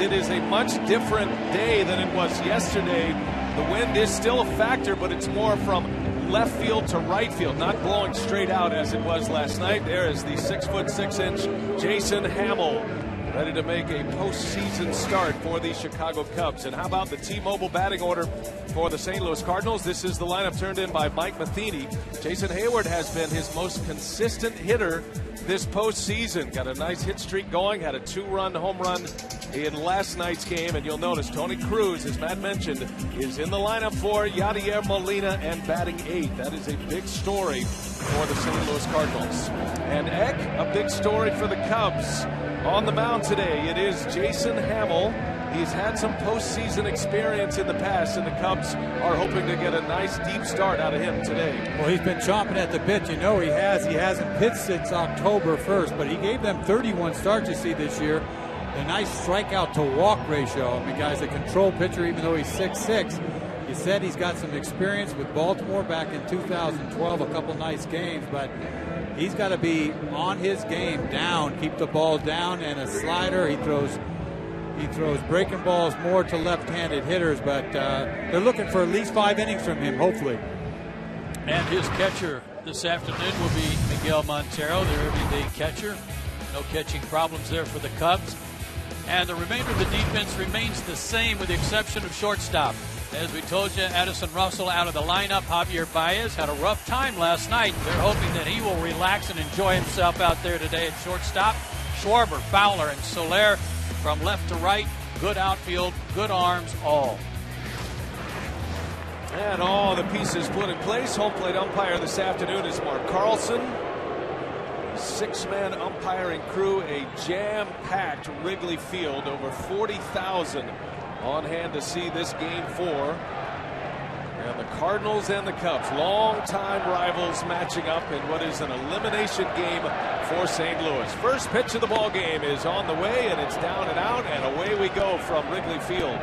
it is a much different day than it was yesterday. The wind is still a factor, but it's more from left field to right field, not blowing straight out as it was last night. There is the 6'6" Jason Hamill, ready to make a postseason start for the Chicago Cubs. And how about the T-Mobile batting order for the St. Louis Cardinals? This is the lineup turned in by Mike Matheny. Jason Hayward has been his most consistent hitter this postseason. Got a nice hit streak going, had a 2-run home run in last night's game. And you'll notice Tony Cruz, as Matt mentioned, is in the lineup for Yadier Molina and batting 8th. That is a big story for the St. Louis Cardinals. And Eck, a big story for the Cubs. On the mound today, it is Jason Hamill. He's had some postseason experience in the past, and the Cubs are hoping to get a nice deep start out of him today. Well, he's been chomping at the bit. You know he has. He hasn't pitched since October 1st, but he gave them 31 starts, you see, this year. A nice strikeout to walk ratio. I mean, guy's a control pitcher, even though he's 6'6". He said he's got some experience with Baltimore back in 2012, a couple nice games, but he's got to be on his game down, keep the ball down, and a slider. He throws breaking balls more to left-handed hitters, but they're looking for at least 5 innings from him, hopefully. And his catcher this afternoon will be Miguel Montero, their everyday catcher. No catching problems there for the Cubs. And the remainder of the defense remains the same with the exception of shortstop. As we told you, Addison Russell out of the lineup. Javier Baez had a rough time last night. They're hoping that he will relax and enjoy himself out there today at shortstop. Schwarber, Fowler, and Soler from left to right. Good outfield, good arms, all. And all the pieces put in place. Home plate umpire this afternoon is Mark Carlson. 6-man umpiring crew, a jam-packed Wrigley Field, over 40,000 on hand to see this game 4. And the Cardinals and the Cubs, longtime rivals, matching up in what is an elimination game for St. Louis. First pitch of the ball game is on the way, and it's down and out, and away we go from Wrigley Field.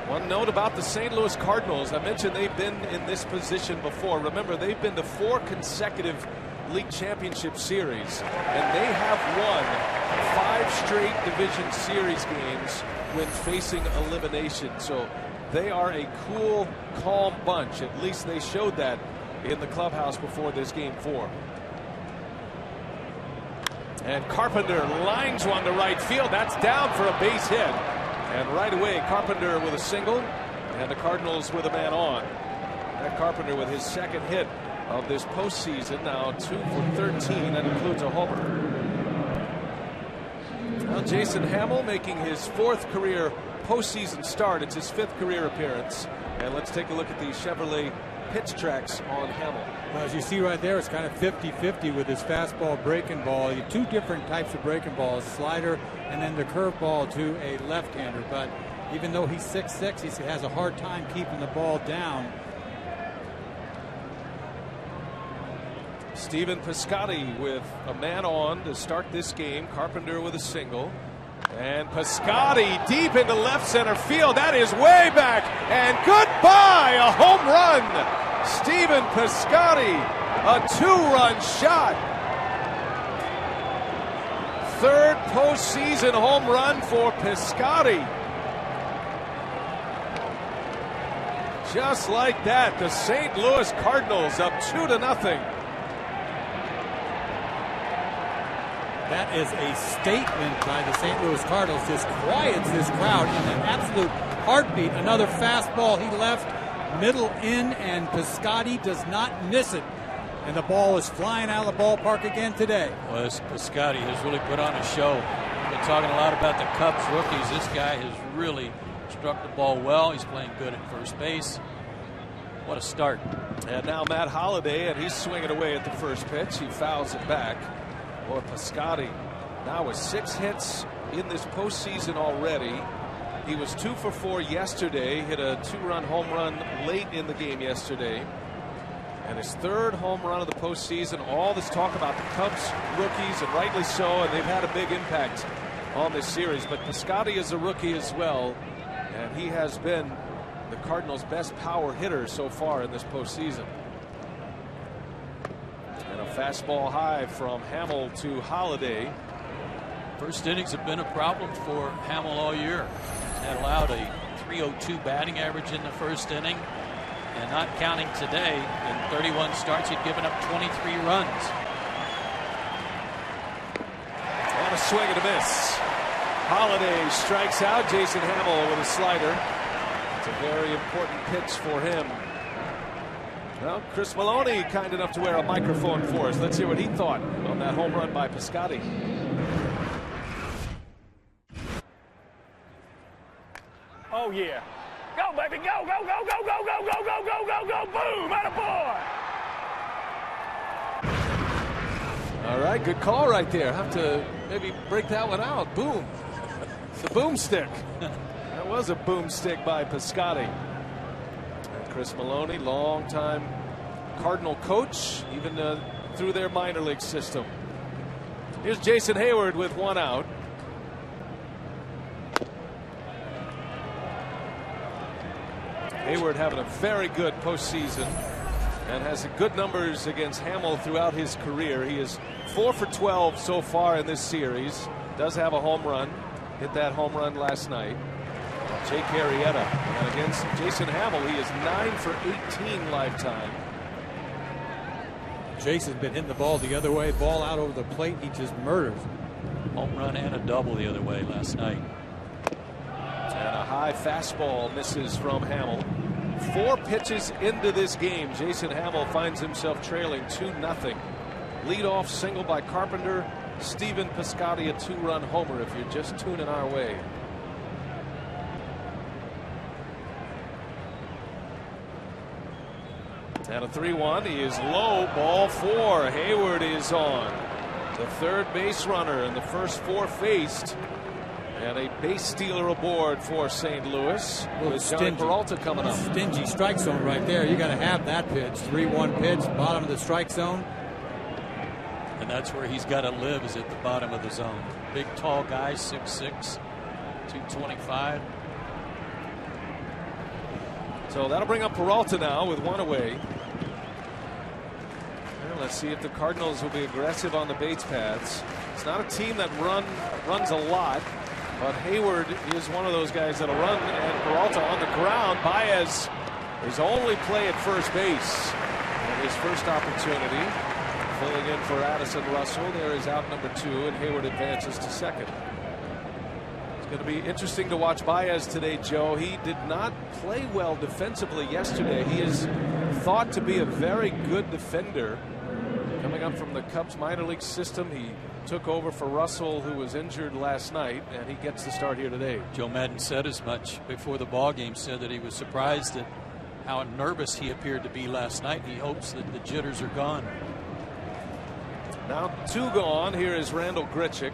One note about the St. Louis Cardinals, I mentioned they've been in this position before. Remember, they've been to 4 consecutive league championship series, and they have won 5 straight division series games when facing elimination. So they are a cool, calm bunch. At least they showed that in the clubhouse before this game 4. And Carpenter lines one to right field. That's down for a base hit. And right away, Carpenter with a single, and the Cardinals with a man on. That Carpenter with his second hit of this postseason, now 2 for 13. That includes a homer. Now Jason Hamill making his 4th career postseason start. It's his 5th career appearance. And let's take a look at the Chevrolet pitch tracks on Hamill. Well, as you see right there, it's kind of 50-50 with his fastball breaking ball. You have 2 different types of breaking balls, slider and then the curveball to a left-hander. But even though he's 6'6", he has a hard time keeping the ball down. Stephen Piscotty with a man on to start this game. Carpenter with a single. And Piscotty deep into left center field. That is way back. And goodbye, a home run. Stephen Piscotty, a 2-run shot. 3rd postseason home run for Piscotty. Just like that, the St. Louis Cardinals up 2-0. That is a statement by the St. Louis Cardinals. Just quiets this crowd in an absolute heartbeat. Another fastball he left middle in, and Piscotty does not miss it. And the ball is flying out of the ballpark again today. Well, Piscotty has really put on a show. We've been talking a lot about the Cubs rookies. This guy has really struck the ball well. He's playing good at first base. What a start. And now Matt Holliday, and he's swinging away at the first pitch. He fouls it back. Boy, Piscotty now with 6 hits in this postseason already. He was 2 for 4 yesterday, hit a 2-run home run late in the game yesterday. And his 3rd home run of the postseason. All this talk about the Cubs rookies, and rightly so, and they've had a big impact on this series. But Piscotty is a rookie as well, and he has been the Cardinals' best power hitter so far in this postseason. And a fastball high from Hamill to Holliday. First innings have been a problem for Hamill all year. He's had allowed a .302 batting average in the first inning, and not counting today, in 31 starts he'd given up 23 runs. And a swing and a miss. Holiday strikes out Jason Hamill with a slider. It's a very important pitch for him. Well, Chris Maloney kind enough to wear a microphone for us. Let's hear what he thought on that home run by Piscotty. Oh yeah. Go baby, go, go, go, go, go, go, go, go, go, go, go, boom, attaboy. All right, good call right there. Have to maybe break that one out. Boom. It's a boomstick. That was a boomstick by Piscotty. And Chris Maloney, longtime Cardinal coach, even through their minor league system. Here's Jason Hayward with one out. Hayward having a very good postseason and has good numbers against Hamill throughout his career. He is 4 for 12 so far in this series. Does have a home run. Hit that home run last night. Jake Arrieta. And against Jason Hamill, he is 9 for 18 lifetime. Jason's been hitting the ball the other way. Ball out over the plate. He just murders. Home run and a double the other way last night. And a high fastball misses from Hamill. 4 pitches into this game, Jason Hamill finds himself trailing 2-0. Leadoff single by Carpenter. Stephen Piscotty a 2-run homer if you're just tuning our way. And a 3-1. He is low, ball 4. Hayward is on. The third base runner in the first 4 faced. And a base stealer aboard for St. Louis. With Johnny Peralta coming up. Stingy strike zone right there. You got to have that pitch. 3-1 pitch, bottom of the strike zone. And that's where he's got to live, is at the bottom of the zone. Big, tall guy, 6'6", 225. So that'll bring up Peralta now with one away. And let's see if the Cardinals will be aggressive on the base paths. It's not a team that runs a lot. But Hayward is one of those guys that'll run, and Peralta on the ground. Baez, his only play at first base. And his first opportunity. Filling in for Addison Russell. There is out number 2, and Hayward advances to second. It's going to be interesting to watch Baez today, Joe. He did not play well defensively yesterday. He is thought to be a very good defender. Coming up from the Cubs minor league system, he took over for Russell, who was injured last night, and he gets the start here today. Joe Madden said as much before the ball game, said that he was surprised at how nervous he appeared to be last night. He hopes that the jitters are gone. Now 2 gone. Here is Randall Grichuk.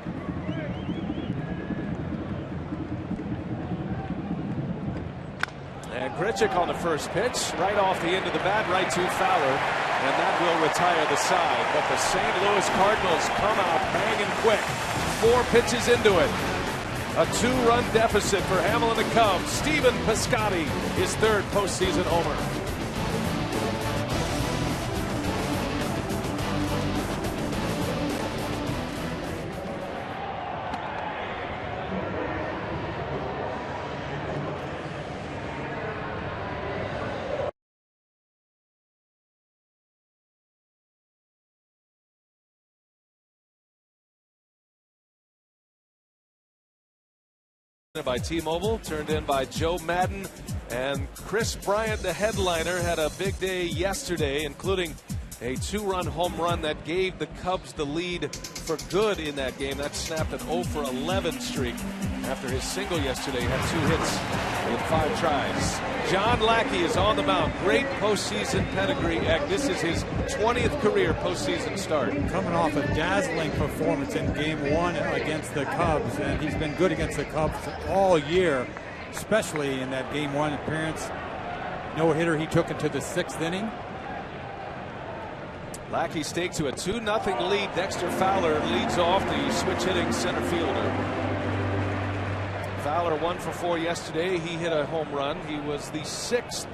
And Grichuk on the first pitch, right off the end of the bat, right to Fowler. And that will retire the side. But the St. Louis Cardinals come out banging quick. 4 pitches into it. A 2-run deficit for Hamill and the Cubs. Stephen Piscotty, his 3rd postseason homer. By T-Mobile, turned in by Joe Madden, and Chris Bryant, the headliner, had a big day yesterday, including a 2-run home run that gave the Cubs the lead for good in that game. That snapped an 0 for 11 streak after his single yesterday. Had 2 hits in 5 tries. John Lackey is on the mound. Great postseason pedigree. This is his 20th career postseason start. Coming off a dazzling performance in Game 1 against the Cubs, and he's been good against the Cubs all year, especially in that Game 1 appearance. No-hitter he took into the 6th inning. Lackey staked to a 2-0 lead. Dexter Fowler leads off, the switch-hitting center fielder. Fowler 1 for 4 yesterday. He hit a home run. He was the 6th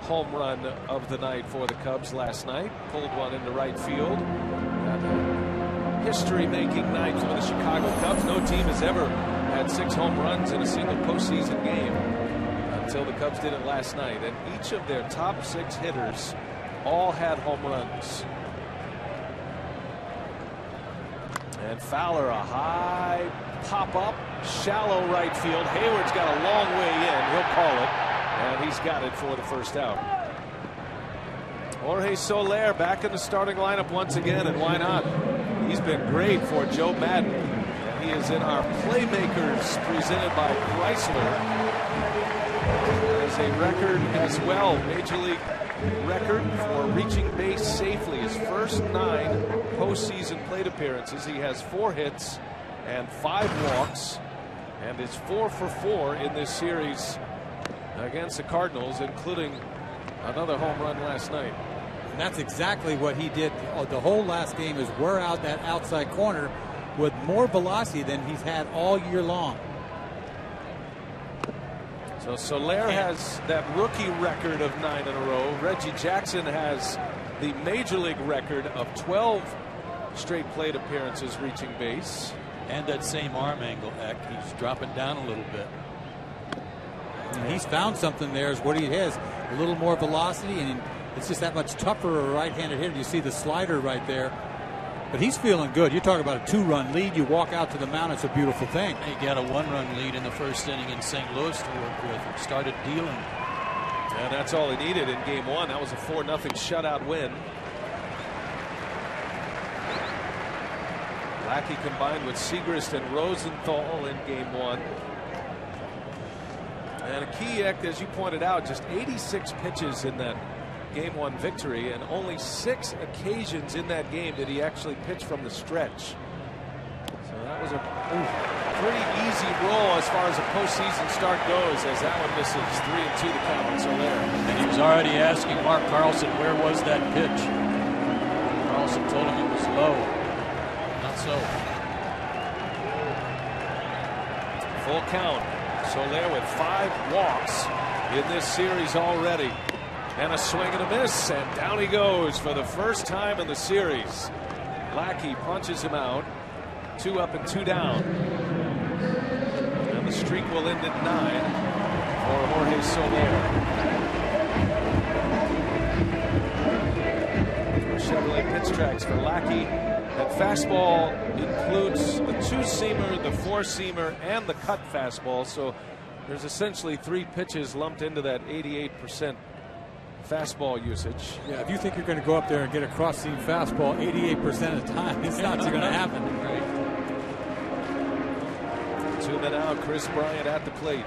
home run of the night for the Cubs last night. Pulled one into right field. Had a history-making night for the Chicago Cubs. No team has ever had 6 home runs in a single postseason game until the Cubs did it last night. And each of their top 6 hitters all had home runs. And Fowler, a high pop-up, shallow right field. Hayward's got a long way in. He'll call it, and he's got it for the first out. Jorge Soler back in the starting lineup once again, and why not? He's been great for Joe Madden. And he is in our Playmakers presented by Chrysler. There's a record as well, Major League record for reaching base safely. His first 9 postseason plate appearances, he has 4 hits and 5 walks, and is 4 for 4 in this series against the Cardinals, including another home run last night. And that's exactly what he did the whole last game, is wear out that outside corner with more velocity than he's had all year long. So Soler has that rookie record of 9 in a row. Reggie Jackson has the Major League record of 12 straight plate appearances reaching base. And that same arm angle, Eck. He's dropping down a little bit. And he's found something there, is what he has. A little more velocity, and it's just that much tougher a right-handed hitter. You see the slider right there. But he's feeling good. You talk about a 2-run lead. You walk out to the mound. It's a beautiful thing. He got a 1-run lead in the first inning in St. Louis to work with. It started dealing. And that's all he needed in game 1. That was a 4-0 shutout win. Lackey combined with Segrist and Rosenthal in game 1. And a key act, as you pointed out, just 86 pitches in that game 1 victory, and only 6 occasions in that game did he actually pitch from the stretch. So that was a pretty easy roll as far as a postseason start goes, as that one misses. 3-2 the count on Soler. And he was already asking Mark Carlson, where was that pitch? Carlson told him it was low. Not so. Full count. Soler with 5 walks in this series already. And a swing and a miss, and down he goes for the first time in the series. Lackey punches him out. 2 up and 2 down. And the streak will end at 9 for Jorge Soler. Chevrolet pitch tracks for Lackey. That fastball includes the 2-seamer, the 4-seamer, and the cut fastball. So there's essentially 3 pitches lumped into that 88% fastball usage. Yeah, if you think you're going to go up there and get a cross-seam fastball 88% of the time, it's not going to happen. Right. 2 men out. Chris Bryant at the plate.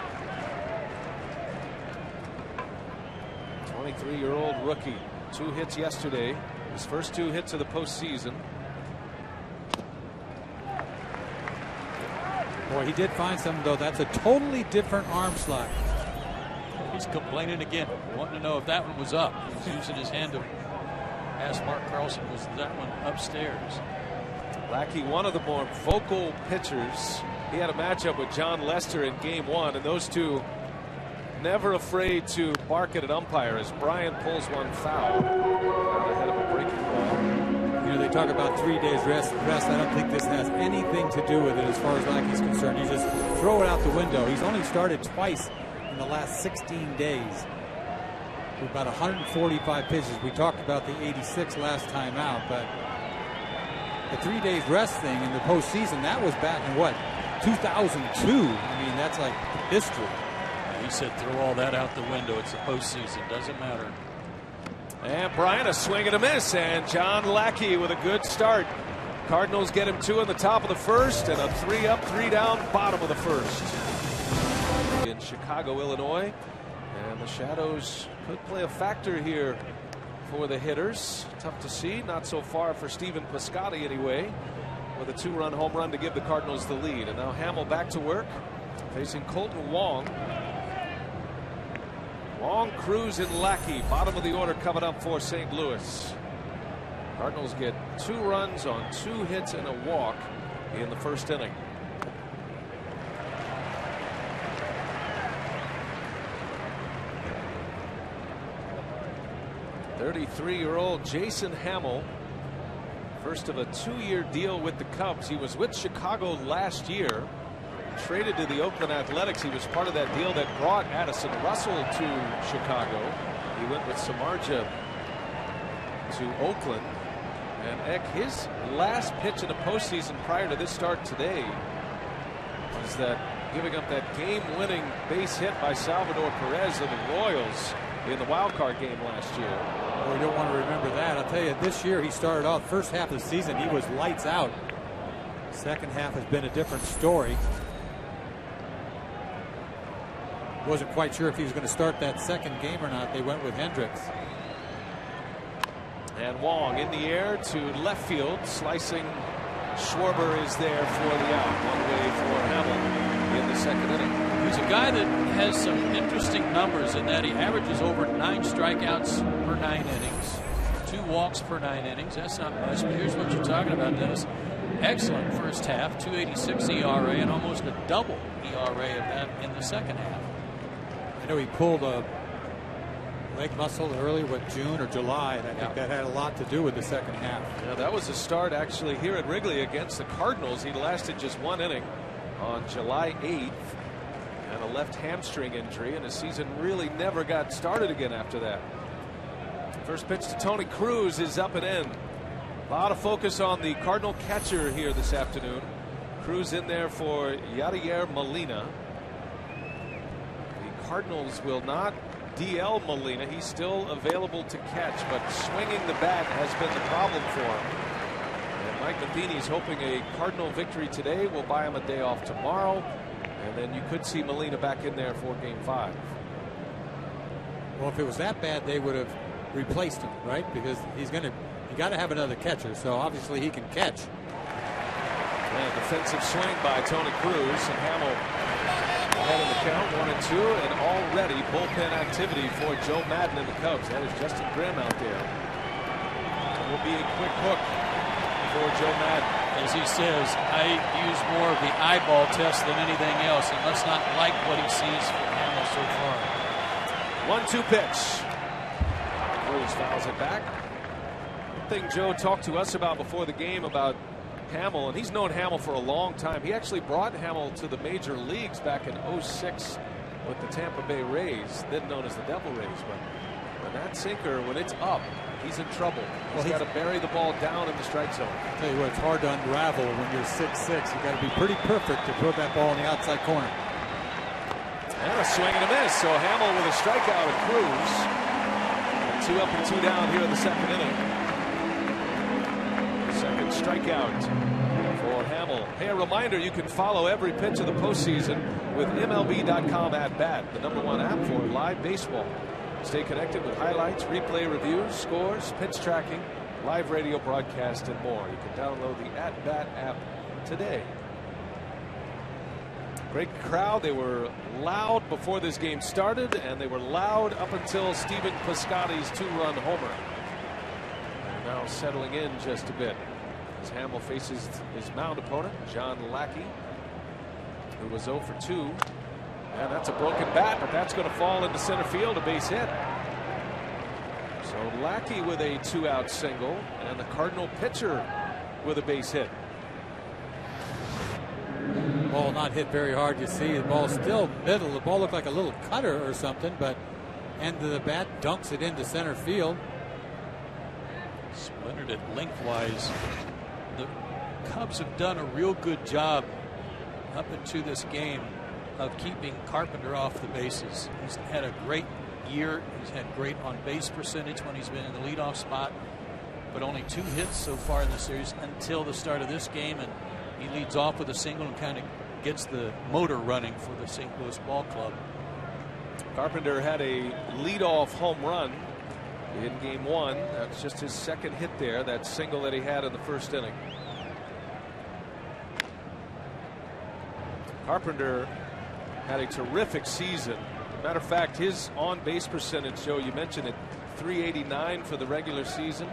23-year-old rookie. 2 hits yesterday. His first 2 hits of the postseason. Boy, he did find something, though. That's a totally different arm slot. He's complaining again, wanting to know if that one was up. He's using his hand to ask Mark Carlson, was that one upstairs? Lackey, one of the more vocal pitchers. He had a matchup with John Lester in game 1, and those two never afraid to bark at an umpire as Bryant pulls one foul out ahead of a breaking ball. You know, they talk about 3 days rest. I don't think this has anything to do with it as far as Lackey's concerned. You just throw it out the window. He's only started twice in the last 16 days. With about 145 pitches. We talked about the 86 last time out, but the 3 days rest thing in the postseason, that was back in what, 2002? I mean, that's like history. He said throw all that out the window. It's the postseason. Doesn't matter. And Bryant, a swing and a miss, and John Lackey with a good start. Cardinals get him 2 in the top of the first, and a 3 up, 3 down, bottom of the first. In Chicago, Illinois, and the shadows could play a factor here for the hitters. Tough to see, not so far for Stephen Piscotty anyway, with a 2-run home run to give the Cardinals the lead. And now Hamill back to work, facing Colton Wong. Wong, Cruz, and Lackey, bottom of the order coming up for St. Louis. Cardinals get 2 runs on 2 hits and a walk in the first inning. '33-year-old Jason Hamill First of a 2-year deal with the Cubs. He was with Chicago last year. Traded to the Oakland Athletics. He was part of that deal that brought Addison Russell to Chicago. He went with Samardzija to Oakland. And Eck, his last pitch in the postseason prior to this start today was that giving up that game-winning base hit by Salvador Perez of the Royals in the wild card game last year. Well, you don't want to remember that. I'll tell you, this year he started off first half of the season, he was lights out. Second half has been a different story. Wasn't quite sure if he was going to start that second game or not. They went with Hendricks. And Wong in the air to left field, slicing. Schwarber is there for the out. One away for Hamel in the second inning. He's a guy that has some interesting numbers in that he averages over 9 strikeouts per 9 innings, 2 walks per 9 innings. That's not much, but here's what you're talking about, Dennis. Excellent first half, 2.86 ERA, and almost a double ERA of that in the second half. I know he pulled a leg muscle earlier, June or July, and I think that had a lot to do with the second half. Yeah, that was a start actually here at Wrigley against the Cardinals. He lasted just 1 inning on July 8th and a left hamstring injury, and his season really never got started again after that. First pitch to Tony Cruz is up and in. A lot of focus on the Cardinal catcher here this afternoon. Cruz in there for Yadier Molina. The Cardinals will not DL Molina. He's still available to catch, but swinging the bat has been the problem for him. And Mike Matheny is hoping a Cardinal victory today will buy him a day off tomorrow, and then you could see Molina back in there for Game 5. Well, if it was that bad, they would have replaced him, right? Because you got to have another catcher, so obviously he can catch. And defensive swing by Tony Cruz, and Hamel ahead of the count, 1-2, and already bullpen activity for Joe Madden and the Cubs. That is Justin Grimm out there. It will be a quick hook for Joe Madden. As he says, I use more of the eyeball test than anything else. He must not like what he sees from Hamel so far. 1-2 pitch. Cruz fouls it back. One thing Joe talked to us about before the game about Hamel, and he's known Hamel for a long time. He actually brought Hamel to the major leagues back in '06 with the Tampa Bay Rays, then known as the Devil Rays. But when that sinker, when it's up, he's in trouble. He's got to bury the ball down in the strike zone. I'll tell you what, it's hard to unravel when you're 6'6". You got to be pretty perfect to put that ball in the outside corner. And a swing and a miss. So Hamel with a strikeout of Cruz. 2 up and 2 down here in the second inning. Second strikeout for Hamel. Hey, a reminder, you can follow every pitch of the postseason with MLB.com at bat, the #1 app for live baseball. Stay connected with highlights, replay reviews, scores, pitch tracking, live radio broadcast, and more. You can download the At Bat app today. Great crowd. They were loud before this game started, and they were loud up until Stephen Piscotty's 2-run homer. And now settling in just a bit as Hamel faces his mound opponent, John Lackey, who was 0 for 2. And that's a broken bat, but that's going to fall into center field, a base hit. So Lackey with a 2-out single, and the Cardinal pitcher with a base hit. Ball not hit very hard. You see the ball still middle. The ball looked like a little cutter or something, but end of the bat dunks it into center field. Splintered it lengthwise. The Cubs have done a real good job up into this game of keeping Carpenter off the bases. He's had a great year. He's had great on-base percentage when he's been in the leadoff spot, but only 2 hits so far in the series until the start of this game, and he leads off with a single and kind of gets the motor running for the St. Louis Ball Club. Carpenter had a leadoff home run in Game 1. That's just his second hit there, that single that he had in the first inning. Carpenter had a terrific season. Matter of fact, his on-base percentage, Joe, you mentioned it, 389 for the regular season.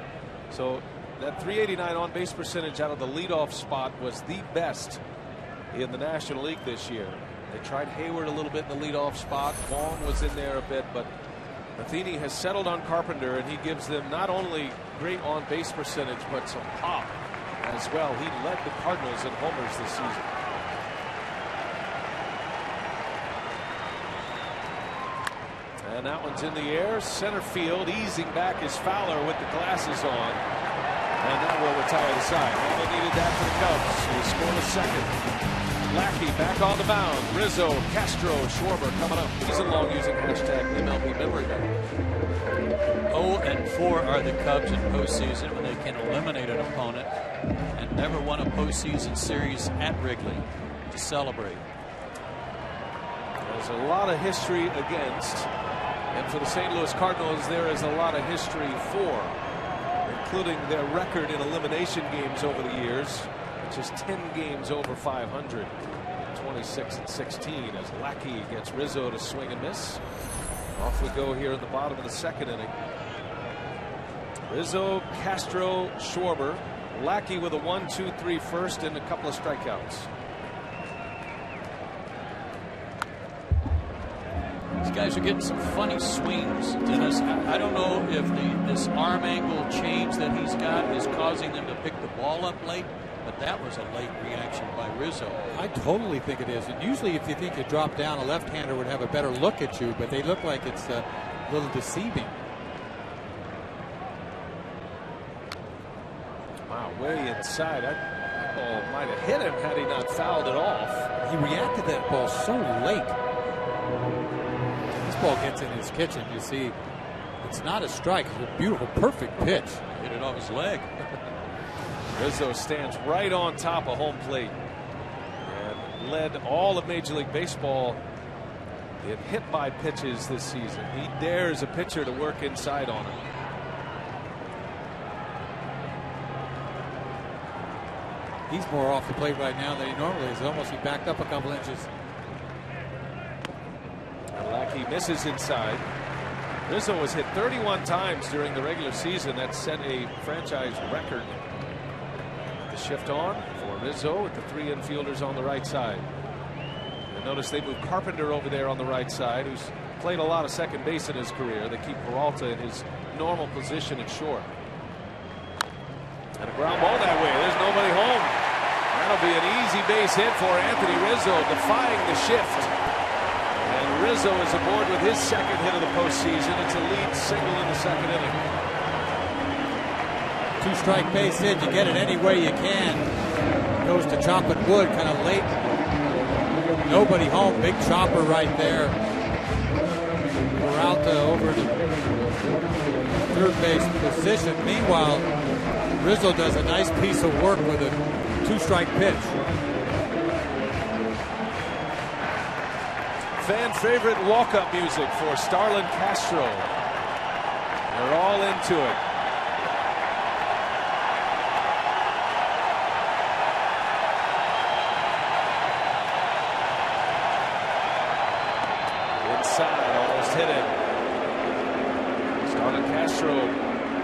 So that 389 on-base percentage out of the leadoff spot was the best in the National League this year. They tried Hayward a little bit in the leadoff spot. Wong was in there a bit, but Matheny has settled on Carpenter, and he gives them not only great on-base percentage, but some pop. as well. He led the Cardinals in homers this season. And that one's in the air. Center field. Easing back is Fowler with the glasses on. And that will retire the side. And they needed that for the Cubs. They scored a second. Lackey back on the mound. Rizzo, Castro, Schwarber coming up. Season long using hashtag MLB Memory Bank. 0-4 are the Cubs in postseason when they can eliminate an opponent, and never won a postseason series at Wrigley to celebrate. There's a lot of history against, and for the St. Louis Cardinals there is a lot of history for, including their record in elimination games over the years, which is 10 games over 500, 26-16, as Lackey gets Rizzo to swing and miss. Off we go here in the bottom of the second inning. Rizzo, Castro, Schwarber, Lackey with a 1-2-3 first and a couple of strikeouts. These guys are getting some funny swings, Dennis. I don't know if this arm angle change that he's got is causing them to pick the ball up late, but that was a late reaction by Rizzo. I totally think it is. And usually if you think you drop down, a left-hander would have a better look at you, but they look like it's a little deceiving. Wow, way inside. That ball might have hit him had he not fouled it off. He reacted to that ball so late. This ball gets in his kitchen. You see, it's not a strike. It's a beautiful, perfect pitch. Hit it off his leg. Rizzo stands right on top of home plate and led all of Major League Baseball in hit by pitches this season. He dares a pitcher to work inside on him. He's more off the plate right now than he normally is. Almost he backed up a couple inches. And Lackey misses inside. Rizzo was hit 31 times during the regular season. That set a franchise record. The shift on for Rizzo with the three infielders on the right side. And notice they move Carpenter over there on the right side, who's played a lot of second base in his career. They keep Peralta in his normal position at short. And a ground ball that way. There's nobody home. That'll be an easy base hit for Anthony Rizzo, defying the shift. And Rizzo is aboard with his second hit of the postseason. It's a lead single in the second inning. Two-strike base hit. You get it any way you can. Goes to chopping wood kind of late. Nobody home. Big chopper right there. Peralta over to third base position. Meanwhile, Rizzo does a nice piece of work with a two-strike pitch. Fan favorite walk-up music for Starlin Castro. They're all into it. Inside, almost hit it. Starlin Castro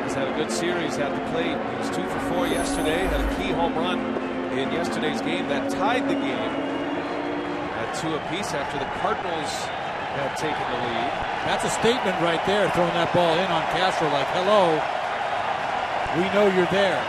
has had a good series at the plate. He was 2 for 4 yesterday. Had a key home run in yesterday's game that tied the game at 2 apiece after the Cardinals had taken the lead. That's a statement right there, throwing that ball in on Castro like, hello, we know you're there.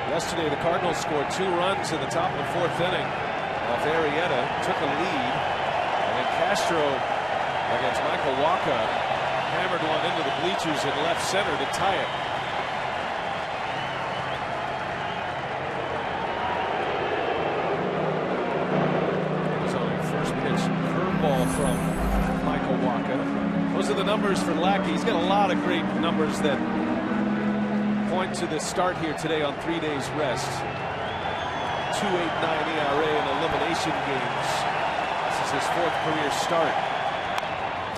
Yesterday, the Cardinals scored 2 runs in the top of the 4th inning off Arrieta, took a lead, and then Castro against Michael Wacha hammered one into the bleachers in left center to tie it. It was on a first pitch curveball from Michael Wacha. Those are the numbers for Lackey. He's got a lot of great numbers that point to the start here today on 3 days rest. 2.89 ERA in elimination games. This is his 4th career start.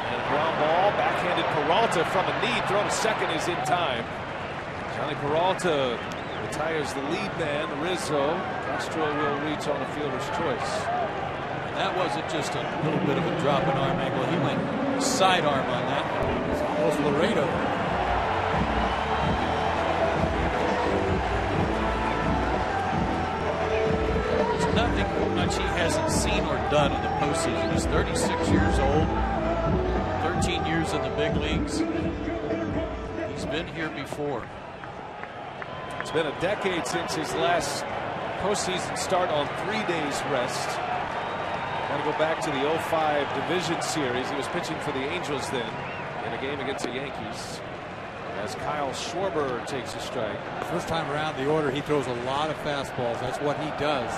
And a ground ball, backhanded Peralta from a knee, throw to second is in time. Johnny Peralta retires the lead man, Rizzo. Castro will reach on a fielder's choice. And that wasn't just a little bit of a drop in arm angle. He went sidearm on that. Almost Laredo. much he hasn't seen or done in the postseason. He's 36 years old, 13 years in the big leagues. He's been here before. It's been a decade since his last postseason start on 3 days rest. Got to go back to the 05 division series. He was pitching for the Angels then in a game against the Yankees. As Kyle Schwarber takes a strike. First time around the order, he throws a lot of fastballs. That's what he does.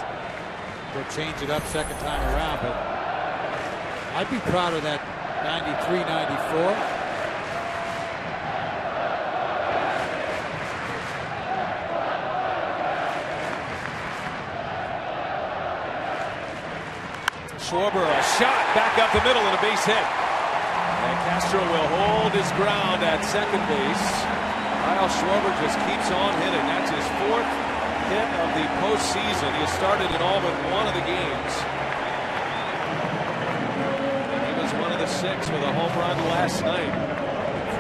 He'll change it up second time around, but I'd be proud of that 93, 94. Schwarber, a shot back up the middle and a base hit. And Castro will hold his ground at second base. Kyle Schwarber just keeps on hitting. That's his 4th hit of the postseason. He has started in all but one of the games. And he was one of the 6 with a home run last night.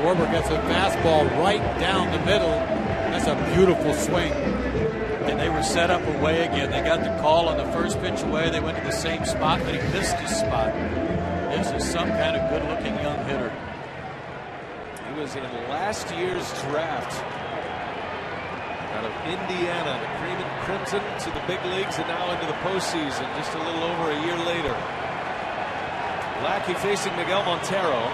Schwarber gets a fastball right down the middle. That's a beautiful swing. And they were set up away again. They got the call on the first pitch away. They went to the same spot, but he missed his spot. This is some kind of good-looking young hitter. He was in last year's draft out of Indiana, the Cream and Crimson to the big leagues and now into the postseason just a little over a year later. Lackey facing Miguel Montero.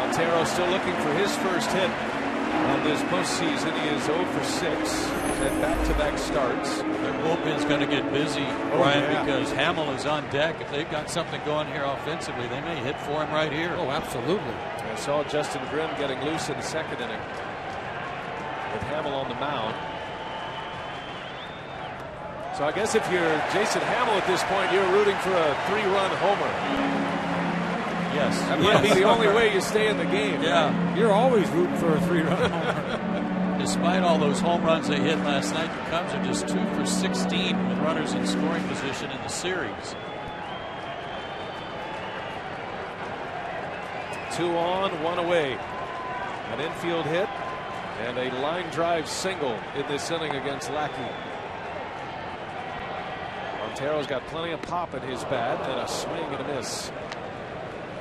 Montero still looking for his first hit of this postseason. He is 0 for 6 and back-to-back starts. Their bullpen's going to get busy, Brian, because Hamill is on deck. If they've got something going here offensively, they may hit for him right here. Oh, absolutely. I saw Justin Grimm getting loose in the second inning with Hamill on the mound. So I guess if you're Jason Hamill at this point, you're rooting for a 3-run homer. Yes. That might be the only way you stay in the game. Yeah. Right? You're always rooting for a 3-run homer. Despite all those home runs they hit last night, the Cubs are just 2 for 16 with runners in scoring position in the series. 2 on, 1 away. An infield hit and a line drive single in this inning against Lackey. Montero's got plenty of pop in his bat and a swing and a miss.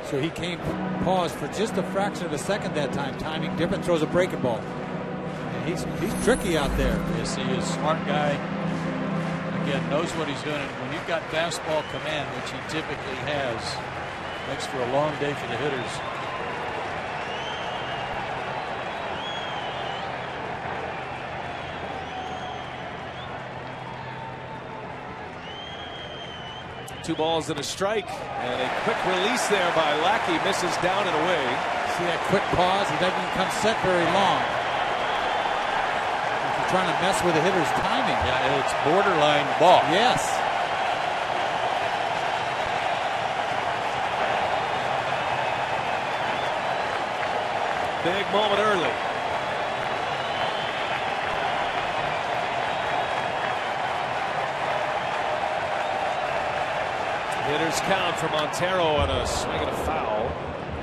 So he came paused for just a fraction of a second that time. Timing different, throws a breaking ball. And he's tricky out there. Yes, he is. Smart guy. Again, knows what he's doing. And when you've got fastball command, which he typically has, makes for a long day for the hitters. Two balls and a strike, and a quick release there by Lackey, misses down and away. See that quick pause? He doesn't even come set very long. If you're trying to mess with the hitter's timing. Yeah, it's borderline ball. Yes. Big moment early. Hitters count for Montero and a swing and a foul.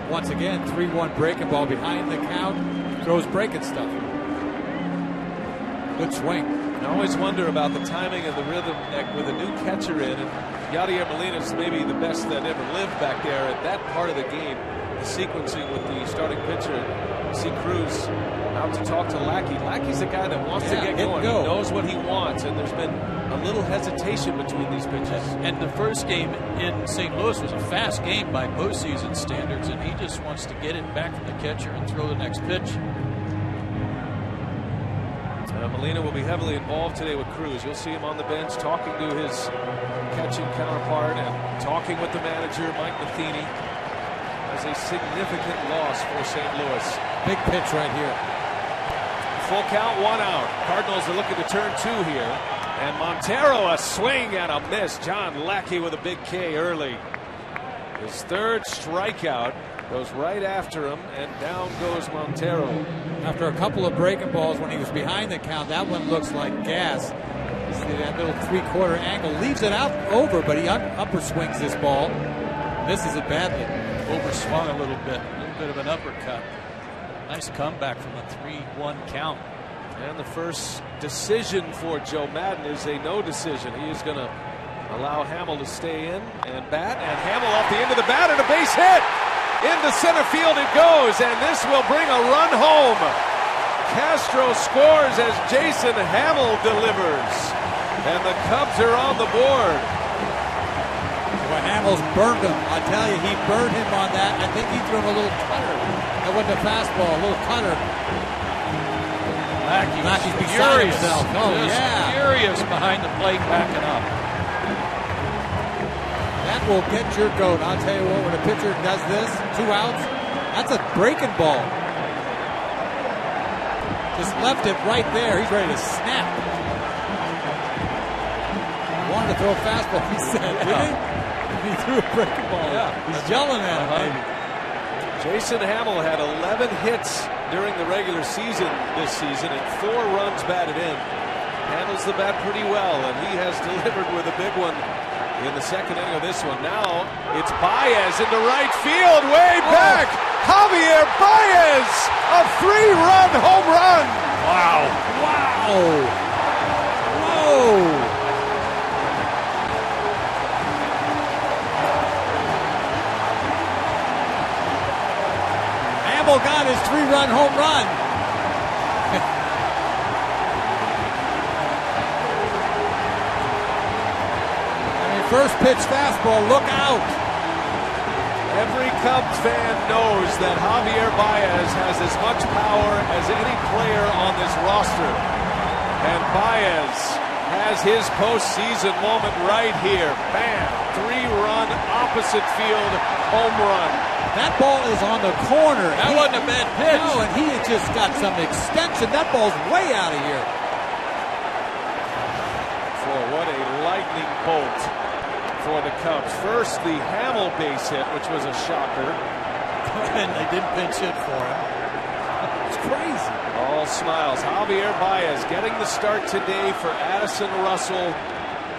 Once again, 3-1 breaking ball behind the count. Throws breaking stuff. Good swing. I always wonder about the timing and the rhythm with a new catcher in. And Yadier Molina is maybe the best that ever lived back there at that part of the game. The sequencing with the starting pitcher. See Cruz out to talk to Lackey. Lackey's the guy that wants to get going. He knows what he wants, and there's been a little hesitation between these pitches. And the first game in St. Louis was a fast game by postseason standards, and he just wants to get it back from the catcher and throw the next pitch. Molina will be heavily involved today with Cruz. You'll see him on the bench talking to his catching counterpart and talking with the manager, Mike Matheny. As a significant loss for St. Louis. Big pitch right here. Full count, 1 out. Cardinals are looking to turn 2 here. And Montero, a swing and a miss. John Lackey with a big K early. His 3rd strikeout goes right after him, and down goes Montero. After a couple of breaking balls when he was behind the count, that one looks like gas. You see that little 3/4 angle. Leaves it out over, but he upper swings this ball. Misses it badly. Overswung a little bit of an uppercut. Nice comeback from a 3-1 count. And the first decision for Joe Madden is a no decision. He is going to allow Hamill to stay in and bat. And Hamill off the end of the bat and a base hit. Into center field it goes. And this will bring a run home. Castro scores as Jason Hamill delivers. And the Cubs are on the board. Well, Hamill's burned him. I tell you, he burned him on that. I think he threw him a little cutter. That wasn't a fastball, a little cutter. Lackey's beside himself. Oh, yeah. Furious behind the plate, backing up. That will get your goat. I'll tell you what, when a pitcher does this, 2 outs, that's a breaking ball. Just left it right there. He's ready to snap. Wanted to throw a fastball, he said, didn't he? He threw a breaking ball. Yeah. He's yelling at him, maybe. Jason Hamill had 11 hits during the regular season this season and 4 runs batted in. Handles the bat pretty well, and he has delivered with a big one in the second inning of this one. Now it's Baez into right field, way back. Javier Baez, a 3-run home run. Wow. Wow. Whoa. Hamill got his 3-run home run. First pitch fastball, look out. Every Cubs fan knows that Javier Baez has as much power as any player on this roster. And Baez has his postseason moment right here. Bam! 3-run opposite field home run. That ball is on the corner. That wasn't a bad pitch. No, and he had just got some extension. That ball's way out of here. For what a lightning bolt for the Cubs. First, the Hamill base hit, which was a shocker. And they didn't pinch hit for him. It's crazy. All smiles. Javier Baez getting the start today for Addison Russell.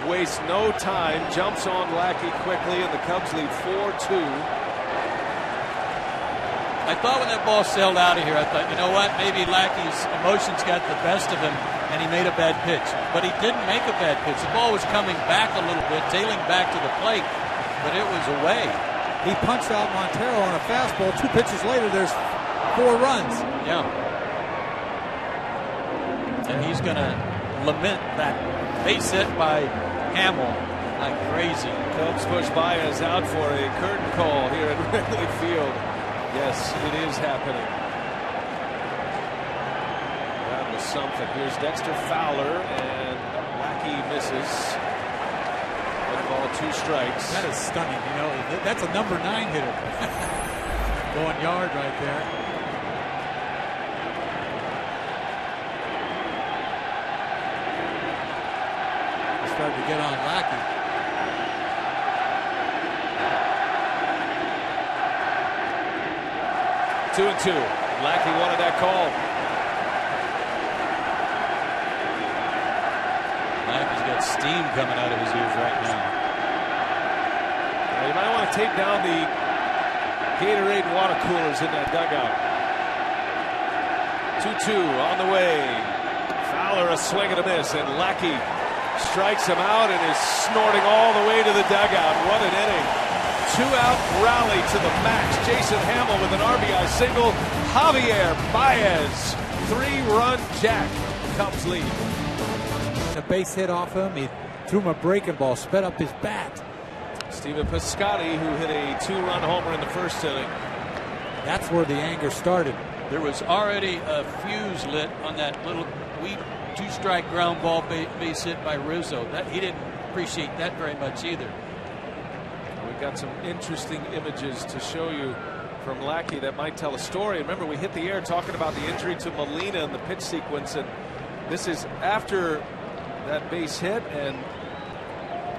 Wastes no time. Jumps on Lackey quickly, and the Cubs lead 4-2. I thought when that ball sailed out of here, I thought, you know what, maybe Lackey's emotions got the best of him and he made a bad pitch. But he didn't make a bad pitch. The ball was coming back a little bit, tailing back to the plate, but it was away. He punched out Montero on a fastball. 2 pitches later, there's 4 runs. Yeah. And he's going to lament that base hit by Hamill like crazy. Cubs push Baez out for a curtain call here at Wrigley Field. Yes, it is happening. That was something. Here's Dexter Fowler, and Lackey misses. 1 ball, 2 strikes. That is stunning. You know, that's a number 9 hitter. Going yard right there. Started to get on Lackey. 2-2. Lackey wanted that call. Lackey's got steam coming out of his ears right now. You might want to tape down the Gatorade water coolers in that dugout. 2-2 on the way. Fowler a swing and a miss, and Lackey strikes him out and is snorting all the way to the dugout. What an inning. 2-out rally to the max. Jason Hamill with an RBI single. Javier Baez, 3-run jack. Cubs lead. A base hit off him. He threw him a breaking ball, sped up his bat. Steven Piscotty, who hit a 2-run homer in the first inning. That's where the anger started. There was already a fuse lit on that little weak 2-strike ground ball base hit by Rizzo. That he didn't appreciate that very much either. We've got some interesting images to show you from Lackey that might tell a story. Remember, we hit the air talking about the injury to Molina in the pitch sequence, and this is after that base hit, and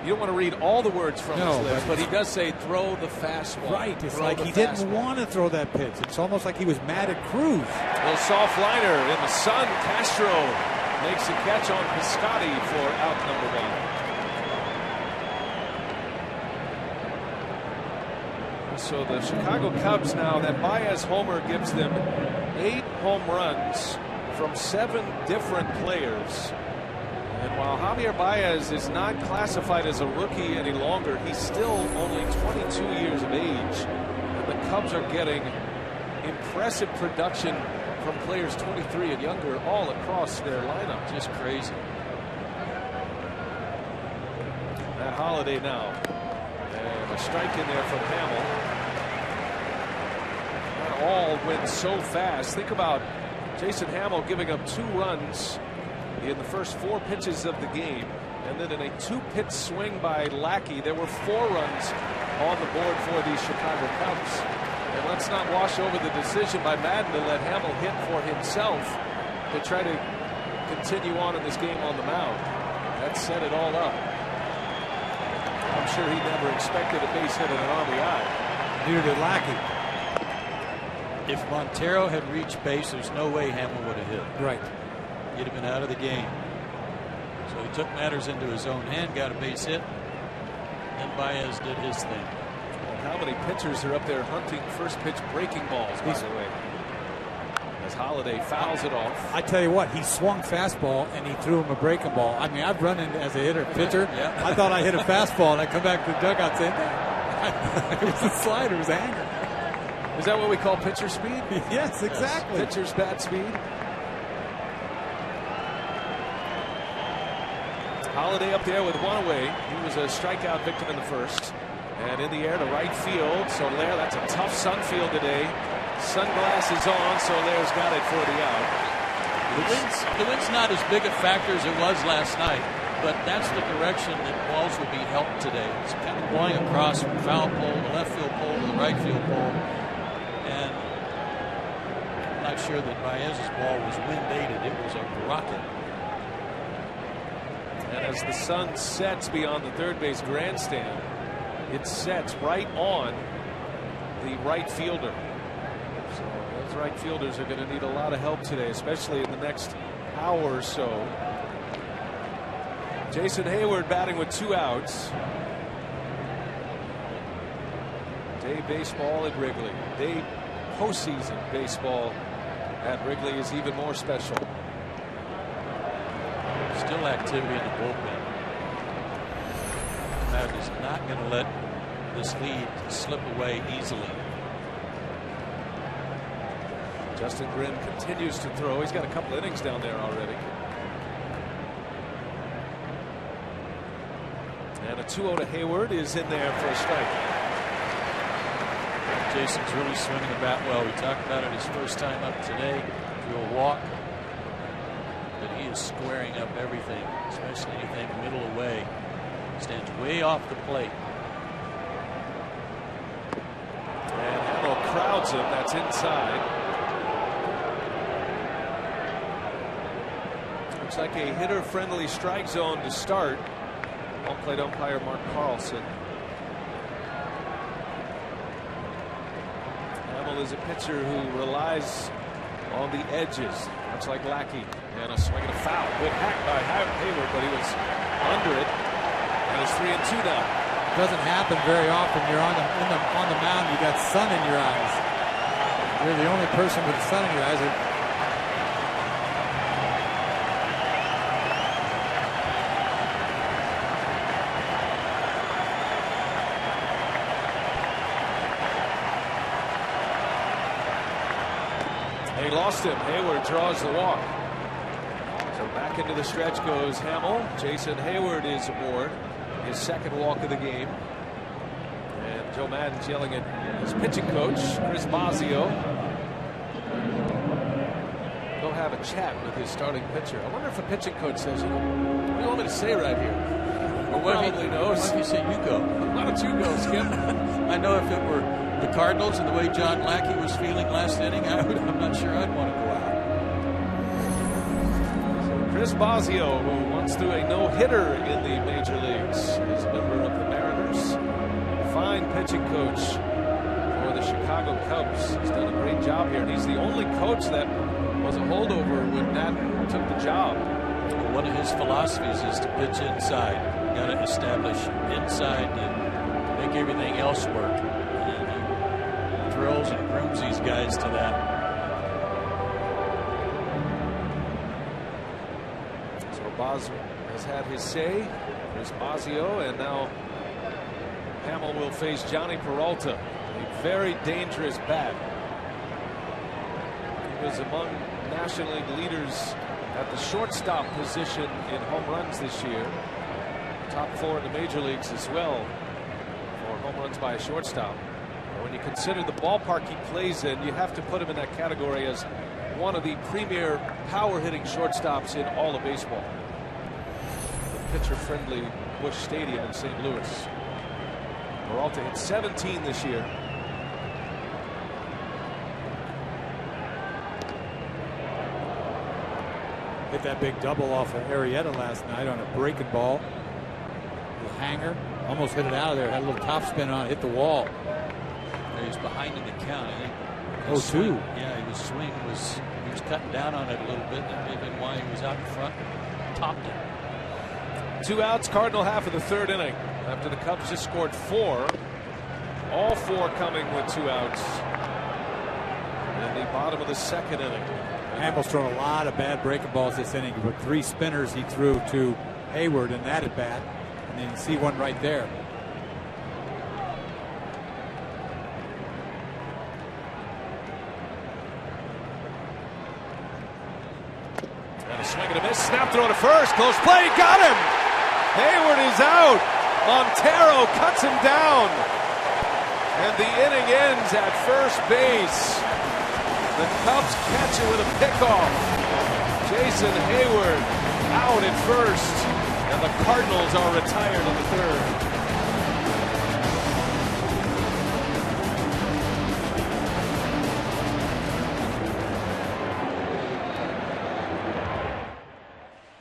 you don't want to read all the words from his lips, but he does say throw the fastball. Right, it's like he didn't want to throw that pitch. It's almost like he was mad at Cruz. A little soft liner in the sun. Castro makes a catch on Piscotty for out number 1. So the Chicago Cubs now, that Baez homer gives them 8 home runs, from 7 different players. And while Javier Baez is not classified as a rookie any longer, he's still only 22 years of age. And the Cubs are getting impressive production from players 23 and younger all across their lineup. Just crazy. Matt Holliday now. And a strike in there from Hamill. That all went so fast. Think about Jason Hamill giving up 2 runs in the first 4 pitches of the game. And then in a 2-pitch swing by Lackey, there were 4 runs on the board for the Chicago Cubs. And let's not wash over the decision by Madden to let Hamill hit for himself to try to continue on in this game on the mound. That set it all up. I'm sure he never expected a base hit and an RBI. Neither did Lackey. If Montero had reached base, there's no way Hamill would have hit. Right. He'd have been out of the game. So he took matters into his own hand, got a base hit, and Baez did his thing. Well, how many pitchers are up there hunting first pitch breaking balls, by the way? As Holliday fouls it off. I tell you what, he swung fastball and he threw him a breaking ball. I mean, I've run in as a hitter, pitcher. Yeah. I thought I hit a fastball and I come back to the dugout saying, it was a slider, it was a hanger. Is that what we call pitcher speed? Yes, exactly. Yes, pitcher's bat speed. Holliday up there with 1 away. He was a strikeout victim in the first. And in the air to right field. Soler, that's a tough sun field today. Sunglasses on. Soler's got it for the out. The wind's not as big a factor as it was last night, but that's the direction that balls will be helped today. It's kind of going across from foul pole, the left field pole to the right field pole. And I'm not sure that Baez's ball was wind-aided. It was a rocket. And as the sun sets beyond the third base grandstand, it sets right on the right fielder. So those right fielders are going to need a lot of help today, especially in the next hour or so. Jason Hayward batting with 2 outs. Day baseball at Wrigley. Day postseason baseball at Wrigley is even more special. Still activity in the bullpen. Matt is not going to let this lead slip away easily. Justin Grin continues to throw. He's got a couple innings down there already. And a 2-0 to Hayward is in there for a strike. Jason's really swinging the bat well. We talked about it his first time up today. Drew a walk. But he is squaring up everything, especially anything middle away. Stands way off the plate. And Hamill crowds him. That's inside. Looks like a hitter-friendly strike zone to start. Home plate umpire Mark Carlson. Hamill is a pitcher who relies on the edges, much like Lackey. And a swing and a foul. Good hack by Hayward, but he was under it. And it's 3-2 now. Doesn't happen very often. You're on the mound. You got sun in your eyes. You're the only person with sun in your eyes. They lost him. Hayward draws the walk. So back into the stretch goes Hamill. Jason Hayward is aboard. His second walk of the game. And Joe Madden's yelling at his pitching coach, Chris Bosio. Go have a chat with his starting pitcher. I wonder if a pitching coach says, what do you want me to say right here? Or what probably knows. What if you say you go? Why don't you go, Skip? I know if it were the Cardinals and the way John Lackey was feeling last inning, I'm not sure I'd want to go out. Chris Bosio, who once threw a no-hitter in the major leagues, is a member of the Mariners. Fine pitching coach for the Chicago Cubs. He's done a great job here, and he's the only coach that was a holdover when Nat took the job. Well, one of his philosophies is to pitch inside. Got to establish inside and make everything else work. And he drills and grooms these guys to that. Boz has had his say. There's Bosio, and now Hamill will face Johnny Peralta, a very dangerous bat. He was among National League leaders at the shortstop position in home runs this year. Top 4 in the major leagues as well for home runs by a shortstop. But when you consider the ballpark he plays in, you have to put him in that category as one of the premier power hitting shortstops in all of baseball. The pitcher friendly Busch Stadium in St. Louis. Peralta hit 17 this year. Hit that big double off of Arrieta last night on a breaking ball. The hanger. Almost hit it out of there. Had a little top spin on it. Hit the wall. He was behind in the count. I think. 0-2. Yeah, his swing was. He was cutting down on it a little bit. That may have been why he was out in front. Topped it. 2 outs. Cardinal half of the 3rd inning. After the Cubs just scored 4. All 4 coming with 2 outs. In the bottom of the 2nd inning. Hamill's thrown a lot of bad breaking balls this inning, but 3 spinners he threw to Hayward in that at bat, and then you see one right there. And a swing and a miss. Snap throw to first. Close play. Got him. Hayward is out. Montero cuts him down. And the inning ends at first base. The Cubs catch it with a pickoff. Jason Hayward out at first, and the Cardinals are retired in the 3rd.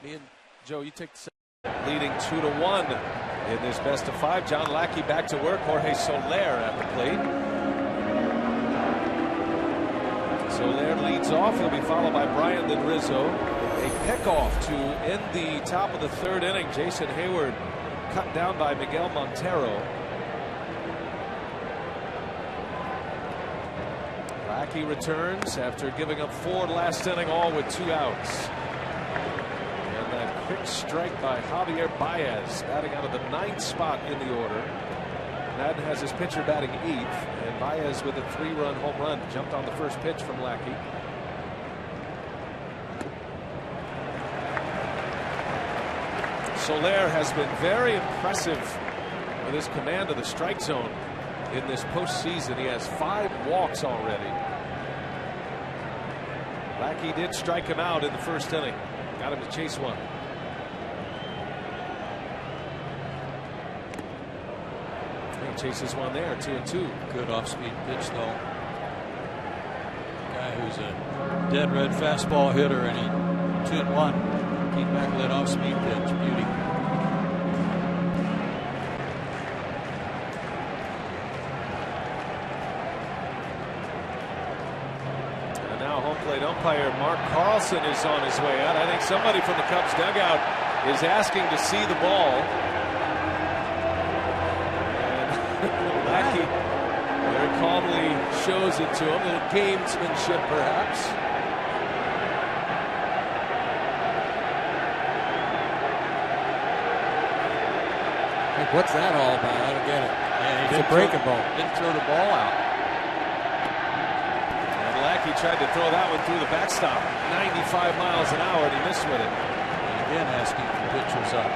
Me and Joe, you take the leading 2-1 in this best of 5. John Lackey back to work. Jorge Soler at the plate. Soler leads off. He'll be followed by Brian then Rizzo. A pickoff to end the top of the 3rd inning. Jason Hayward cut down by Miguel Montero. Lackey returns after giving up 4 last inning, all with 2 outs. And that quick strike by Javier Baez, batting out of the 9th spot in the order. Madden has his pitcher batting 8th, and Baez with a 3-run home run jumped on the first pitch from Lackey. Soler has been very impressive with his command of the strike zone in this postseason. He has 5 walks already. Lackey did strike him out in the 1st inning. Got him to chase one. Chases one there, 2-2. Good off-speed pitch, though. Guy who's a dead red fastball hitter, and he 2-1. Came back with that off-speed pitch. Beauty. And now home plate umpire Mark Carlson is on his way out. I think somebody from the Cubs dugout is asking to see the ball. Lackey very calmly shows it to him. A little gamesmanship, perhaps. Hey, what's that all about? I don't get it. Yeah, it's a breaking ball. Didn't throw the ball out. And Lackey tried to throw that one through the backstop. 95 miles an hour, and he missed with it. And again, asking for pitchers up.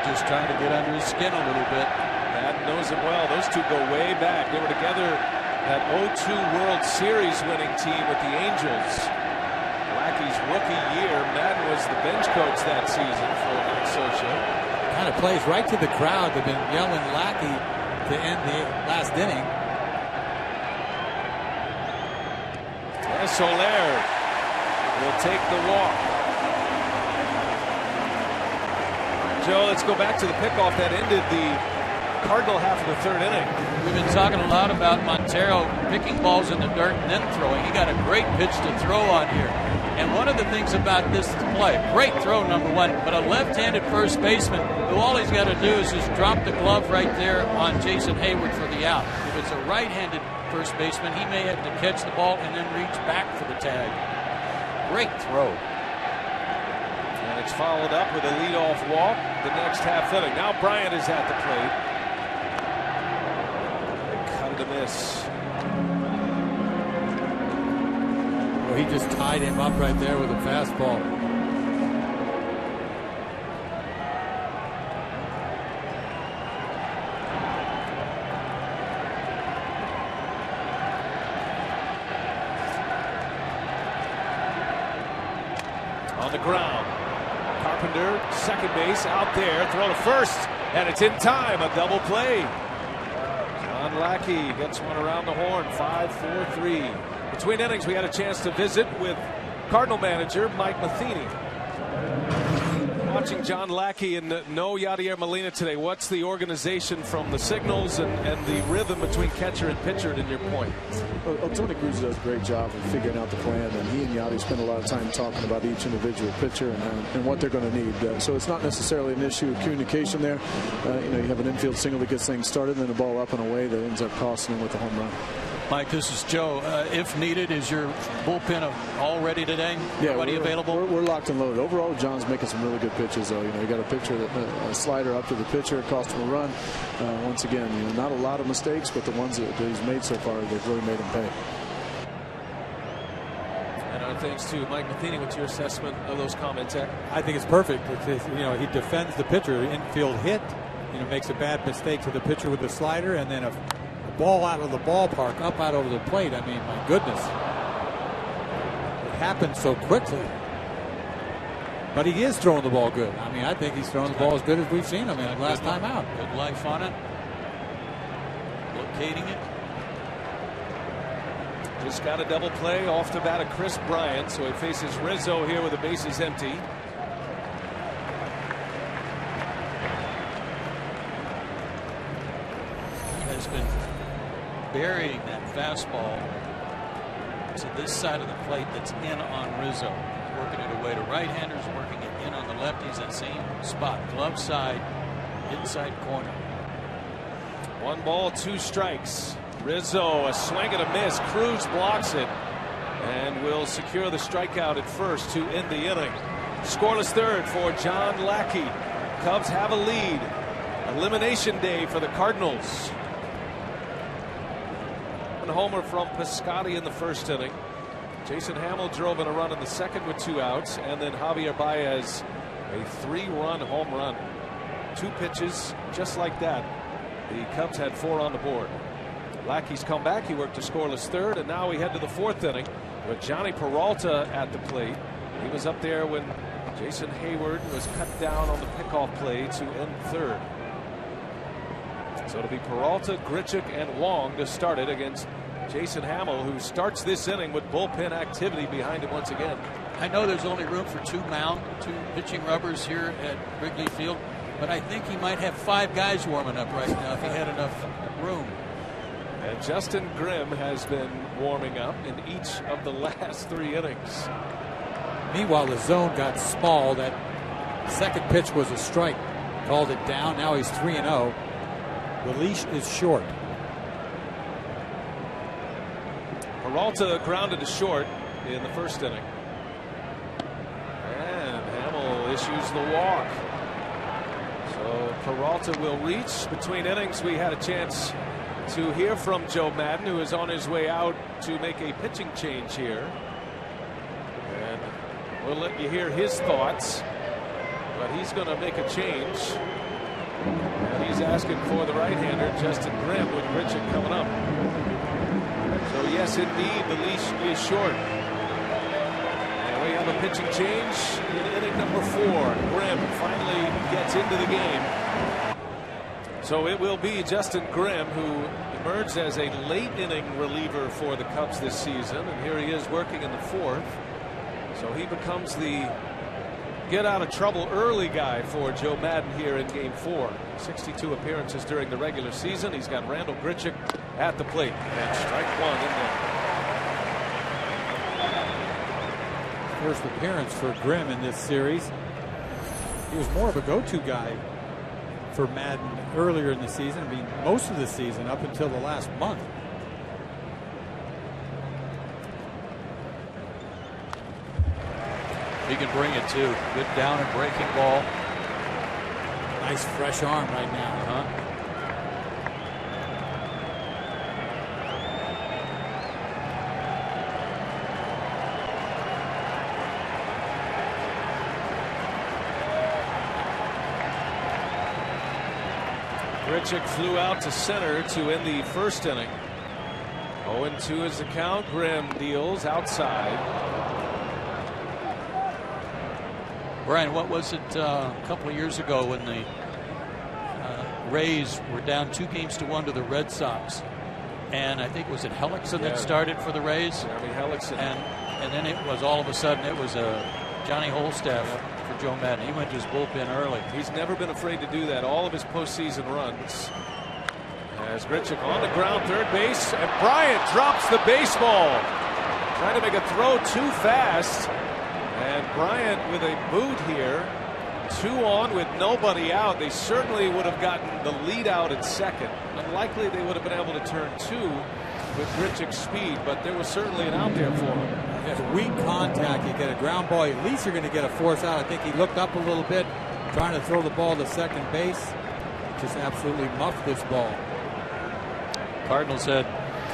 Just trying to get under his skin a little bit. Madden knows it well. Those two go way back. They were together that 0-2 World Series winning team with the Angels. Lackey's rookie year. Madden was the bench coach that season for Minnesota. Kind of plays right to the crowd. They've been yelling Lackey to end the last inning. And Soler will take the walk. Joe, let's go back to the pickoff that ended the Cardinal half of the 3rd inning. We've been talking a lot about Montero picking balls in the dirt and then throwing. He got a great pitch to throw on here. And one of the things about this play, great throw, number 1, but a left-handed first baseman who all he's got to do is just drop the glove right there on Jason Hayward for the out. If it's a right-handed first baseman. He may have to catch the ball and then reach back for the tag. Great throw. And it's followed up with a leadoff walk the next half inning. Now Bryant is at the plate. Cut to miss. Well, he just tied him up right there with a fastball. On the ground. Carpenter, second base, out there, throw to first, and it's in time, a double play. John Lackey gets one around the horn, 5-4-3. Between innings, we had a chance to visit with Cardinal manager Mike Matheny. Watching John Lackey and no Yadier Molina today, what's the organization from the signals and the rhythm between catcher and pitcher, in your point? Well, Tony Cruz does a great job of figuring out the plan, and he and Yadi spend a lot of time talking about each individual pitcher and what they're going to need. So it's not necessarily an issue of communication there. You have an infield single that gets things started, and then a ball up and away that ends up costing him with a home run. Mike, this is Joe. If needed, is your bullpen all ready today? Yeah, everybody available? We're locked and loaded. Overall, John's making some really good pitches, though. You got a pitcher, a slider up to the pitcher, cost him a run. Once again, not a lot of mistakes, but the ones that he's made so far, they've really made him pay. And our thanks to Mike Matheny. What's your assessment of those comments, Zach? I think it's perfect. He defends the pitcher, infield hit, makes a bad mistake to the pitcher with the slider, and then a ball out of the ballpark, up out over the plate. I mean, my goodness. It happened so quickly. But he is throwing the ball good. I mean, I think he's throwing the ball as good as we've seen him in last time out. Good life on it. Locating it. Just got a double play off the bat of Chris Bryant, so he faces Rizzo here with the bases empty. He has been burying that fastball to this side of the plate that's in on Rizzo. Working it away to right-handers, working it in on the lefties. That same spot, glove side, inside corner. 1 ball, 2 strikes. Rizzo, a swing and a miss. Cruz blocks it and will secure the strikeout at first to end the inning. Scoreless third for John Lackey. Cubs have a lead. Elimination day for the Cardinals. A homer from Piscotty in the first inning. Jason Hamill drove in a run in the second with 2 outs, and then Javier Baez a 3-run home run. 2 pitches just like that. The Cubs had 4 on the board. Lackey's come back. He worked a scoreless third, and now we head to the 4th inning with Johnny Peralta at the plate. He was up there when Jason Hayward was cut down on the pickoff play to end third. So it'll be Peralta, Grichuk, and Wong to start it against Jason Hamill, who starts this inning with bullpen activity behind him once again. I know there's only room for 2 pitching rubbers here at Wrigley Field, but I think he might have 5 guys warming up right now if he had enough room. And Justin Grimm has been warming up in each of the last 3 innings. Meanwhile, the zone got small. That second pitch was a strike. Called it down. Now he's 3-0. The leash is short. Peralta grounded to short in the first inning. And Hamill issues the walk. So Peralta will reach. Between innings, we had a chance to hear from Joe Madden, who is on his way out to make a pitching change here. And we'll let you hear his thoughts. But he's going to make a change. And he's asking for the right-hander, Justin Grimm, with Grichuk coming up. So yes, indeed, the leash is short. And we have a pitching change in inning number 4. Grimm finally gets into the game. So it will be Justin Grimm, who emerged as a late inning reliever for the Cubs this season. And here he is working in the 4th. So he becomes the get out of trouble early guy for Joe Madden here in game 4. 62 appearances during the regular season. He's got Randall Grichuk at the plate. And strike 1 in there. First appearance for Grimm in this series. He was more of a go-to guy for Madden earlier in the season. I mean, most of the season up until the last month. He can bring it too. Good down and breaking ball. Nice fresh arm right now. Grichuk flew out to center to end the first inning. 0-2 is the count. Grimm deals outside. Brian, what was it a couple of years ago when the Rays were down 2-1 to the Red Sox? And I think, was it Hellickson that started for the Rays? Jeremy Hellickson. And then it was all of a sudden it was Johnny Holstaff for Joe Madden. He went to his bullpen early. He's never been afraid to do that all of his postseason runs. As Grichuk on the ground, third base, and Bryant drops the baseball. Trying to make a throw too fast. And Bryant with a boot here. 2 on with nobody out. They certainly would have gotten the lead out at second. Unlikely they would have been able to turn 2 with Grichuk's speed, but there was certainly an out there for him. If weak contact, you get a ground ball, at least you're going to get a force out. I think he looked up a little bit, trying to throw the ball to second base. Just absolutely muffed this ball. Cardinals had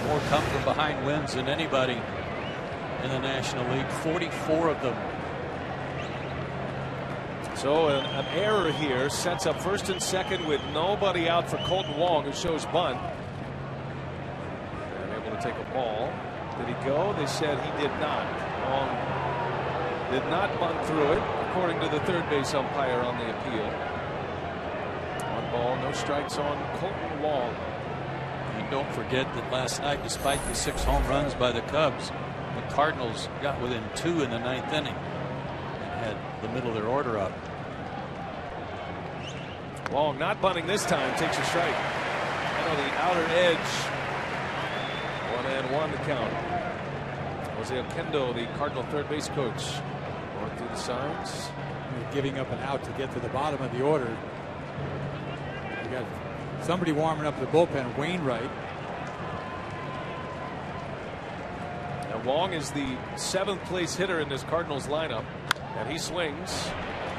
more come from behind wins than anybody in the National League, 44 of them. So an error here sets up first and second with nobody out for Colton Wong, who shows bunt. And able to take a ball. Did he go? They said he did not. Wong did not bunt through it, according to the third base umpire on the appeal. 1 ball, no strikes on Colton Wong. And don't forget that last night, despite the 6 home runs by the Cubs, the Cardinals got within 2 in the 9th inning and had the middle of their order up. Wong not bunting this time, takes a strike. And on the outer edge, 1-1 the count. Jose Oquendo, the Cardinal third base coach, going through the signs. Giving up an out to get to the bottom of the order. You got somebody warming up the bullpen, Wainwright. Now Wong is the 7th place hitter in this Cardinals lineup, and he swings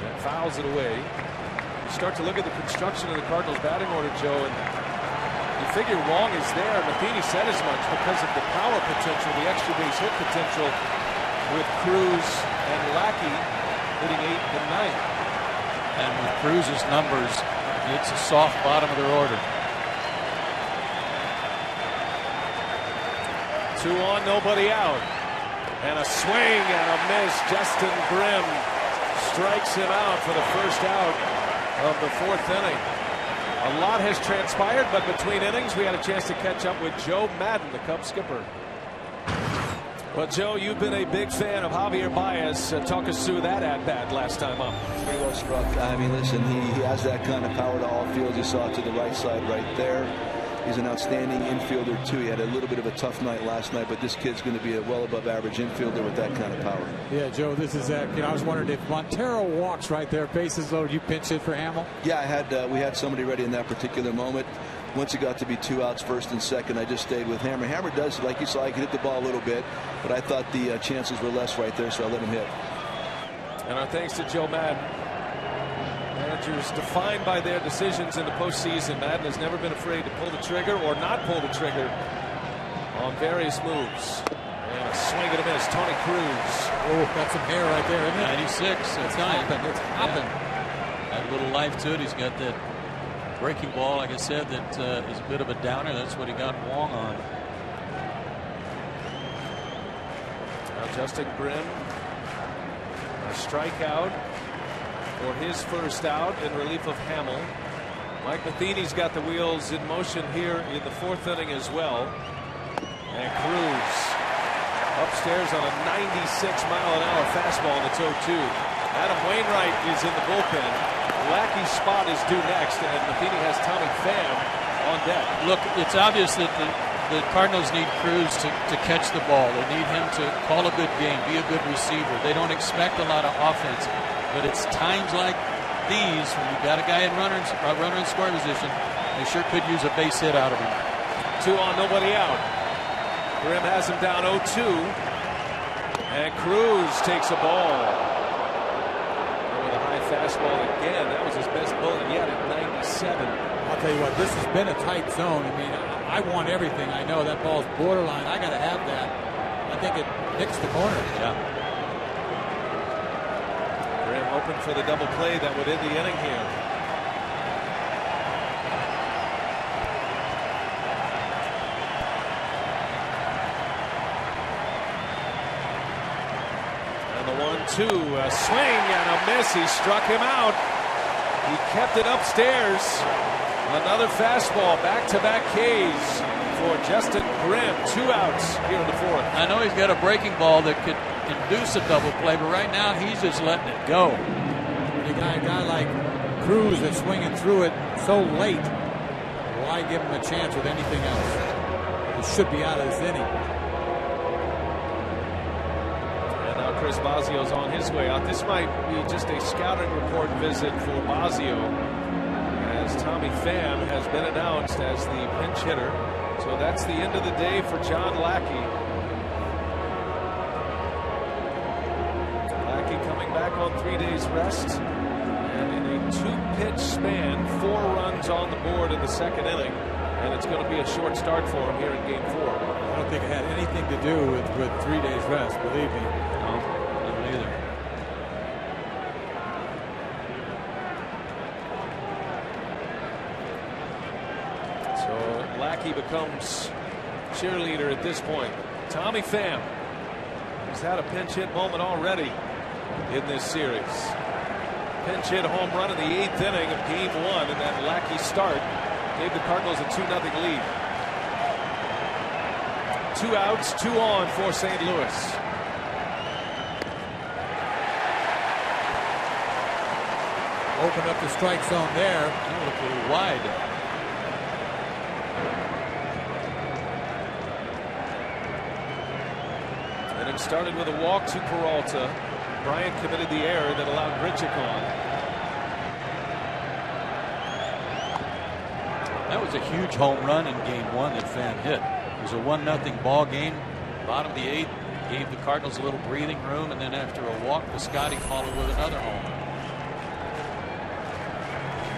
and fouls it away. You start to look at the construction of the Cardinals batting order, Joe, and you figure Wong is there. Matheny said as much because of the power potential, the extra base hit potential with Cruz and Lackey hitting 8th and 9th. And with Cruz's numbers, it's a soft bottom of their order. 2 on, nobody out. And a swing and a miss. Justin Grimm strikes him out for the first out of the 4th inning. A lot has transpired, but between innings, we had a chance to catch up with Joe Madden, the Cubs skipper. Well, Joe, you've been a big fan of Javier Baez. Talk us through that at-bat last time up. Very well struck. I mean, listen, he has that kind of power to all fields. You saw it to the right side right there. He's an outstanding infielder, too. He had a little bit of a tough night last night, but this kid's going to be a well above average infielder with that kind of power. Yeah, Joe, this is I was wondering if Montero walks right there, bases loaded, you pinch it for Hamill? Yeah, we had somebody ready in that particular moment. Once it got to be 2 outs, first and second, I just stayed with Hammer. Hammer does, like you saw, he can hit the ball a little bit, but I thought the chances were less right there, so I let him hit. And our thanks to Joe Madden. Managers defined by their decisions in the postseason. Madden has never been afraid to pull the trigger or not pull the trigger on various moves. And a swing and a miss. Tony Cruz. Oh, got some hair right there, isn't it? 96. It's hopping. It's hopping. Had a little life to it. He's got that breaking ball, like I said, that is a bit of a downer. That's what he got Wong on. Now Justin Grimm, a strikeout for his first out in relief of Hamill. Mike Matheny's got the wheels in motion here in the 4th inning as well. And Cruz upstairs on a 96-mile-an-hour fastball, and it's 0-2. Adam Wainwright is in the bullpen. Lackey's spot is due next, and Matheny has Tommy Pham on deck. Look, it's obvious that the Cardinals need Cruz to catch the ball. They need him to call a good game, be a good receiver. They don't expect a lot of offense, but it's times like these when you've got a guy in runner in scoring position, they sure could use a base hit out of him. 2 on, nobody out. Grimm has him down 0-2, and Cruz takes a ball. fastball again. That was his best bullet yet at 97. I'll tell you what, this has been a tight zone. I mean, I want everything. I know that ball's borderline. I got to have that. I think it nicks the corner. Yeah. Graham open for the double play that would end the inning here. And the 1-2, a swing and a miss. He struck him out. He kept it upstairs. Another fastball, back-to-back Ks for Justin Grimm. 2 outs here in the 4th. I know he's got a breaking ball that could induce a double play, but right now he's just letting it go. You got a guy like Cruz that's swinging through it so late. Why give him a chance with anything else? He should be out of this inning. And now Chris Basio's on his way out. This might be just a scouting report visit for Basio, as Tommy Pham has been announced as the pinch hitter. So that's the end of the day for John Lackey. Lackey coming back on 3 days rest. And in a 2-pitch span, 4 runs on the board in the 2nd inning. And it's going to be a short start for him here in Game 4. I don't think it had anything to do with 3 days rest, believe me. No, I don't either. So Lackey becomes cheerleader at this point. Tommy Pham has had a pinch hit moment already in this series. Pinch hit home run in the 8th inning of Game 1, and that Lackey start gave the Cardinals a 2-0 lead. 2 outs, 2 on for St. Louis. Open up the strike zone there. That looked a little wide. And it started with a walk to Peralta. Bryant committed the error that allowed Grichuk on. That was a huge home run in Game 1 that Pham hit. It was a 1-0 ball game. Bottom of the 8th, gave the Cardinals a little breathing room, and then after a walk, Piscotty followed with another home.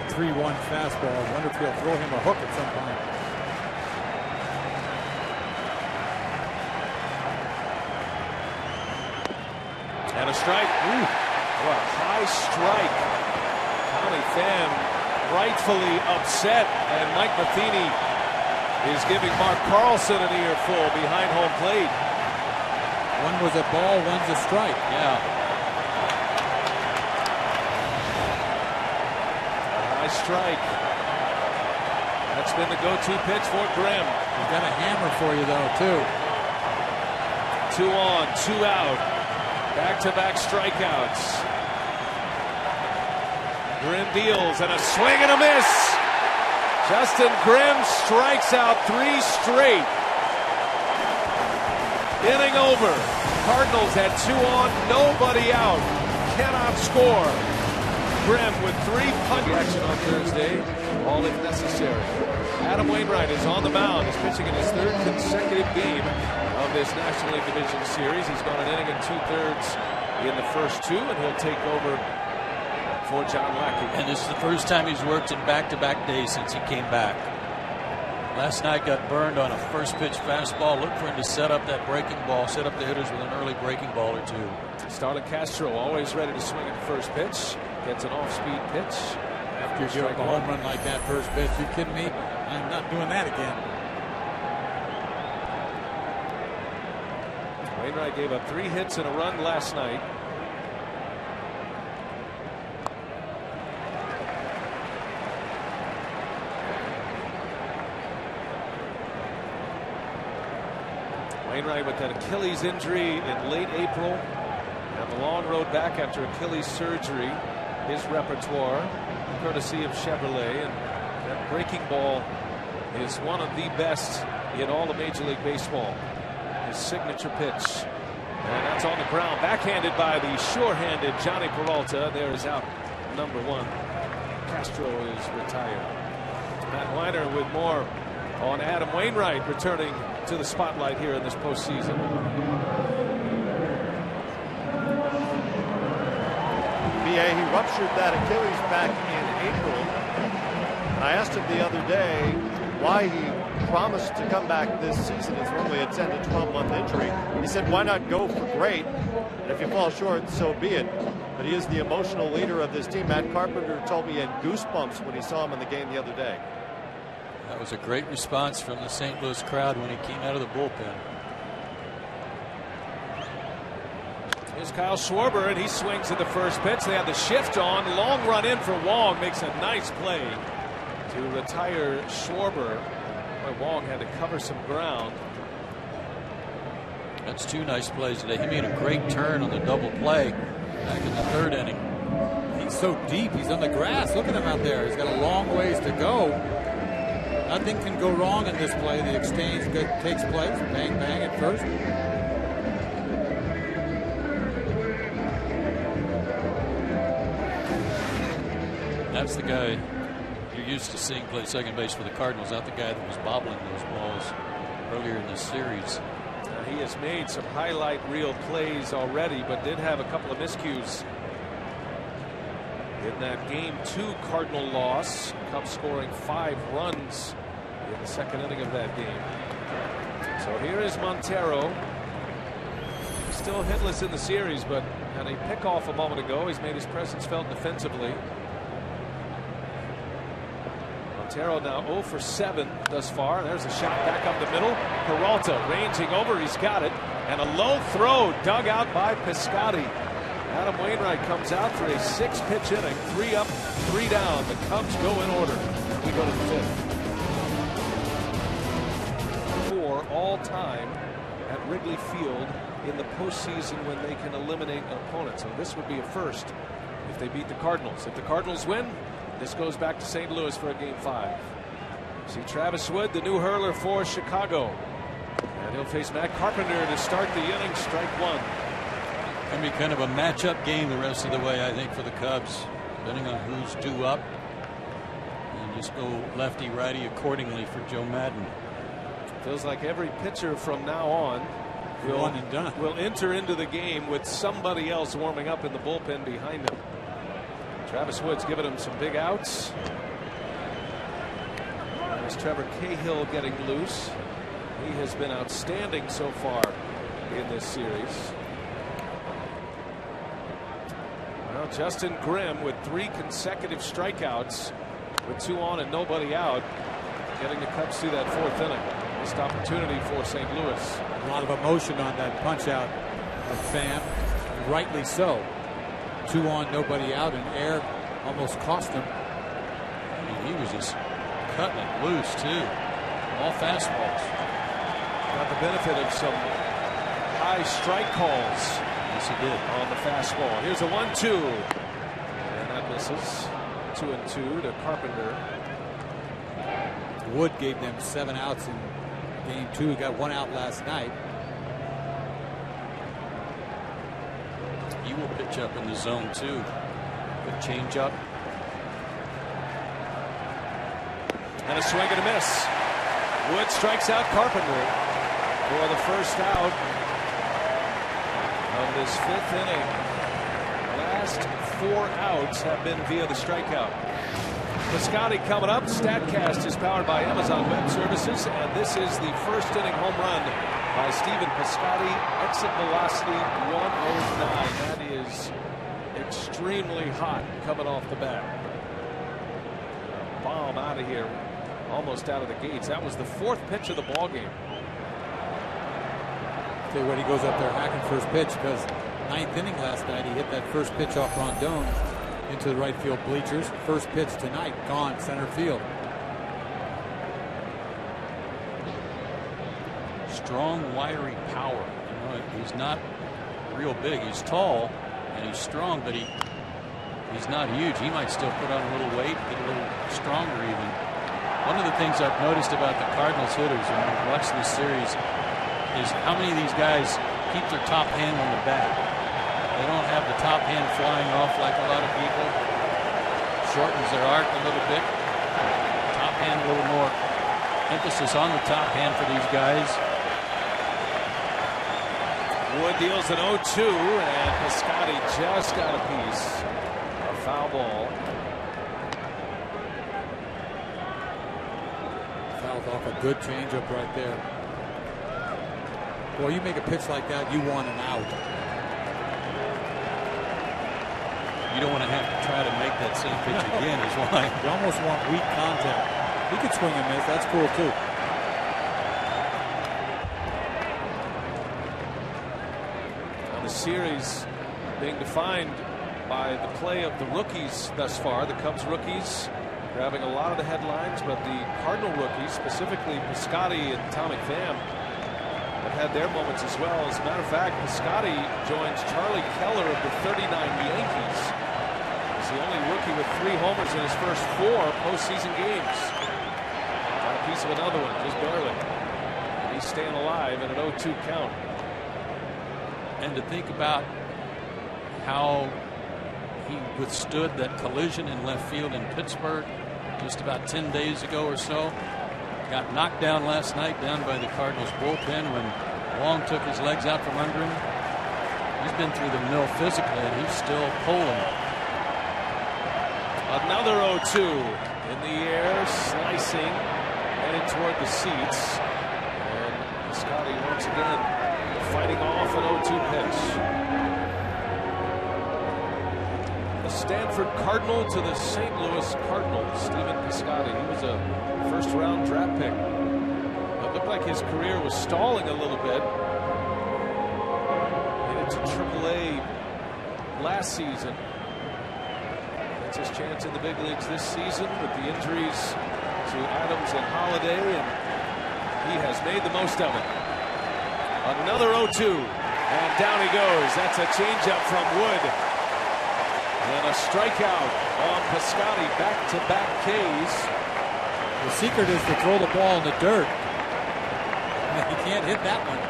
3-1 fastball. I wonder if he'll throw him a hook at some point. And a strike. Ooh, what a high strike. Tommy Pham rightfully upset, and Mike Matheny is giving Mark Carlson an earful behind home plate. One was a ball, one's a strike. Yeah. A high strike. That's been the go-to pitch for Grimm. He's got a hammer for you, though, too. 2 on, 2 out. Back-to-back strikeouts. Grimm deals, and a swing and a miss. Justin Grimm strikes out 3 straight. Inning over. Cardinals had 2 on, nobody out. Cannot score. Grimm with 3 punt action on Thursday, all if necessary. Adam Wainwright is on the mound. He's pitching in his 3rd consecutive game of this National League Division Series. He's gone an inning and 2/3 in the first 2, and he'll take over for John Lackey. And this is the first time he's worked in back-to-back days since he came back. Last night got burned on a first pitch fastball. Look for him to set up that breaking ball, set up the hitters with an early breaking ball or 2. Starting Castro, always ready to swing at the first pitch. Gets an off-speed pitch. After you give up a home run like that first pitch, you kidding me? I'm not doing that again. Wainwright gave up 3 hits and a run last night. Wainwright with that Achilles injury in late April, and the long road back after Achilles surgery. His repertoire, courtesy of Chevrolet, and that breaking ball is one of the best in all of Major League Baseball. His signature pitch, and that's on the ground, backhanded by the sure-handed Johnny Peralta. There is out number 1. Castro is retired. Matt Weiner with more on Adam Wainwright returning to the spotlight here in this postseason. VA. He ruptured that Achilles back in April. And I asked him the other day why he promised to come back this season. It's normally a 10 to 12 month injury. He said, why not go for great? And if you fall short, so be it. But he is the emotional leader of this team. Matt Carpenter told me he had goosebumps when he saw him in the game the other day. That was a great response from the St. Louis crowd when he came out of the bullpen. Here's Kyle Schwarber, and he swings at the first pitch. They have the shift on. Long run in for Wong. Makes a nice play to retire Schwarber. Boy, Wong had to cover some ground. That's two nice plays today. He made a great turn on the double play back in the third inning. He's so deep. He's on the grass. Look at him out there. He's got a long ways to go. Nothing can go wrong in this play. The exchange takes place. Bang, bang at first. That's the guy you're used to seeing play second base for the Cardinals, not the guy that was bobbling those balls earlier in this series. He has made some highlight reel plays already, but did have a couple of miscues in that Game 2 Cardinal loss. Cubs scoring 5 runs in the second inning of that game. So here is Montero. Still hitless in the series, but had a pickoff a moment ago. He's made his presence felt defensively. Montero now 0 for 7 thus far. There's a shot back up the middle. Peralta ranging over. He's got it. And a low throw dug out by Piscotty. Adam Wainwright comes out for a 6-pitch inning. 3 up, 3 down. The Cubs go in order. We go to the 5th. 4 all time at Wrigley Field in the postseason when they can eliminate an opponent. So this would be a first if they beat the Cardinals. If the Cardinals win, this goes back to St. Louis for a Game 5. See Travis Wood, the new hurler for Chicago. And he'll face Matt Carpenter to start the inning. Strike 1. Going to be kind of a matchup game the rest of the way, I think, for the Cubs, depending on who's due up. And just go lefty-righty accordingly for Joe Madden. Feels like every pitcher from now on will enter into the game with somebody else warming up in the bullpen behind him. Travis Wood's given him some big outs. There's Trevor Cahill getting loose. He has been outstanding so far in this series. Well, Justin Grimm with 3 consecutive strikeouts with 2 on and nobody out, getting the Cubs through that 4th inning. Missed opportunity for St. Louis. A lot of emotion on that punch out of Pham, rightly so. 2 on, nobody out, and air almost cost him. I mean, he was just cutting it loose too. All fastballs. Got the benefit of some high strike calls. Yes, he did. On the fastball. Here's a 1-2. And that misses. 2-2 to Carpenter. Wood gave them 7 outs in Game 2. He got 1 out last night. He will pitch up in the zone too. Good change up. And a swing and a miss. Wood strikes out Carpenter for the first out of this 5th inning. Last 4 outs have been via the strikeout. Piscotty coming up. StatCast is powered by Amazon Web Services, and this is the first inning home run by Stephen Piscotty. Exit velocity 109. That is extremely hot coming off the bat. Bomb out of here, almost out of the gates. That was the 4th pitch of the ball game. Tell you what, he goes up there hacking first pitch, because 9th inning last night he hit that first pitch off Rondon into the right field bleachers. First pitch tonight, gone center field. Strong, wiry power. You know, he's not real big. He's tall and he's strong, but he's not huge. He might still put on a little weight, get a little stronger even. One of the things I've noticed about the Cardinals hitters when I've watched this series is how many of these guys keep their top hand on the bat. They don't have the top hand flying off like a lot of people. Shortens their arc a little bit. Top hand a little more emphasis on the top hand for these guys. Wood deals an 0-2, and Piscotty just got a piece. Foul ball. Fouled off a good changeup right there. Boy, you make a pitch like that, you want an out. You don't want to have to try to make that same pitch again, is why. You almost want weak contact. He could swing and miss. That's cool, too. Now the series being defined by the play of the rookies thus far. The Cubs rookies grabbing a lot of the headlines, but the Cardinal rookies, specifically Piscotty and Tommy Pham, have had their moments as well. As a matter of fact, Piscotty joins Charlie Keller of the 39 Yankees. He's the only rookie with 3 homers in his first 4 postseason games. Got a piece of another one, just barely. And he's staying alive in an 0-2 count. And to think about how he withstood that collision in left field in Pittsburgh just about 10 days ago or so. Got knocked down last night, down by the Cardinals bullpen when Long took his legs out from under him. He's been through the mill physically, and he's still pulling. Another 0-2 in the air, slicing, heading toward the seats. And Piscotty once again fighting off an 0-2 pitch. The Stanford Cardinal to the St. Louis Cardinals. Stephen Piscotty. He was a first-round draft pick. It looked like his career was stalling a little bit. Made it to AAA last season. That's his chance in the big leagues this season with the injuries to Adams and Holiday, and he has made the most of it. Another 0-2, and down he goes. That's a changeup from Wood. And a strikeout on Piscotty. Back-to-back Ks. The secret is to throw the ball in the dirt. He can't hit that one.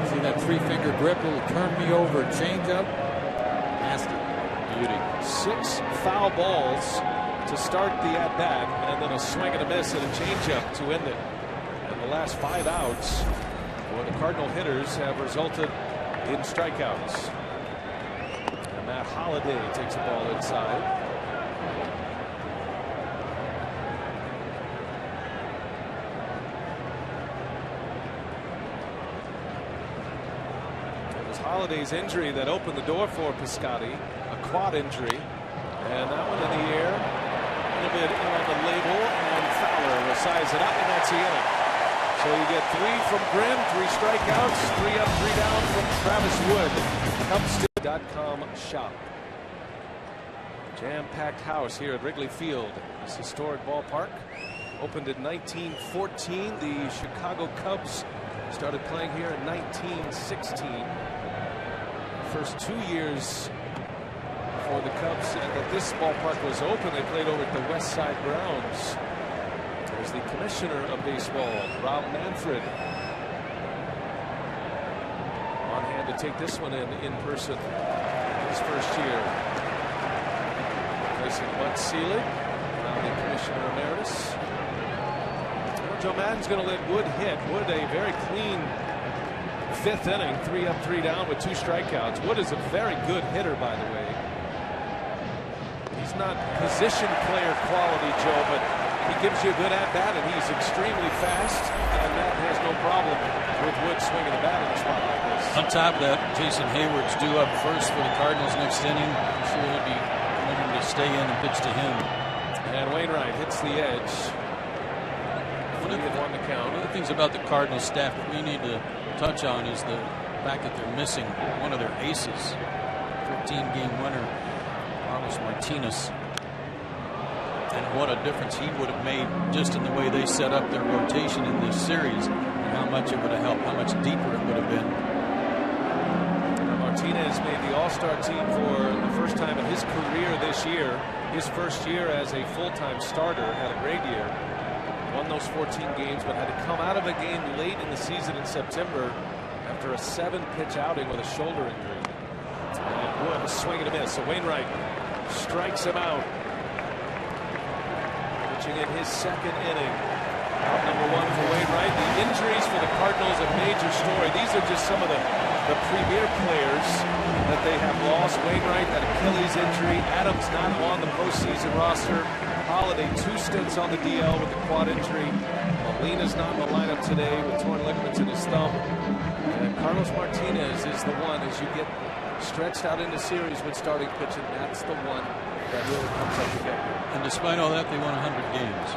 See that 3-finger grip, little turn me over changeup. Nasty. Beauty. 6 foul balls to start the at-bat, and then a swing and a miss and a changeup to end it. And the last 5 outs for the Cardinal hitters have resulted in strikeouts. And Matt Holiday takes the ball inside. Holiday's injury that opened the door for Piscotty, a quad injury, and that one in the air, a little bit in on the label, and Fowler will size it up, and that's the inning. So you get 3 from Grimm, 3 strikeouts, 3 up, 3 down from Travis Wood. Cubs.com shop. Jam-packed house here at Wrigley Field, this historic ballpark. Opened in 1914. The Chicago Cubs started playing here in 1916. First 2 years for the Cubs that this ballpark was open, they played over at the West Side Grounds. There's the commissioner of baseball, Rob Manfred, on hand to take this one in person his first year. Replacing Bud Selig, now the commissioner emeritus. Joe Maddon's going to let Wood hit. Wood, a very clean 5th inning, 3 up, 3 down with 2 strikeouts. Wood is a very good hitter, by the way. He's not position player quality, Joe, but he gives you a good at-bat, and he's extremely fast, and Matt has no problem with Wood swinging the bat in a spot like this. On top of that, Jason Hayward's due up first for the Cardinals next inning. I'm sure he'll be wanting to stay in and pitch to him. And Wainwright hits the edge. One of the things about the Cardinals staff that we need to touch on is the fact that they're missing one of their aces, 13-game winner Carlos Martinez, and what a difference he would have made just in the way they set up their rotation in this series, and how much it would have helped, how much deeper it would have been. Martinez made the All-Star team for the first time in his career this year. His first year as a full-time starter, had a great year. Won those 14 games, but had to come out of a game late in the season in September after a 7-pitch outing with a shoulder injury. And Wood, a swing and a miss. So Wainwright strikes him out. Pitching in his 2nd inning. Out number 1 for Wainwright. The injuries for the Cardinals, a major story. These are just some of the the premier players that they have lost. Wainwright, that Achilles injury. Adams not on the postseason roster. Holiday 2 stints on the DL with the quad injury. Molina's not in the lineup today with torn ligaments in his thumb. And Carlos Martinez is the one, as you get stretched out into series with starting pitching, that's the one that really comes up to get you. And despite all that, they won 100 games.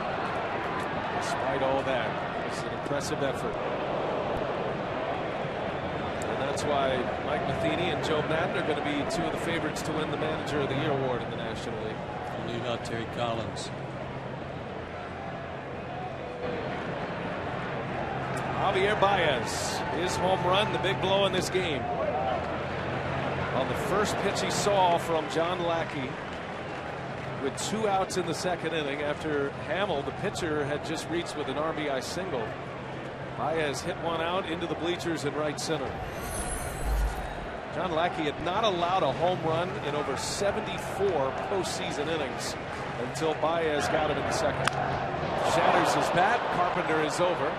Despite all that, it's an impressive effort. And that's why Mike Matheny and Joe Madden are going to be 2 of the favorites to win the Manager of the Year award in the National League. Leave out Terry Collins. Javier Baez, his home run, the big blow in this game. On the first pitch he saw from John Lackey with 2 outs in the second inning after Hamill, the pitcher, had just reached with an RBI single. Baez hit one out into the bleachers in right center. John Lackey had not allowed a home run in over 74 postseason innings until Baez got him in the second. Shatters his bat. Carpenter is over.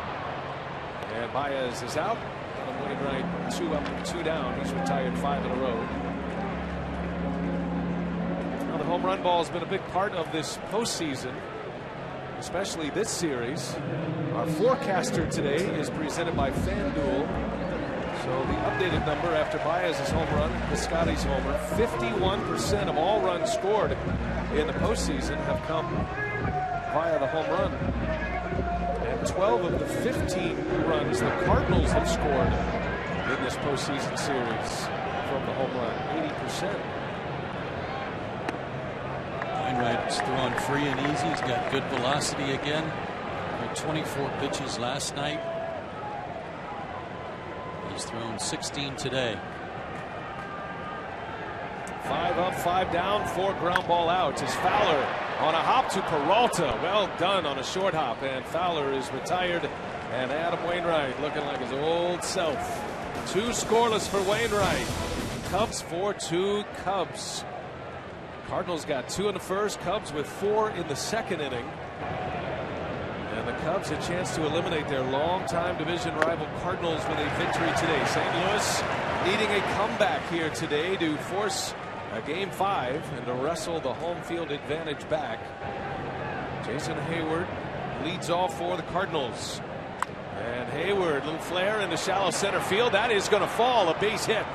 And Baez is out. Adam Wainwright 2 up and 2 down. He's retired 5 in a row. Now the home run ball has been a big part of this postseason, especially this series. Our forecaster today is presented by FanDuel. So the updated number after Baez's home run, Piscotty's homer, 51% of all runs scored in the postseason have come via the home run. And 12 of the 15 runs the Cardinals have scored in this postseason series from the home run, 80%. Wainwright's throwing free and easy. He's got good velocity again. 24 pitches last night. He's thrown 16 today. 5 up, 5 down, 4 ground ball outs. As Fowler on a hop to Peralta. Well done on a short hop, and Fowler is retired. And Adam Wainwright looking like his old self. 2 scoreless for Wainwright. Cubs 4-2 Cubs. Cardinals got 2 in the first. Cubs with 4 in the second inning. And the Cubs a chance to eliminate their longtime division rival Cardinals with a victory today. St. Louis needing a comeback here today to force a game 5 and to wrestle the home field advantage back. Jason Hayward leads off for the Cardinals. And Hayward, little flare into shallow center field. That is going to fall, a base hit.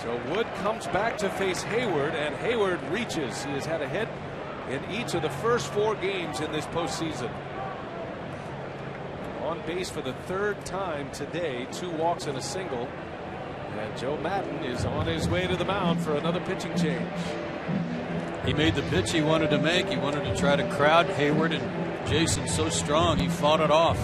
So Wood comes back to face Hayward, and Hayward reaches. He has had a hit in each of the first 4 games in this postseason. On base for the 3rd time today, 2 walks and a single. And Joe Madden is on his way to the mound for another pitching change. He made the pitch he wanted to make. He wanted to try to crowd Hayward, and Jason's so strong he fought it off.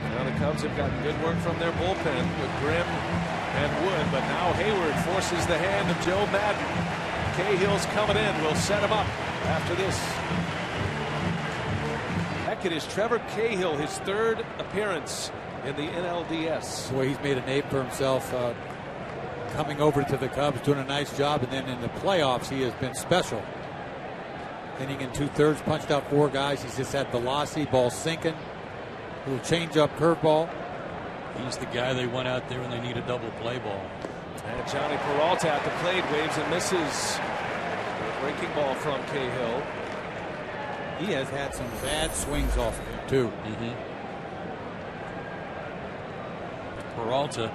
Now the Cubs have gotten good work from their bullpen with Grimm and Wood, but now Hayward forces the hand of Joe Madden. Cahill's coming in. We'll set him up after this. Heck, it is Trevor Cahill, his 3rd appearance in the NLDS. Boy, he's made a name for himself coming over to the Cubs, doing a nice job, and then in the playoffs he has been special. Inning in 2/3, punched out 4 guys. He's just had velocity, ball sinking, little change-up curveball. He's the guy they went out there when they need a double play ball. And Johnny Peralta at the plate, waves and misses. A breaking ball from Cahill. He has had some bad swings off of him too. Peralta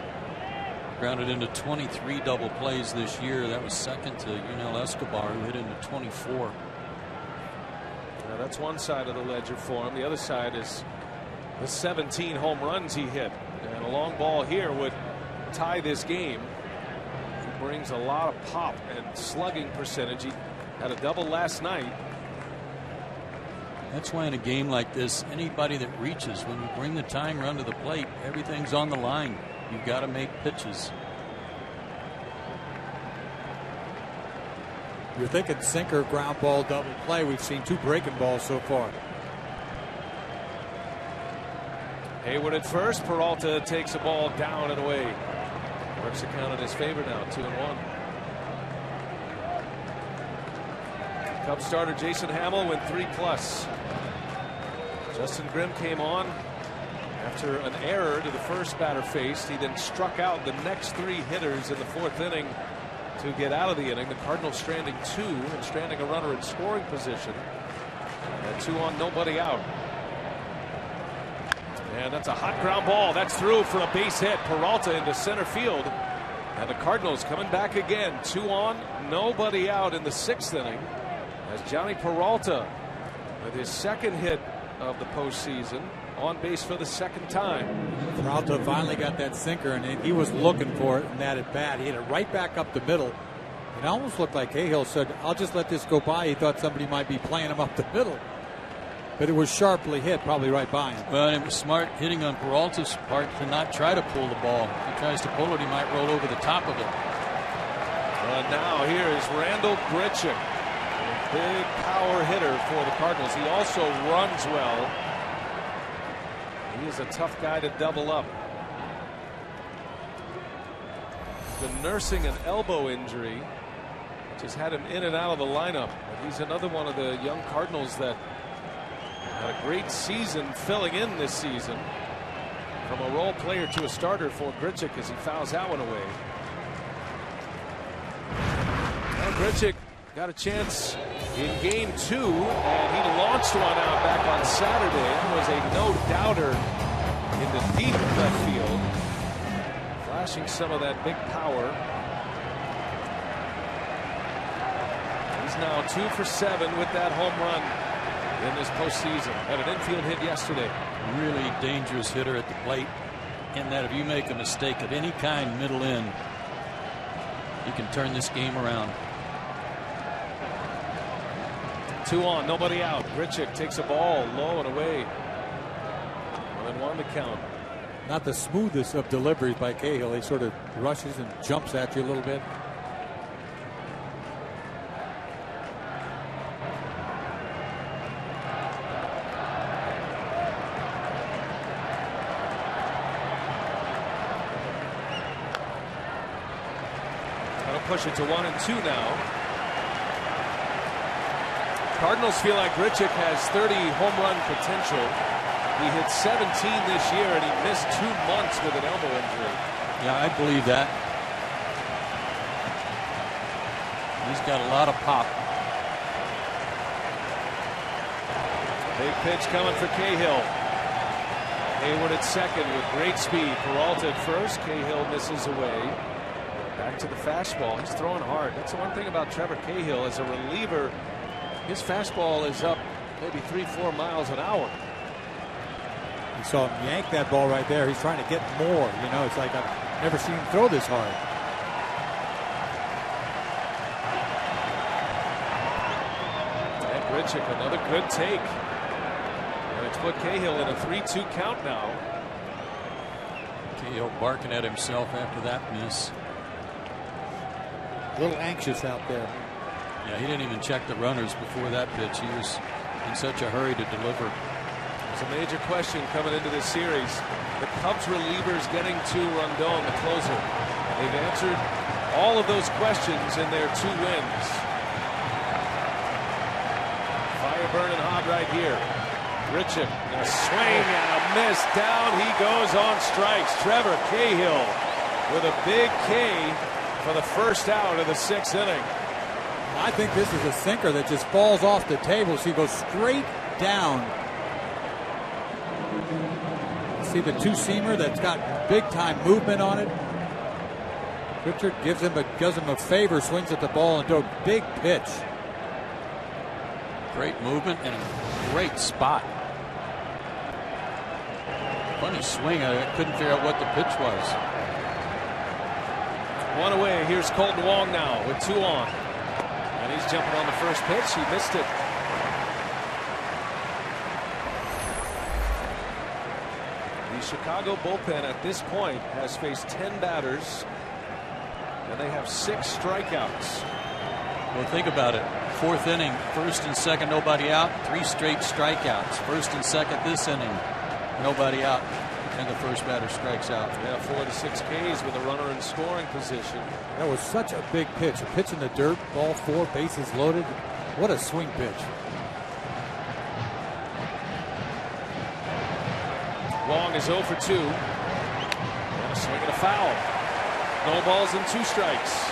grounded into 23 double plays this year. That was second to Yunel Escobar, who hit into 24. Now that's one side of the ledger for him. The other side is the 17 home runs he hit. And a long ball here would tie this game. He brings a lot of pop and slugging percentage. He had a double last night. That's why in a game like this, anybody that reaches, when you bring the tying run to the plate, everything's on the line. You've got to make pitches. You're thinking sinker, ground ball, double play. We've seen 2 breaking balls so far. Hayward at first. Peralta takes a ball down and away. Works the count in his favor now, 2-1. Cubs starter Jason Hamill went 3+. Justin Grimm came on After an error to the first batter faced, he then struck out the next 3 hitters in the 4th inning to get out of the inning. The Cardinals stranding 2 and stranding a runner in scoring position. And 2 on, nobody out. And that's a hot ground ball. That's through for a base hit. Peralta into center field. And the Cardinals coming back again. 2 on, nobody out in the 6th inning. As Johnny Peralta, with his 2nd hit of the postseason, on base for the 2nd time. Peralta finally got that sinker, and he was looking for it in that at bat. He hit it right back up the middle. It almost looked like Cahill said, "I'll just let this go by." He thought somebody might be playing him up the middle. But it was sharply hit, probably right by him. Well, it was smart hitting on Peralta's part to not try to pull the ball. If he tries to pull it, he might roll over the top of it. Now here is Randall Grichuk, a big power hitter for the Cardinals. He also runs well. He is a tough guy to double up. Been nursing an elbow injury, which has had him in and out of the lineup. But he's another one of the young Cardinals that had a great season filling in this season. From a role player to a starter for Grichuk as he fouls that one away. And Grichuk got a chance in game 2, and he launched one out back on Saturday. It was a no-doubter in the deep left field, flashing some of that big power. He's now 2 for 7 with that home run in this postseason. Had an infield hit yesterday. Really dangerous hitter at the plate, in that if you make a mistake of any kind middle in, you can turn this game around. 2 on, nobody out. Grichuk takes a ball low and away. 1-1 to count. Not the smoothest of deliveries by Cahill. He sort of rushes and jumps at you a little bit. That'll push it to 1-2 now. Cardinals feel like Grichuk has 30 home run potential. He hit 17 this year, and he missed 2 months with an elbow injury. Yeah, I believe that. He's got a lot of pop. Big pitch coming for Cahill. Hayward at second with great speed. Peralta at first. Cahill misses away. Back to the fastball. He's throwing hard. That's the one thing about Trevor Cahill. As a reliever, his fastball is up maybe 3-4 miles an hour. You saw him yank that ball right there. He's trying to get more. You know, it's like I've never seen him throw this hard. And Grichuk, another good take. And it's put Cahill in a 3-2 count now. Cahill barking at himself after that miss. A little anxious out there. Yeah, he didn't even check the runners before that pitch. He was in such a hurry to deliver. It's a major question coming into this series. The Cubs relievers getting to Rondon, the closer. They've answered all of those questions in their 2 wins. Fire burning hot right here. Grichuk, a swing and a miss. Down he goes on strikes. Trevor Cahill with a big K for the first out of the 6th inning. I think this is a sinker that just falls off the table, so he goes straight down. See the 2-seamer that's got big-time movement on it. Richard does him a favor, swings at the ball into a big pitch. Great movement and a great spot. Funny swing. I couldn't figure out what the pitch was. 1 away. Here's Colton Wong now with 2 on. And he's jumping on the first pitch. He missed it. The Chicago bullpen at this point has faced 10 batters, and they have 6 strikeouts. Well, think about it. 4th inning, 1st and 2nd, nobody out. 3 straight strikeouts. 1st and 2nd this inning, nobody out. And the first batter strikes out. Yeah, 4 to 6 Ks with a runner in scoring position. That was such a big pitch. A pitch in the dirt, ball 4, bases loaded. What a swing pitch. Wong is 0 for 2. And a swing and a foul. No balls and 2 strikes.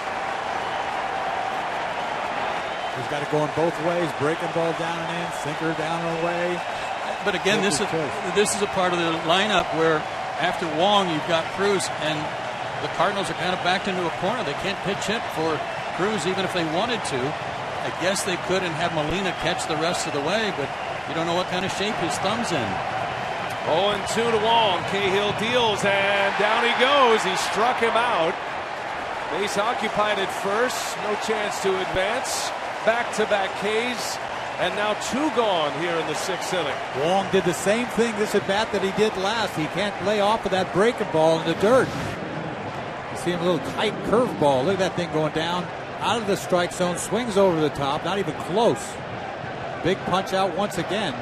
He's got it going both ways, breaking ball down and in, sinker down and away. But again, this is a part of the lineup where after Wong, you've got Cruz, and the Cardinals are kind of backed into a corner. They can't pitch hit for Cruz even if they wanted to. I guess they could and have Molina catch the rest of the way, but you don't know what kind of shape his thumb's in. 0-2 to Wong. Cahill deals, and down he goes. He struck him out. Base occupied at first. No chance to advance. Back-to-back Ks, and now 2 gone here in the 6th inning. Wong did the same thing this at-bat that he did last. He can't lay off of that breaking ball in the dirt. You see him a little tight curveball. Look at that thing going down out of the strike zone, swings over the top, not even close. Big punch out once again.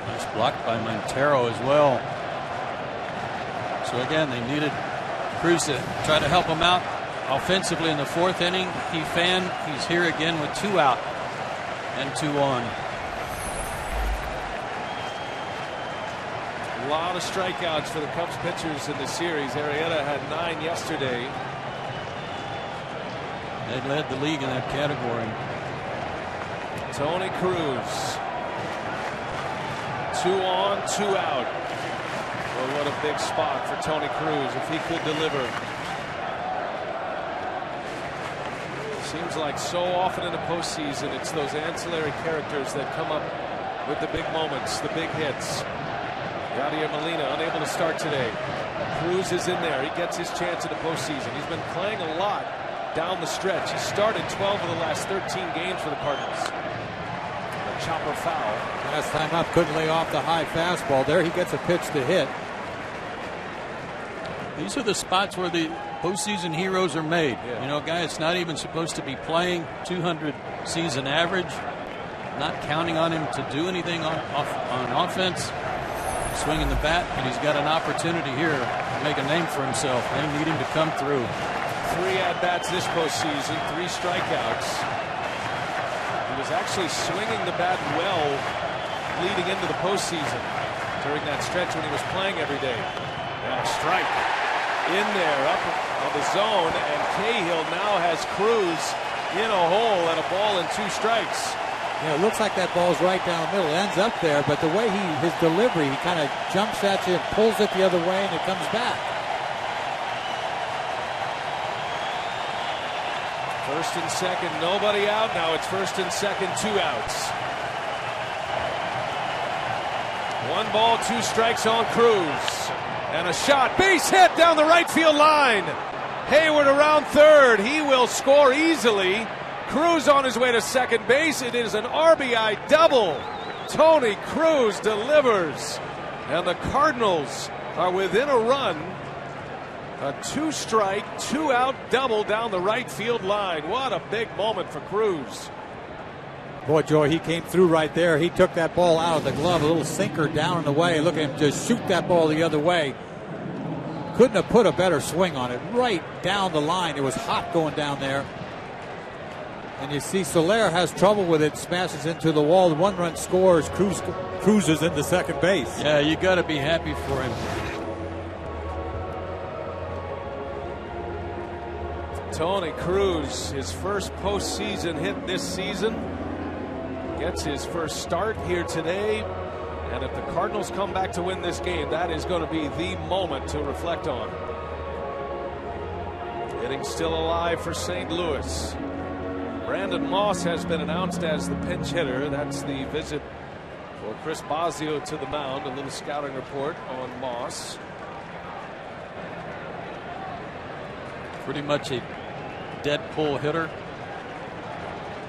Nice block by Montero as well. So again, they needed Cruz to try to help him out offensively in the 4th inning. He's here again with 2 out and 2 on. A lot of strikeouts for the Cubs pitchers in the series. Arrieta had 9 yesterday. They led the league in that category. Tony Cruz. 2 on, 2 out. Well, what a big spot for Tony Cruz if he could deliver. Seems like so often in the postseason, it's those ancillary characters that come up with the big moments, the big hits. Yadier Molina unable to start today. Cruz is in there. He gets his chance in the postseason. He's been playing a lot down the stretch. He started 12 of the last 13 games for the Cardinals. A chopper foul. Last time up, couldn't lay off the high fastball. There he gets a pitch to hit. These are the spots where the postseason heroes are made. Yeah. You know, a guy that's not even supposed to be playing 200 season average, not counting on him to do anything on offense, swinging the bat, and he's got an opportunity here to make a name for himself. They need him to come through. 3 at-bats this postseason, 3 strikeouts. He was actually swinging the bat well leading into the postseason during that stretch when he was playing every day. And a strike in there up on the zone, and Cahill now has Cruz in a hole and a ball and 2 strikes. Yeah, it looks like that ball's right down the middle. It ends up there, but the way his delivery, he kind of jumps at you and pulls it the other way, and it comes back. First and second, nobody out. Now it's first and second, 2 outs. 1 ball, 2 strikes on Cruz. And a shot, base hit down the right field line. Hayward around third. He will score easily. Cruz on his way to second base. It is an RBI double. Tony Cruz delivers. And the Cardinals are within a run. A 2-strike, 2-out double down the right field line. What a big moment for Cruz. Boy, Joey, he came through right there. He took that ball out of the glove, a little sinker down and away. Look at him just shoot that ball the other way. Couldn't have put a better swing on it. Right down the line. It was hot going down there. And you see Soler has trouble with it, smashes into the wall. The 1-run scores. Cruz is into second base. Yeah, you got to be happy for him. Tony Cruz, his first postseason hit this season. Gets his first start here today. And if the Cardinals come back to win this game, that is going to be the moment to reflect on. Hitting still alive for St. Louis. Brandon Moss has been announced as the pinch hitter. That's the visit for Chris Bosio to the mound. A little scouting report on Moss. Pretty much a dead pull hitter.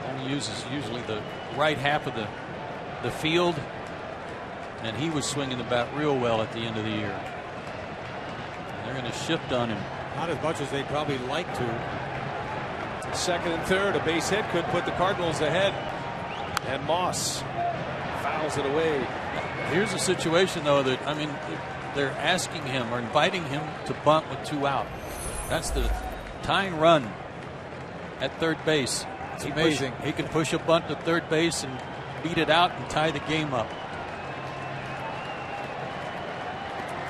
Only uses usually the right half of the field. And he was swinging the bat real well at the end of the year. And they're going to shift on him. Not as much as they'd probably like to. Second and third, a base hit could put the Cardinals ahead. And Moss fouls it away. Here's a situation, though, that, I mean, they're asking him or inviting him to bunt with 2 out. That's the tying run at third base. It's amazing. He can push a bunt to third base and beat it out and tie the game up.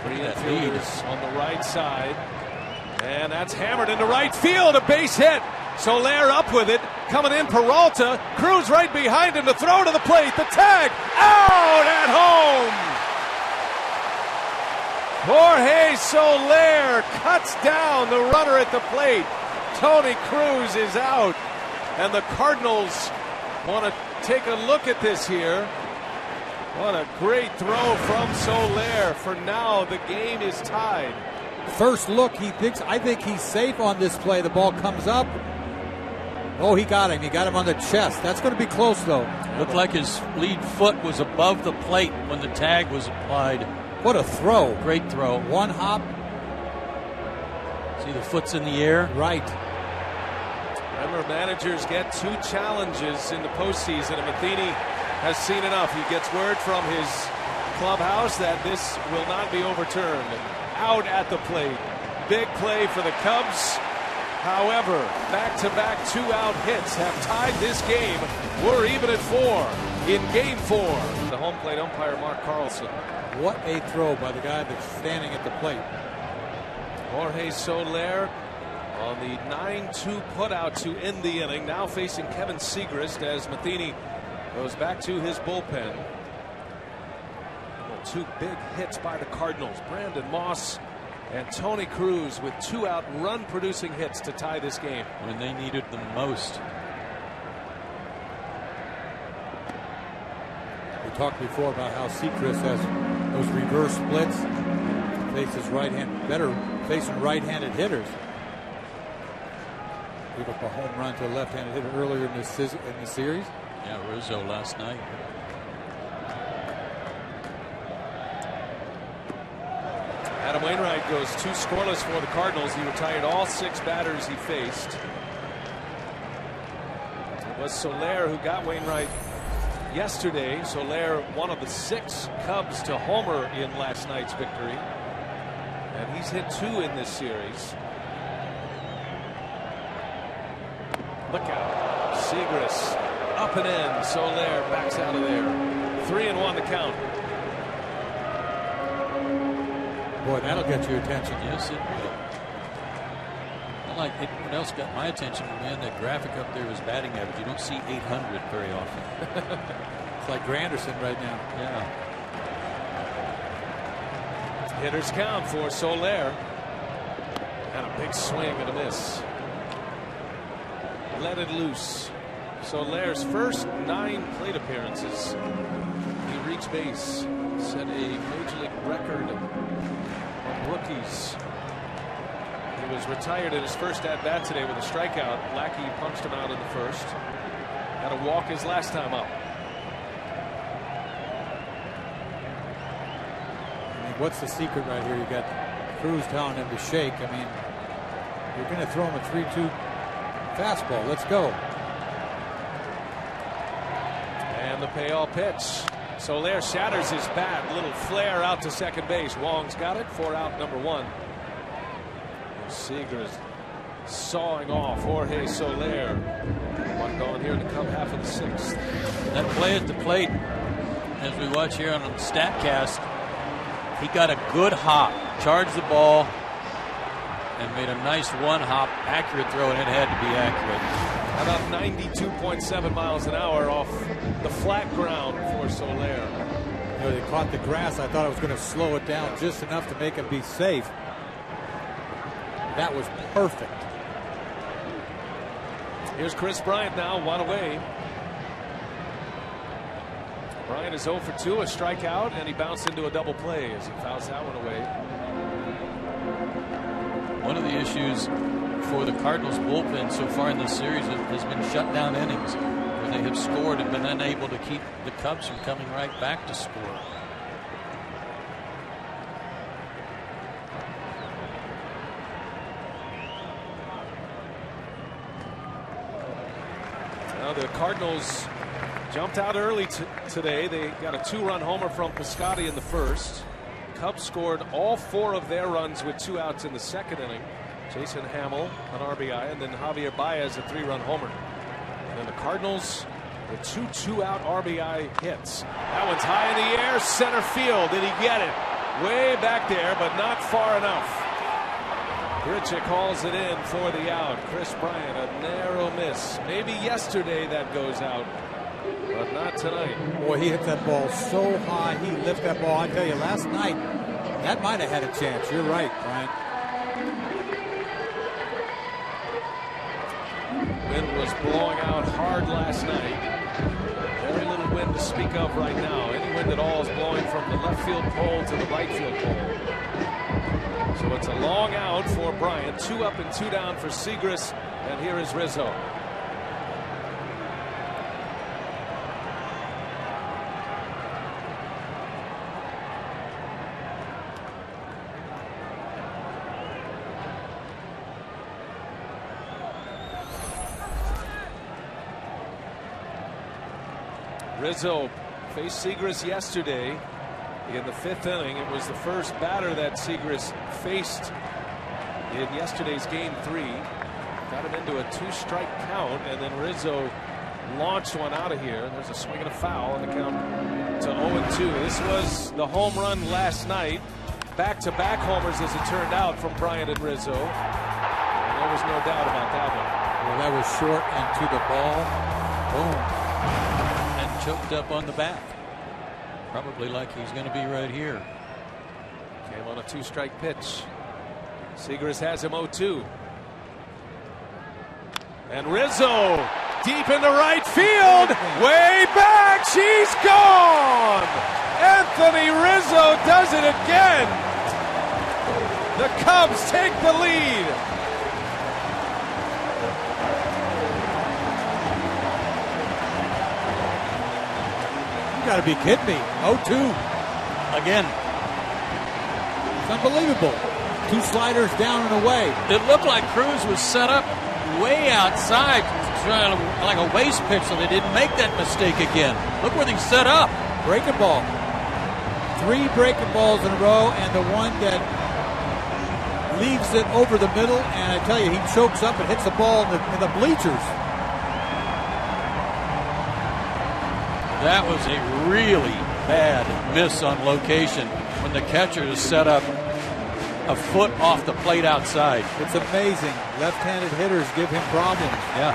Three infielders on the right side. And that's hammered into right field. A base hit. Soler up with it. Coming in, Peralta. Cruz right behind him to throw to the plate. The tag. Out at home. Jorge Soler cuts down the runner at the plate. Tony Cruz is out. And the Cardinals want to take a look at this here. What a great throw from Soler. For now, the game is tied. First look, I think he's safe on this play. The ball comes up. Oh, he got him. He got him on the chest. That's going to be close, though. Looked like his lead foot was above the plate when the tag was applied. What a throw. Great throw. One hop. See the foot's in the air? Right. Remember, managers get 2 challenges in the postseason, and Matheny has seen enough. He gets word from his clubhouse that this will not be overturned. Out at the plate. Big play for the Cubs. However, back-to-back 2-out hits have tied this game. We're even at 4 in Game 4. The home plate umpire, Mark Carlson. What a throw by the guy that's standing at the plate. Jorge Soler on the 9-2 putout to end the inning. Now facing Kevin Segrist as Matheny goes back to his bullpen. 2 big hits by the Cardinals. Brandon Moss and Tony Cruz with 2-out run-producing hits to tie this game. When they needed them most. We talked before about how Seacrest has those reverse splits. Faces right-hand, better facing right-handed hitters. Gave up a home run to a left-handed hitter earlier in the series. Yeah, Rizzo last night. Adam Wainwright goes 2 scoreless for the Cardinals. He retired all 6 batters he faced. It was Soler who got Wainwright yesterday. Soler, one of the 6 Cubs to homer in last night's victory. And he's hit 2 in this series. Look out. Segrist up and in. Soler backs out of there. 3-1 to count. Boy, that'll get your attention. Yes, it will. Unlike what else got my attention, man, that graphic up there is batting average. You don't see 800 very often. It's like Granderson right now. Yeah. Hitters count for Soler. And a big swing and a miss. Let it loose. Soler's first 9 plate appearances. He reached base. Set a major league record of rookies. He was retired in his first at-bat today with a strikeout. Lackey punched him out in the first. Had a walk his last time up. I mean, what's the secret right here? You got Cruz telling him to shake. I mean, you're going to throw him a 3-2 fastball. Let's go. And the payoff pitch. Soler shatters his bat. Little flare out to second base. Wong's got it. 4-out number 1. Segrist sawing off Jorge Soler. 1 gone here in the Cub half of the 6th. That play at the plate, as we watch here on the StatCast, he got a good hop, charged the ball, and made a nice 1-hop accurate throw, and it had to be accurate. About 92.7 miles an hour off the flat ground for Soler. You know, they caught the grass. I thought it was going to slow it down just enough to make him be safe. That was perfect. Here's Chris Bryant now, 1 away. Bryant is 0 for 2, a strikeout, and he bounced into a double play as he fouls that one away. One of the issues for the Cardinals bullpen so far in this series has been shutdown innings, where they have scored and been unable to keep the Cubs from coming right back to score. Now the Cardinals jumped out early today. They got a 2-run homer from Piscotty in the first. Cubs scored all 4 of their runs with 2 outs in the second inning. Jason Hamill, an RBI, and then Javier Baez, a 3-run homer. And then the Cardinals, the 2 2-out RBI hits. That one's high in the air, center field. Did he get it? Way back there, but not far enough. Grichuk hauls it in for the out. Chris Bryant, a narrow miss. Maybe yesterday that goes out, but not tonight. Boy, he hit that ball so high. He lifted that ball. I tell you, last night, that might have had a chance. You're right, Bryant. Wind was blowing out hard last night. Very little wind to speak of right now. Any wind at all is blowing from the left field pole to the right field pole. So it's a long out for Bryant. 2 up and 2 down for Segras. And here is Rizzo. Rizzo faced Segras yesterday in the 5th inning. It was the first batter that Segras faced in yesterday's game 3. Got him into a 2-strike count, and then Rizzo launched one out of here. There's a swing and a foul on the count to 0-2. This was the home run last night. Back-to-back homers, as it turned out, from Bryant and Rizzo. And there was no doubt about that one. Well, that was short and to the ball. Boom. Choked up on the back. Probably like he's going to be right here. Came on a 2-strike pitch. Segras has him 0-2. And Rizzo deep into right field. Way back. She's gone. Anthony Rizzo does it again. The Cubs take the lead. You got to be kidding me. 0-2 again. It's unbelievable. 2 sliders down and away. It looked like Cruz was set up way outside, trying to, like a waste pitch, so they didn't make that mistake again. Look where they set up. Breaking ball. 3 breaking balls in a row, and the one that leaves it over the middle, and I tell you, he chokes up and hits the ball in the bleachers. That was a really bad miss on location when the catcher is set up a foot off the plate outside. It's amazing. Left-handed hitters give him problems. Yeah.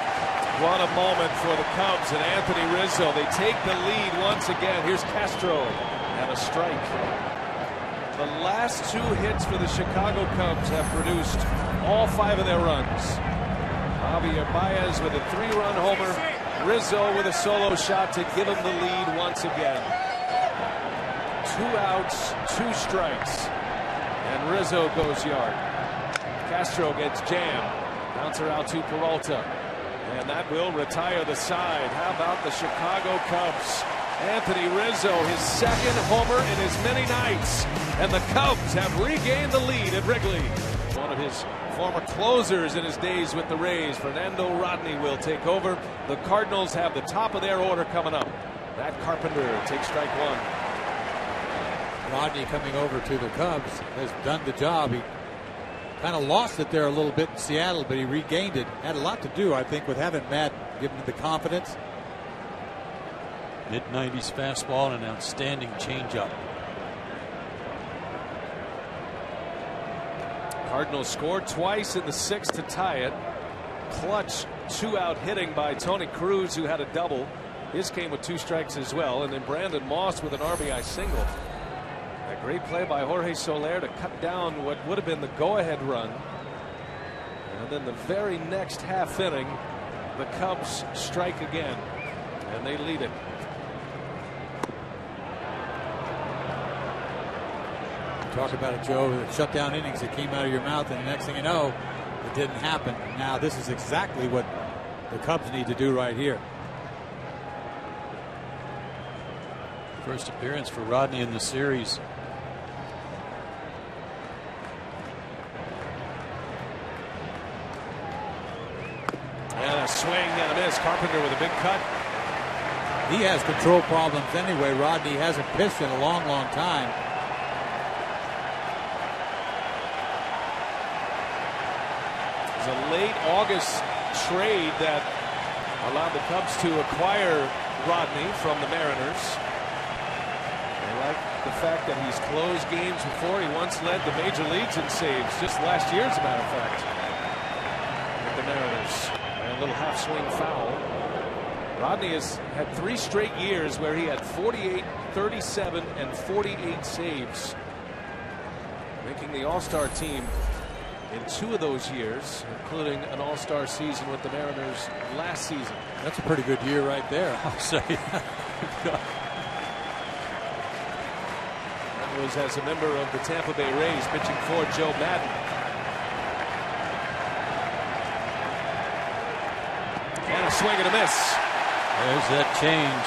What a moment for the Cubs and Anthony Rizzo. They take the lead once again. Here's Castro and a strike. The last 2 hits for the Chicago Cubs have produced all 5 of their runs. Javier Baez with a 3-run homer. Rizzo with a solo shot to give him the lead once again. 2 outs, 2 strikes, and Rizzo goes yard. Castro gets jammed. Bouncer out to Peralta, and that will retire the side. How about the Chicago Cubs? Anthony Rizzo, his 2nd homer in as many nights, and the Cubs have regained the lead at Wrigley. One of his former closers in his days with the Rays, Fernando Rodney, will take over. The Cardinals have the top of their order coming up. Matt Carpenter takes strike 1. Rodney coming over to the Cubs has done the job. He kind of lost it there a little bit in Seattle, but he regained it. Had a lot to do, I think, with having Matt give him the confidence. Mid-90s fastball and an outstanding changeup. Cardinals scored twice in the 6th to tie it. Clutch 2-out hitting by Tony Cruz, who had a double. His came with 2 strikes as well. And then Brandon Moss with an RBI single. A great play by Jorge Soler to cut down what would have been the go-ahead run. And then the very next half inning, the Cubs strike again, and they lead it. Talk about it, Joe. The shutdown innings that came out of your mouth, and the next thing you know, it didn't happen. Now this is exactly what the Cubs need to do right here. First appearance for Rodney in the series. And a swing and a miss. Carpenter with a big cut. He has control problems anyway. Rodney hasn't pitched in a long, long time. It was a late August trade that allowed the Cubs to acquire Rodney from the Mariners. And I like the fact that he's closed games before. He once led the major leagues in saves, just last year, as a matter of fact, with the Mariners. And a little half swing foul. Rodney has had 3 straight years where he had 48, 37, and 48 saves, making the All-Star team in 2 of those years, including an All-Star season with the Mariners last season. That's a pretty good year right there, I'll say. That was as a member of the Tampa Bay Rays, pitching for Joe Madden. And a swing and a miss. There's that change.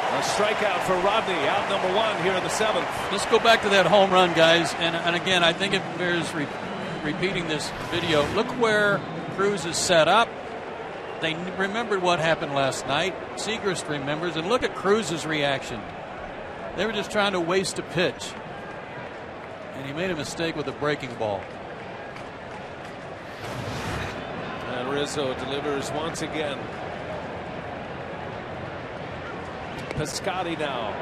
A strikeout for Rodney, out number 1 here in the 7th. Let's go back to that home run, guys. And again, I think it bears repeating this video. Look where Cruz is set up. They remembered what happened last night. Segrist remembers, and look at Cruz's reaction. They were just trying to waste a pitch, and he made a mistake with a breaking ball. And Rizzo delivers once again. Piscotty now.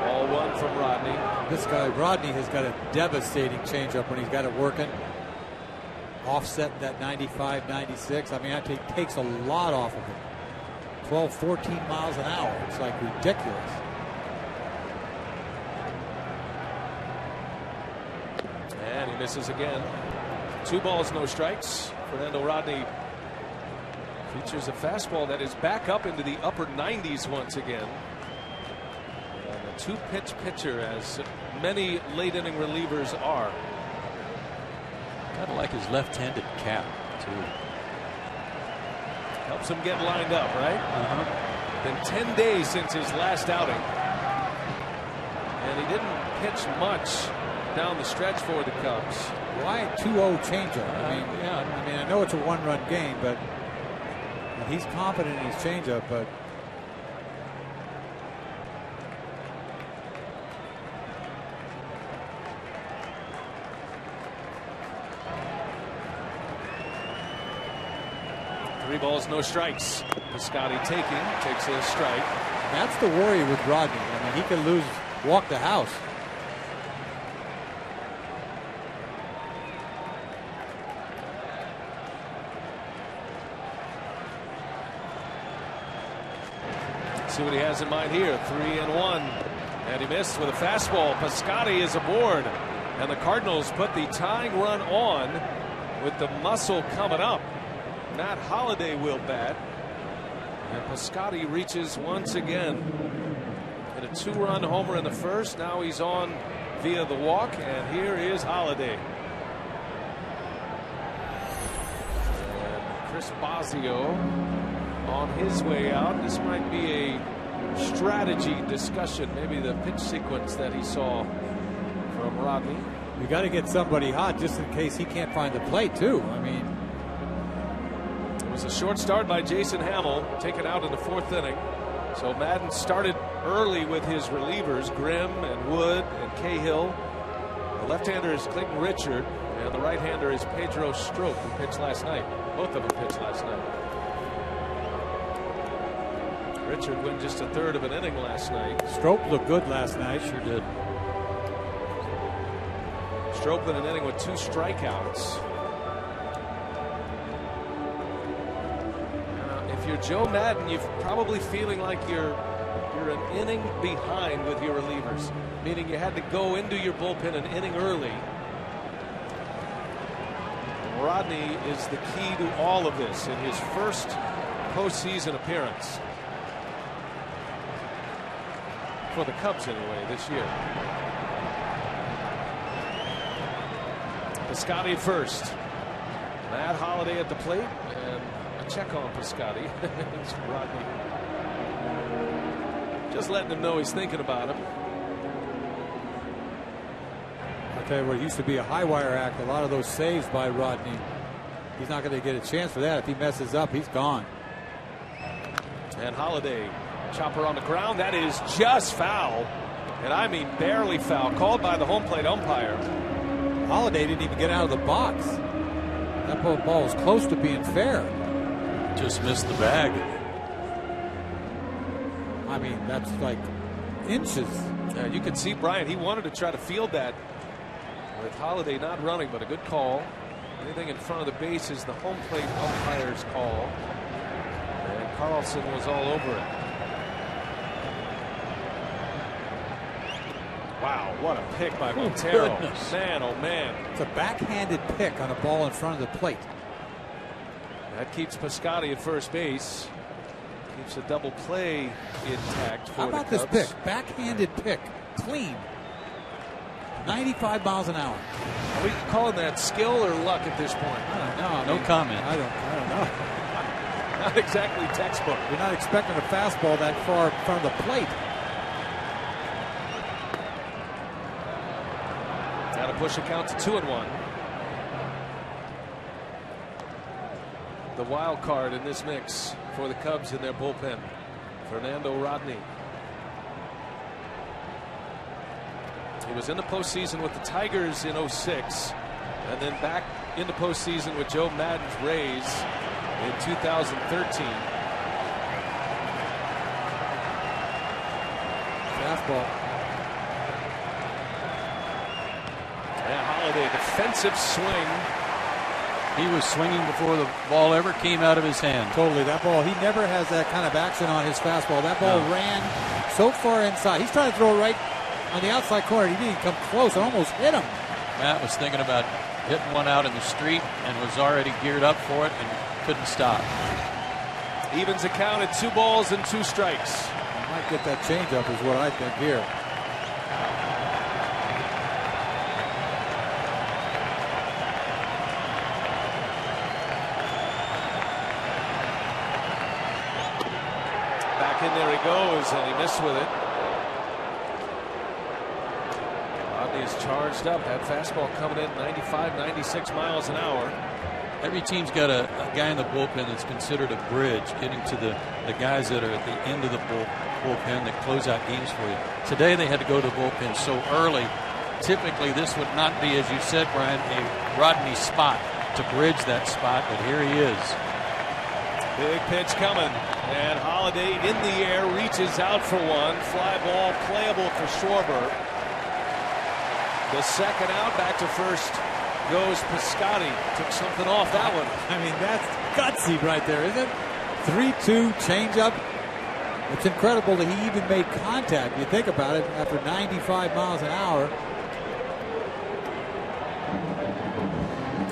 Ball 1 from Rodney. This guy, Rodney, has got a devastating changeup when he's got it working. Offset that 95, 96. I mean, that takes a lot off of it. 12, 14 miles an hour. It's like ridiculous. And he misses again. 2 balls, no strikes. Fernando Rodney features a fastball that is back up into the upper 90s once again. 2-pitch pitcher, as many late inning relievers are. Kind of like his left-handed cap, too. Helps him get lined up, right? Been 10 days since his last outing. And he didn't pitch much down the stretch for the Cubs. Why 2-0 changeup? I mean, I know it's a 1-run game, but he's confident in his changeup, but Three balls, no strikes. Piscotty takes a strike. That's the worry with Rodney. I mean, he could walk the house. See what he has in mind here. 3-1. And he missed with a fastball. Piscotty is aboard. And the Cardinals put the tying run on with the muscle coming up. Matt Holliday will bat. And Piscotty reaches once again. Hit a 2-run homer in the first. Now he's on via the walk. And here is Holliday. And Chris Bosio on his way out. This might be a strategy discussion. Maybe the pitch sequence that he saw from Rodney. You got to get somebody hot just in case he can't find the plate, too. I mean, it was a short start by Jason Hamill, taken out in the 4th inning. So Madden started early with his relievers, Grimm and Wood and Cahill. The left-hander is Clayton Richard, and the right-hander is Pedro Strop, who pitched last night. Both of them pitched last night. Richard went just a third of an inning last night. Strop looked good last night. Sure did. Strop in an inning with 2 strikeouts. If you're Joe Madden, you're probably feeling like you're an inning behind with your relievers, meaning you had to go into your bullpen an inning early. Rodney is the key to all of this in his first postseason appearance. For the Cubs anyway this year. Piscotty at first. Matt Holliday at the plate, and a check on Piscotty. It's Rodney. Just letting him know he's thinking about him. I'll tell you what, it used to be a high wire act. A lot of those saves by Rodney. He's not going to get a chance for that. If he messes up, he's gone. And Holliday. Chopper on the ground. That is just foul. And I mean barely foul. Called by the home plate umpire. Holliday didn't even get out of the box. That ball was close to being fair. Just missed the bag. I mean, that's like inches. Yeah, you could see Bryant. He wanted to try to field that with Holiday not running, but a good call. Anything in front of the base is the home plate umpire's call. And Carlson was all over it. Wow, what a pick by Montero. Man, oh man. It's a backhanded pick on a ball in front of the plate. That keeps Piscotty at first base. Keeps a double play intact for How about the this Cubs. pick? Backhanded pick. Clean. 95 miles an hour. Are we calling that skill or luck at this point? I don't know. No comment. I don't know. Not exactly textbook. You're not expecting a fastball that far in front of the plate. Got to push a count to 2-1. The wild card in this mix for the Cubs in their bullpen, Fernando Rodney. He was in the postseason with the Tigers in 06, and then back into postseason with Joe Madden's Rays in 2013. Fastball. And Holiday, defensive swing. He was swinging before the ball ever came out of his hand. Totally. That ball, he never has that kind of action on his fastball. That ball ran so far inside. He's trying to throw right on the outside corner. He didn't come close. It almost hit him. Matt was thinking about hitting one out in the street and was already geared up for it and couldn't stop. Evens the count at 2 balls and 2 strikes. He might get that changeup is what I think here. Back in there he goes, and he missed with it. Rodney is charged up. That fastball coming in 95, 96 miles an hour. Every team's got a guy in the bullpen that's considered a bridge, getting to the guys that are at the end of the bullpen that close out games for you. Today they had to go to the bullpen so early. Typically this would not be, as you said, Brian, a Rodney spot to bridge that spot, but here he is. Big pitch coming, and Holiday in the air reaches out for one. Fly ball playable for Schwarber. The second out, back to first goes Piscotty. Took something off that one. I mean, that's gutsy right there, isn't it? 3-2 changeup. It's incredible that he even made contact. You think about it, after 95 miles an hour.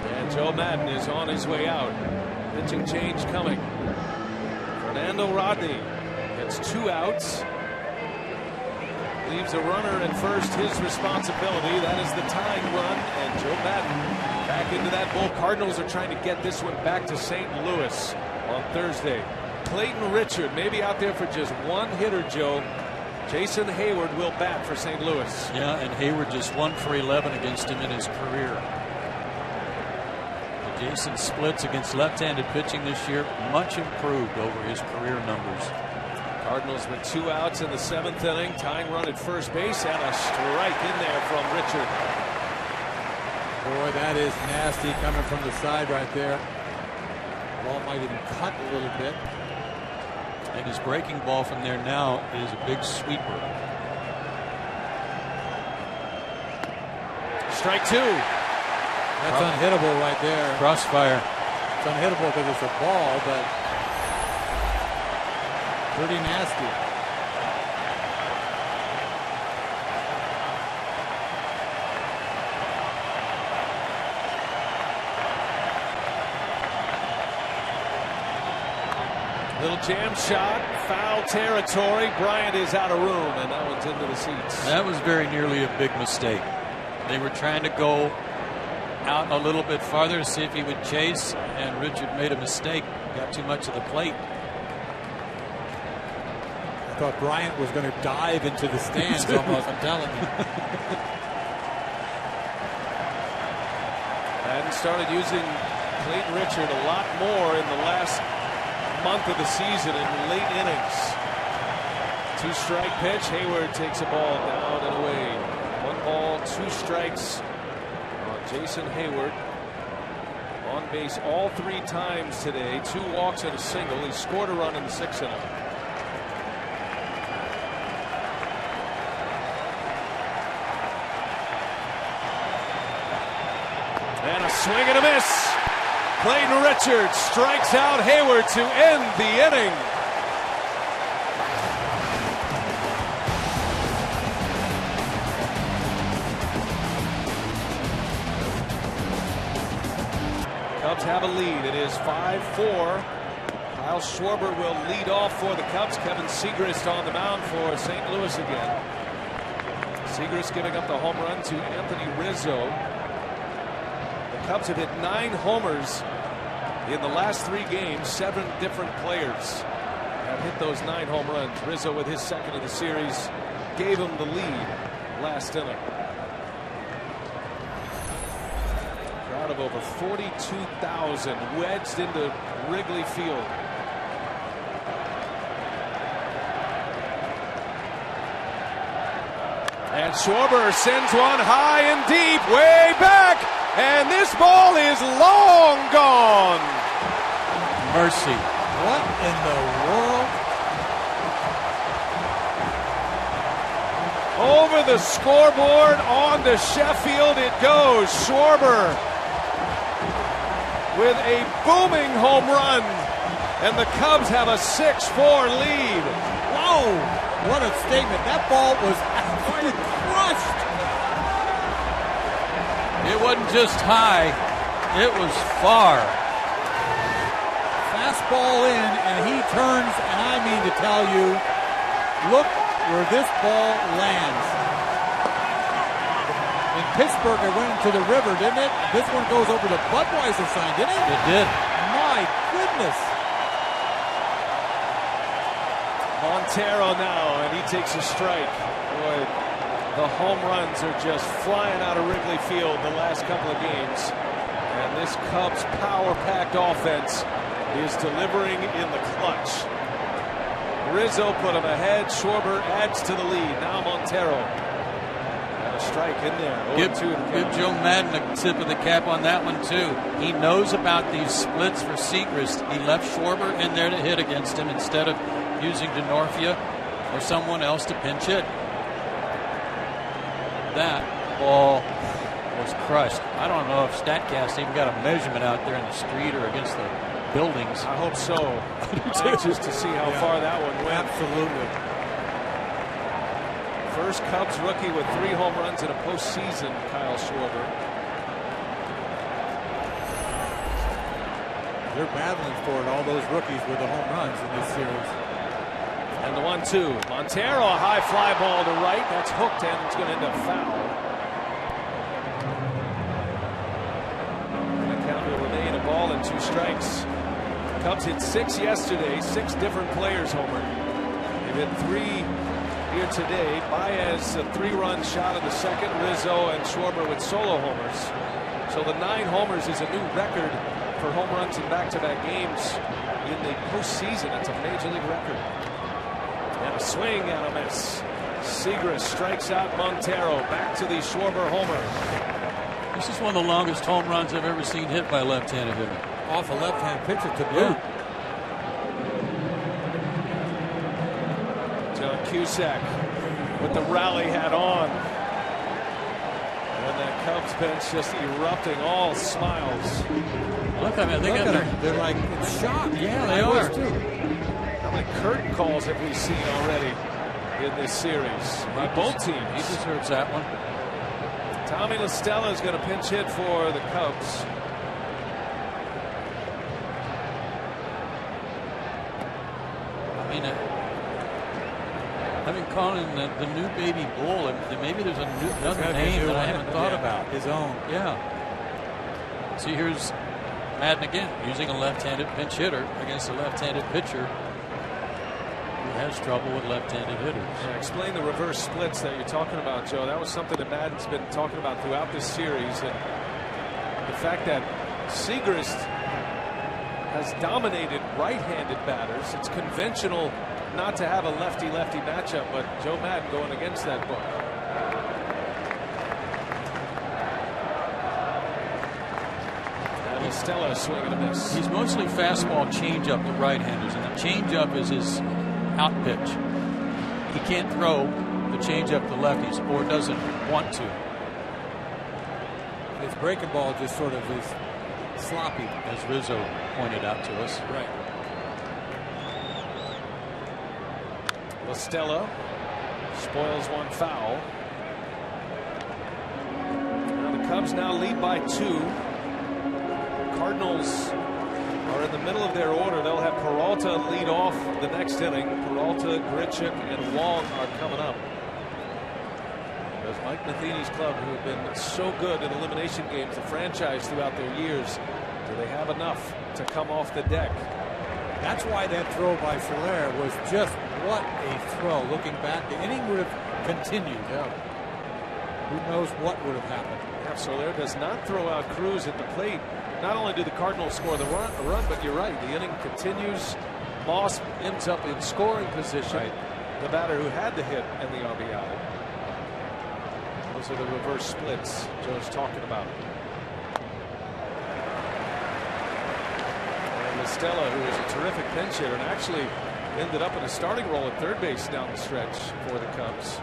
And Joe Madden is on his way out. Pitching change coming. Fernando Rodney gets 2 outs. Leaves a runner at first, his responsibility. That is the tying run, and Joe Madden back into that bull. Cardinals are trying to get this one back to St. Louis on Thursday. Clayton Richard maybe out there for just one hitter, Joe. Jason Hayward will bat for St. Louis. Yeah, and Hayward just 1 for 11 against him in his career. Jason splits against left-handed pitching this year, much improved over his career numbers. Cardinals with 2 outs in the 7th inning. Tying run at first base and a strike in there from Richard. Boy, that is nasty coming from the side right there. Ball might even cut a little bit. And his breaking ball from there now is a big sweeper. Strike 2. That's unhittable right there. Crossfire. It's unhittable because it's a ball, but pretty nasty. Little jam shot, foul territory. Bryant is out of room, and that one's into the seats. That was very nearly a big mistake. They were trying to go out a little bit farther to see if he would chase, and Richard made a mistake. Got too much of the plate. I thought Bryant was going to dive into the stands almost, I'm telling you. Madden started using Clayton Richard a lot more in the last month of the season in late innings. 2-strike pitch. Hayward takes a ball down and away. 1 ball, 2 strikes on Jason Hayward. On base all 3 times today. 2 walks and a single. He scored a run in the 6th inning. swing and a miss. Clayton Richards strikes out Hayward to end the inning. Cubs have a lead. It is 5-4. Kyle Schwarber will lead off for the Cubs. Kevin Segrist on the mound for St. Louis again. Segrist giving up the home run to Anthony Rizzo. The Cubs have hit 9 homers in the last 3 games. 7 different players have hit those 9 home runs. Rizzo, with his second of the series, gave him the lead last inning. Crowd of over 42,000 wedged into Wrigley Field. And Schwarber sends one high and deep, way back, and this ball is long gone. Mercy. What in the world? Over the scoreboard, on to Sheffield it goes. Schwarber with a booming home run, and the Cubs have a 6-4 lead. Whoa! What a statement. That ball was absolutely crushed. It wasn't just high, it was far. Fastball in, and he turns, and I mean to tell you, look where this ball lands. In Pittsburgh, it went into the river, didn't it? This one goes over the Budweiser sign, didn't it? It did. My goodness. Montero now, and he takes a strike. Boy, the home runs are just flying out of Wrigley Field the last couple of games. And this Cubs power-packed offense is delivering in the clutch. Rizzo put him ahead. Schwarber adds to the lead. Now Montero. And a strike in there. Give Joe Madden a tip of the cap on that one, too. He knows about these splits for Segrist. He left Schwarber in there to hit against him instead of using DeNorfia or someone else to pinch hit. That ball was crushed. I don't know if StatCast even got a measurement out there in the street or against the buildings. I hope so. Anxious to see how far that one went. Absolutely. First Cubs rookie with 3 home runs in a postseason, Kyle Schwarber. They're battling for it, all those rookies with the home runs in this series. And the 1-2. Montero, a high fly ball to right. That's hooked, and it's going to end up foul. And the count will remain a ball and 2 strikes. Cubs hit 6 yesterday. 6 different players homered. They've hit 3 here today. Baez, a 3-run shot in the second. Rizzo and Schwarber with solo homers. So the 9 homers is a new record for home runs in back-to-back games in the postseason. It's a major league record. And a swing and a miss. Segrist strikes out Montero. Back to the Schwarber homer. This is one of the longest home runs I've ever seen hit by a left-handed hitter. Off a left-hand pitcher to boot. John Cusack with the rally hat on. And that Cubs bench just erupting, all smiles. Look, I mean, they're like in shock. Yeah, they are. Too. How many curtain calls have we seen already in this series by both teams? He deserves that one. Tommy La Stella is going to pinch hit for the Cubs. I mean, I've been calling the new baby bull, and maybe there's another name that I haven't thought about. His own. Yeah. See, here's Madden again, using a left-handed pinch hitter against a left-handed pitcher who has trouble with left-handed hitters. Yeah, explain the reverse splits that you're talking about, Joe. That was something that Madden's been talking about throughout this series, and the fact that Segrist has dominated right-handed batters. It's conventional not to have a lefty-lefty matchup, but Joe Madden going against that book. And Stella swing and a miss. He's mostly fastball changeup to right-handers, and the changeup is his out pitch. He can't throw the changeup to lefties, or doesn't want to. his breaking ball just sort of is sloppy, as Rizzo pointed out to us. Right. LaStella spoils one foul. Now the Cubs now lead by 2. Cardinals are in the middle of their order. They'll have Peralta lead off the next inning. Peralta, Grichuk, and Wong are coming up. There's Mike Matheny's club, who have been so good in elimination games, the franchise throughout their years. Do they have enough to come off the deck? That's why that throw by Soler was just what a throw. Looking back, the inning would have continued. Yeah. Who knows what would have happened. Yeah, Soler does not throw out Cruz at the plate. Not only do the Cardinals score the run, but you're right, the inning continues. Moss ends up in scoring position. Right. The batter who had the hit and the RBI. Those are the reverse splits Joe's talking about. And LaStella, who is a terrific pinch hitter and actually ended up in a starting role at third base down the stretch for the Cubs.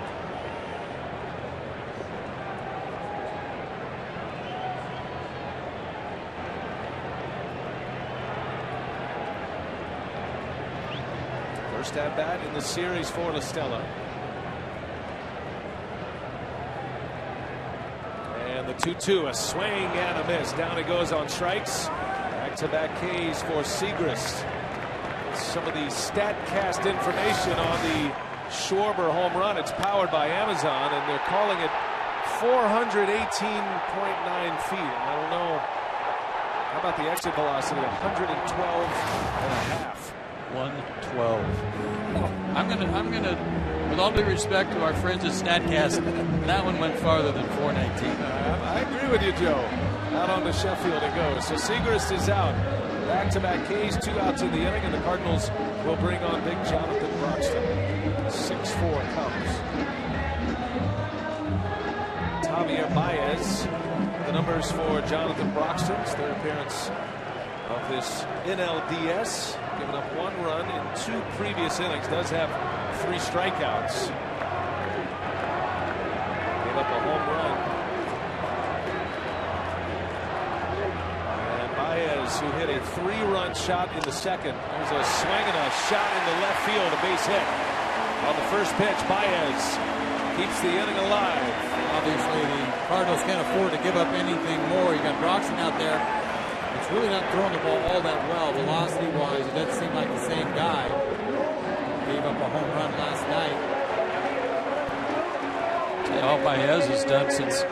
First at bat in the series for LaStella. And the 2-2, a swing and a miss. Down he goes on strikes. Back-to-back Ks for Segrist. Some of the StatCast information on the Schwarber home run. It's powered by Amazon, and they're calling it 418.9 feet. I don't know. How about the exit velocity? 112 and a half. 112. I'm gonna, with all due respect to our friends at StatCast, that one went farther than 419. I agree with you, Joe. Out on to Sheffield it goes. So Segrist is out. Back-to-back Ks, 2 outs in the inning, and the Cardinals will bring on big Jonathan Broxton. 6-4 Cubs. Javier Baez. The numbers for Jonathan Broxton. It's their appearance of this NLDS. Giving up 1 run in 2 previous innings. Does have 3 strikeouts. Gave up a home run. And Baez, who hit a 3-run shot in the second. There's a swing and a shot into left field, a base hit. On the first pitch, Baez keeps the inning alive. Obviously, the Cardinals can't afford to give up anything more. You got Broxton out there. It's really not throwing the ball all that well, velocity-wise. It doesn't seem like the same guy. Gave up a home run last night. All Baez has done since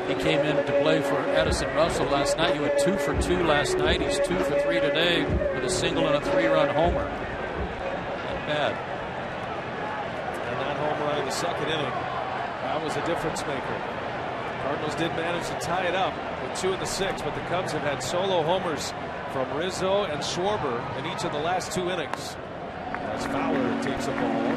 he came in to play for Addison Russell last night. He went 2 for 2 last night. He's 2 for 3 today with a single and a 3-run homer. Not bad. And that home run in the second inning, that was a difference maker. Cardinals did manage to tie it up with 2 in the 6th, but the Cubs have had solo homers from Rizzo and Schwarber in each of the last 2 innings. As Fowler takes a ball.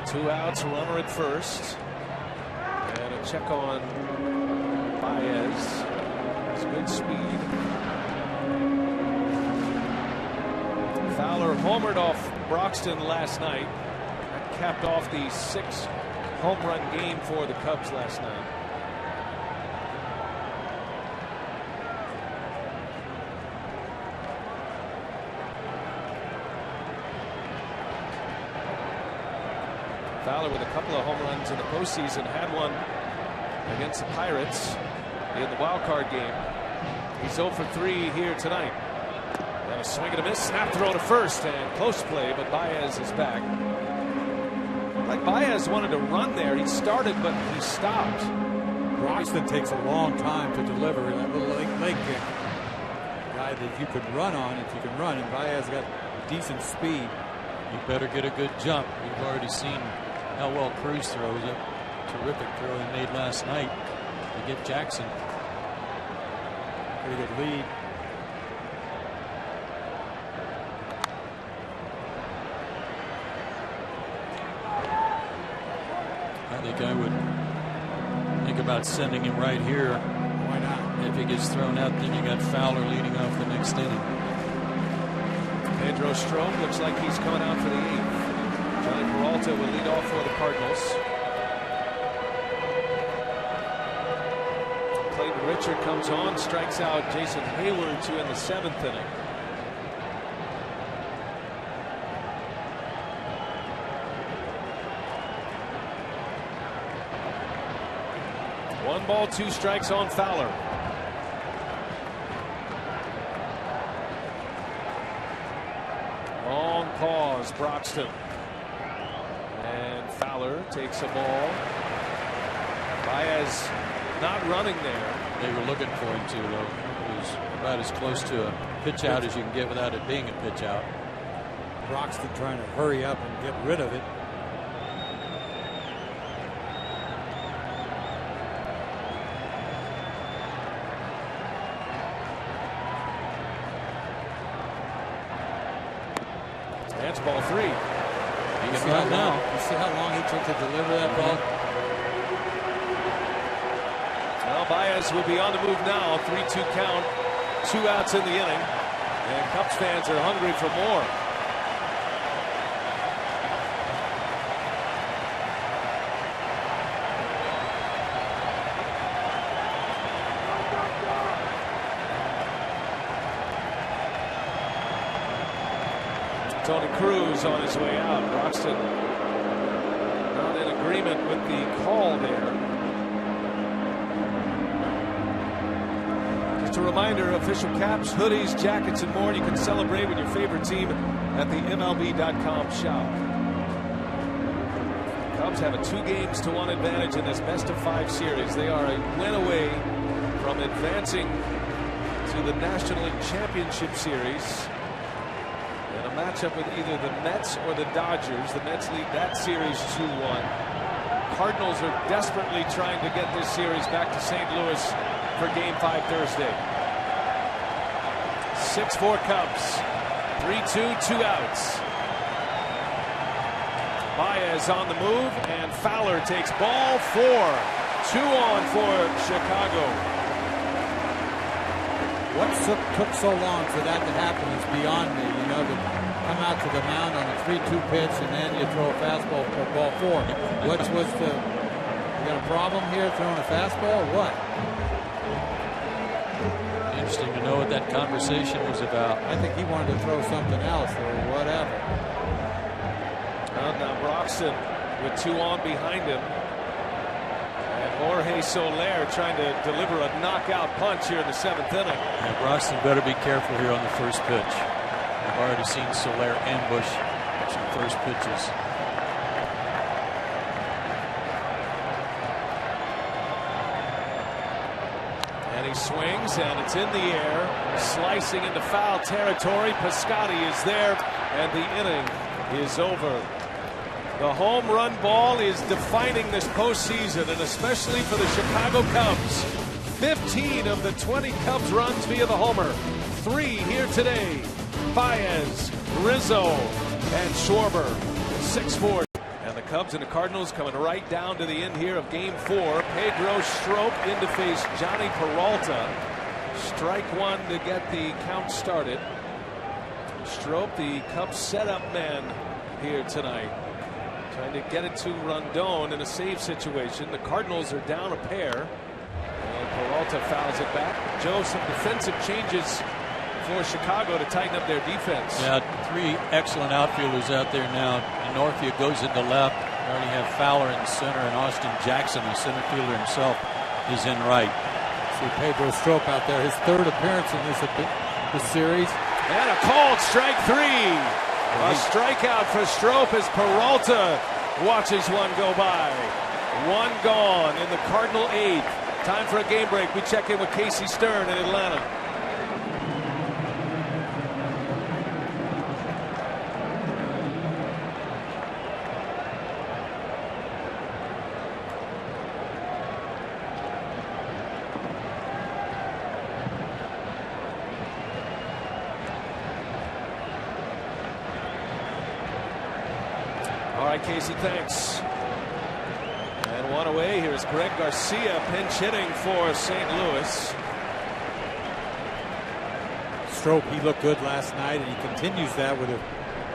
Two outs, runner at first. And a check on Baez. Has good speed. Fowler homered off Broxton last night. That capped off the 6 home run game for the Cubs last night. Fowler with a couple of home runs in the postseason, had one against the Pirates in the wild card game. He's 0 for 3 here tonight. And a swing and a miss, snap throw to first, and close play, but Baez is back. Like Baez wanted to run there. He started, but he stopped. Broxton takes a long time to deliver that little leg kick. Guy that you could run on if you can run, and Baez got decent speed. You better get a good jump. You've already seen how well Cruz throws. A terrific throw he made last night to get Jackson. Pretty good lead. I think I would think about sending him right here. Why not? If he gets thrown out, then you got Fowler leading off the next inning. Pedro Strome looks like he's coming out for the 8th. Johnny Peralta will lead off for the Cardinals. Clayton Richard comes on, strikes out Jason Hayward to in the 7th inning. One ball, 2 strikes on Fowler. Long pause, Broxton. And Fowler takes a ball. Baez not running there. They were looking for him to, though. It was about as close to a pitch out as you can get without it being a pitch out. Broxton trying to hurry up and get rid of it. That's ball 3. You see how long he took to deliver that ball? Well, Baez will be on the move now. 3-2 count. 2 outs in the inning. And Cubs fans are hungry for more. Tony Cruz on his way out. Broxton not in agreement with the call there. Just a reminder, official caps, hoodies, jackets, and more you can celebrate with your favorite team at the MLB.com shop. Cubs have a 2-1 advantage in this best-of-5 series. They are a win away from advancing to the National League Championship Series. And a matchup with either the Mets or the Dodgers. The Mets lead that series 2-1. Cardinals are desperately trying to get this series back to St. Louis for Game 5 Thursday. 6-4 Cubs. 3-2, 2 outs. Baez on the move, and Fowler takes ball 4. 2 on for Chicago. What took so long for that to happen is beyond me. You know, to come out to the mound on a 3-2 pitch and then you throw a fastball for ball 4. You got a problem here throwing a fastball or what? Interesting to know what that conversation was about. I think he wanted to throw something else or whatever. Well, now Broxton with 2 on behind him. Jorge Soler trying to deliver a knockout punch here in the 7th inning. Yeah, Broxton better be careful here on the first pitch. I've already seen Soler ambush some first pitches. And he swings, and it's in the air, slicing into foul territory. Piscotty is there, and the inning is over. The home run ball is defining this postseason, and especially for the Chicago Cubs. 15 of the 20 Cubs runs via the homer. 3 here today. Baez, Rizzo, and Schwarber. 6-4. And the Cubs and the Cardinals coming right down to the end here of Game 4. Pedro Strop in to face Johnny Peralta. Strike 1 to get the count started. Strop, the Cubs setup man here tonight. Trying to get it to Rondon in a save situation. The Cardinals are down a pair. And Peralta fouls it back. Joe, some defensive changes for Chicago to tighten up their defense. Yeah, 3 excellent outfielders out there now. Northia goes into left. We already have Fowler in center, and Austin Jackson, the center fielder himself, is in right. See Pedro Strop out there, his 3rd appearance in this series. And a called strike 3. A strikeout for Strop as Peralta watches one go by. 1 gone in the Cardinal 8th. Time for a game break. We check in with Casey Stern in Atlanta. All right, Casey, thanks. And One away. Here's Greg Garcia pinch hitting for St. Louis. Stroke, he looked good last night, and he continues that with a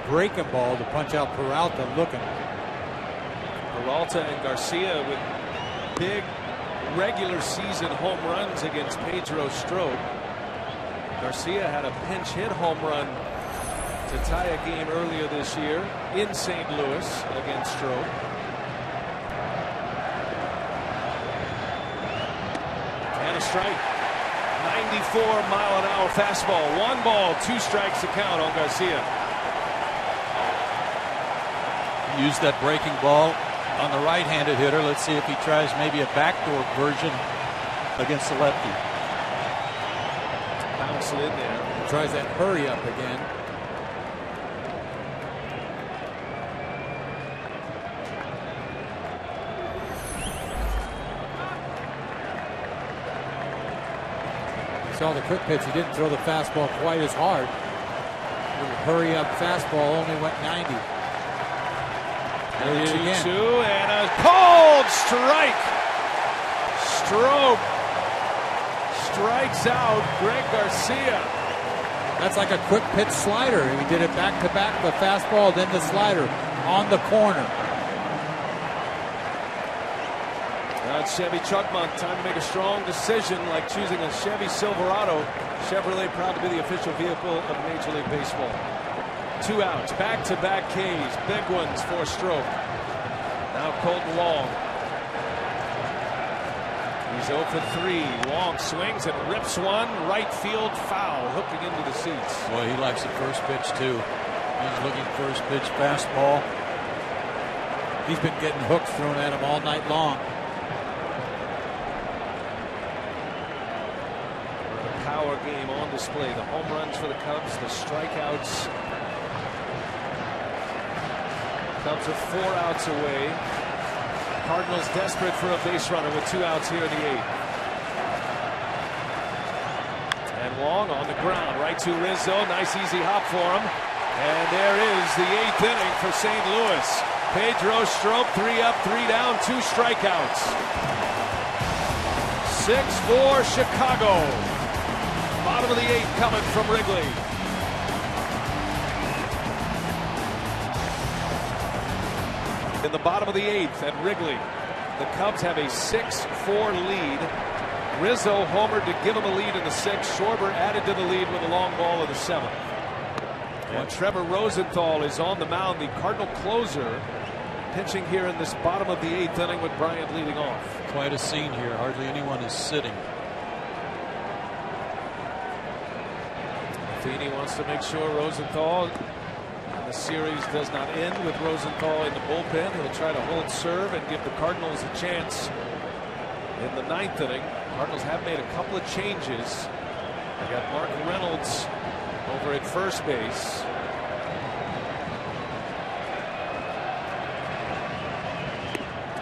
breaking ball to punch out Peralta looking. Peralta and Garcia with big regular season home runs against Pedro Strop. Garcia had a pinch hit home run to tie a game earlier this year in St. Louis against Strop. And a strike. 94-mile-an-hour fastball. 1 ball, 2 strikes to count on Garcia. Used that breaking ball on the right-handed hitter. Let's see if he tries maybe a backdoor version against the lefty. Bounce it in there. He tries that hurry up again. Saw the quick pitch. He didn't throw the fastball quite as hard. The hurry up fastball only went 90. There it is again. 2-2 and a cold strike. Strop strikes out Greg Garcia. That's like a quick pitch slider. He did it back to back, the fastball, then the slider on the corner. Now it's Chevy truck month. Time to make a strong decision like choosing a Chevy Silverado. Chevrolet proud to be the official vehicle of Major League Baseball. 2 outs, back-to-back Ks, big ones for Strop. Now Colton Wong. He's 0 for 3. Wong swings and rips one. Right field foul, hooking into the seats. Boy, he likes the first pitch too. He's looking first pitch fastball. He's been getting hooks thrown at him all night long. The power game on display. The home runs for the Cubs, the strikeouts. Cubs are 4 outs away. Cardinals desperate for a base runner with 2 outs here in the 8th. And Wong on the ground, right to Rizzo. Nice easy hop for him. And there is the 8th inning for St. Louis. Pedro Strop, 3 up, 3 down, 2 strikeouts. 6-4 Chicago. Bottom of the 8th coming from Wrigley. In the bottom of the 8th at Wrigley, the Cubs have a 6-4 lead. Rizzo homered to give them a lead in the 6th. Schwarber added to the lead with a long ball in the 7th. And Trevor Rosenthal is on the mound, the Cardinal closer, pitching here in this bottom of the 8th inning with Bryant leading off. Quite a scene here. Hardly anyone is sitting. Feeney wants to make sure Rosenthal, the series does not end with Rosenthal in the bullpen. He'll try to hold serve and give the Cardinals a chance in the 9th inning. Cardinals have made a couple of changes. They got Mark Reynolds over at first base.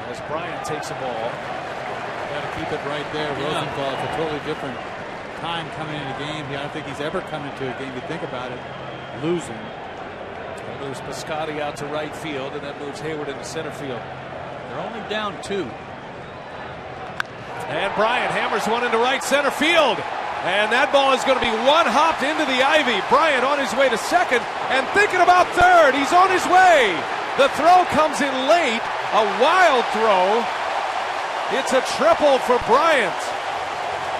As Bryant takes a ball. Got to keep it right there. Rosenthal, it's a totally different time coming into the game. I don't think he's ever come into a game, you think about it, losing. That moves Piscotty out to right field, and that moves Hayward into center field. They're only down 2. And Bryant hammers one into right center field. And that ball is going to be one hopped into the ivy. Bryant on his way to second and thinking about third. He's on his way. The throw comes in late. A wild throw. It's a triple for Bryant.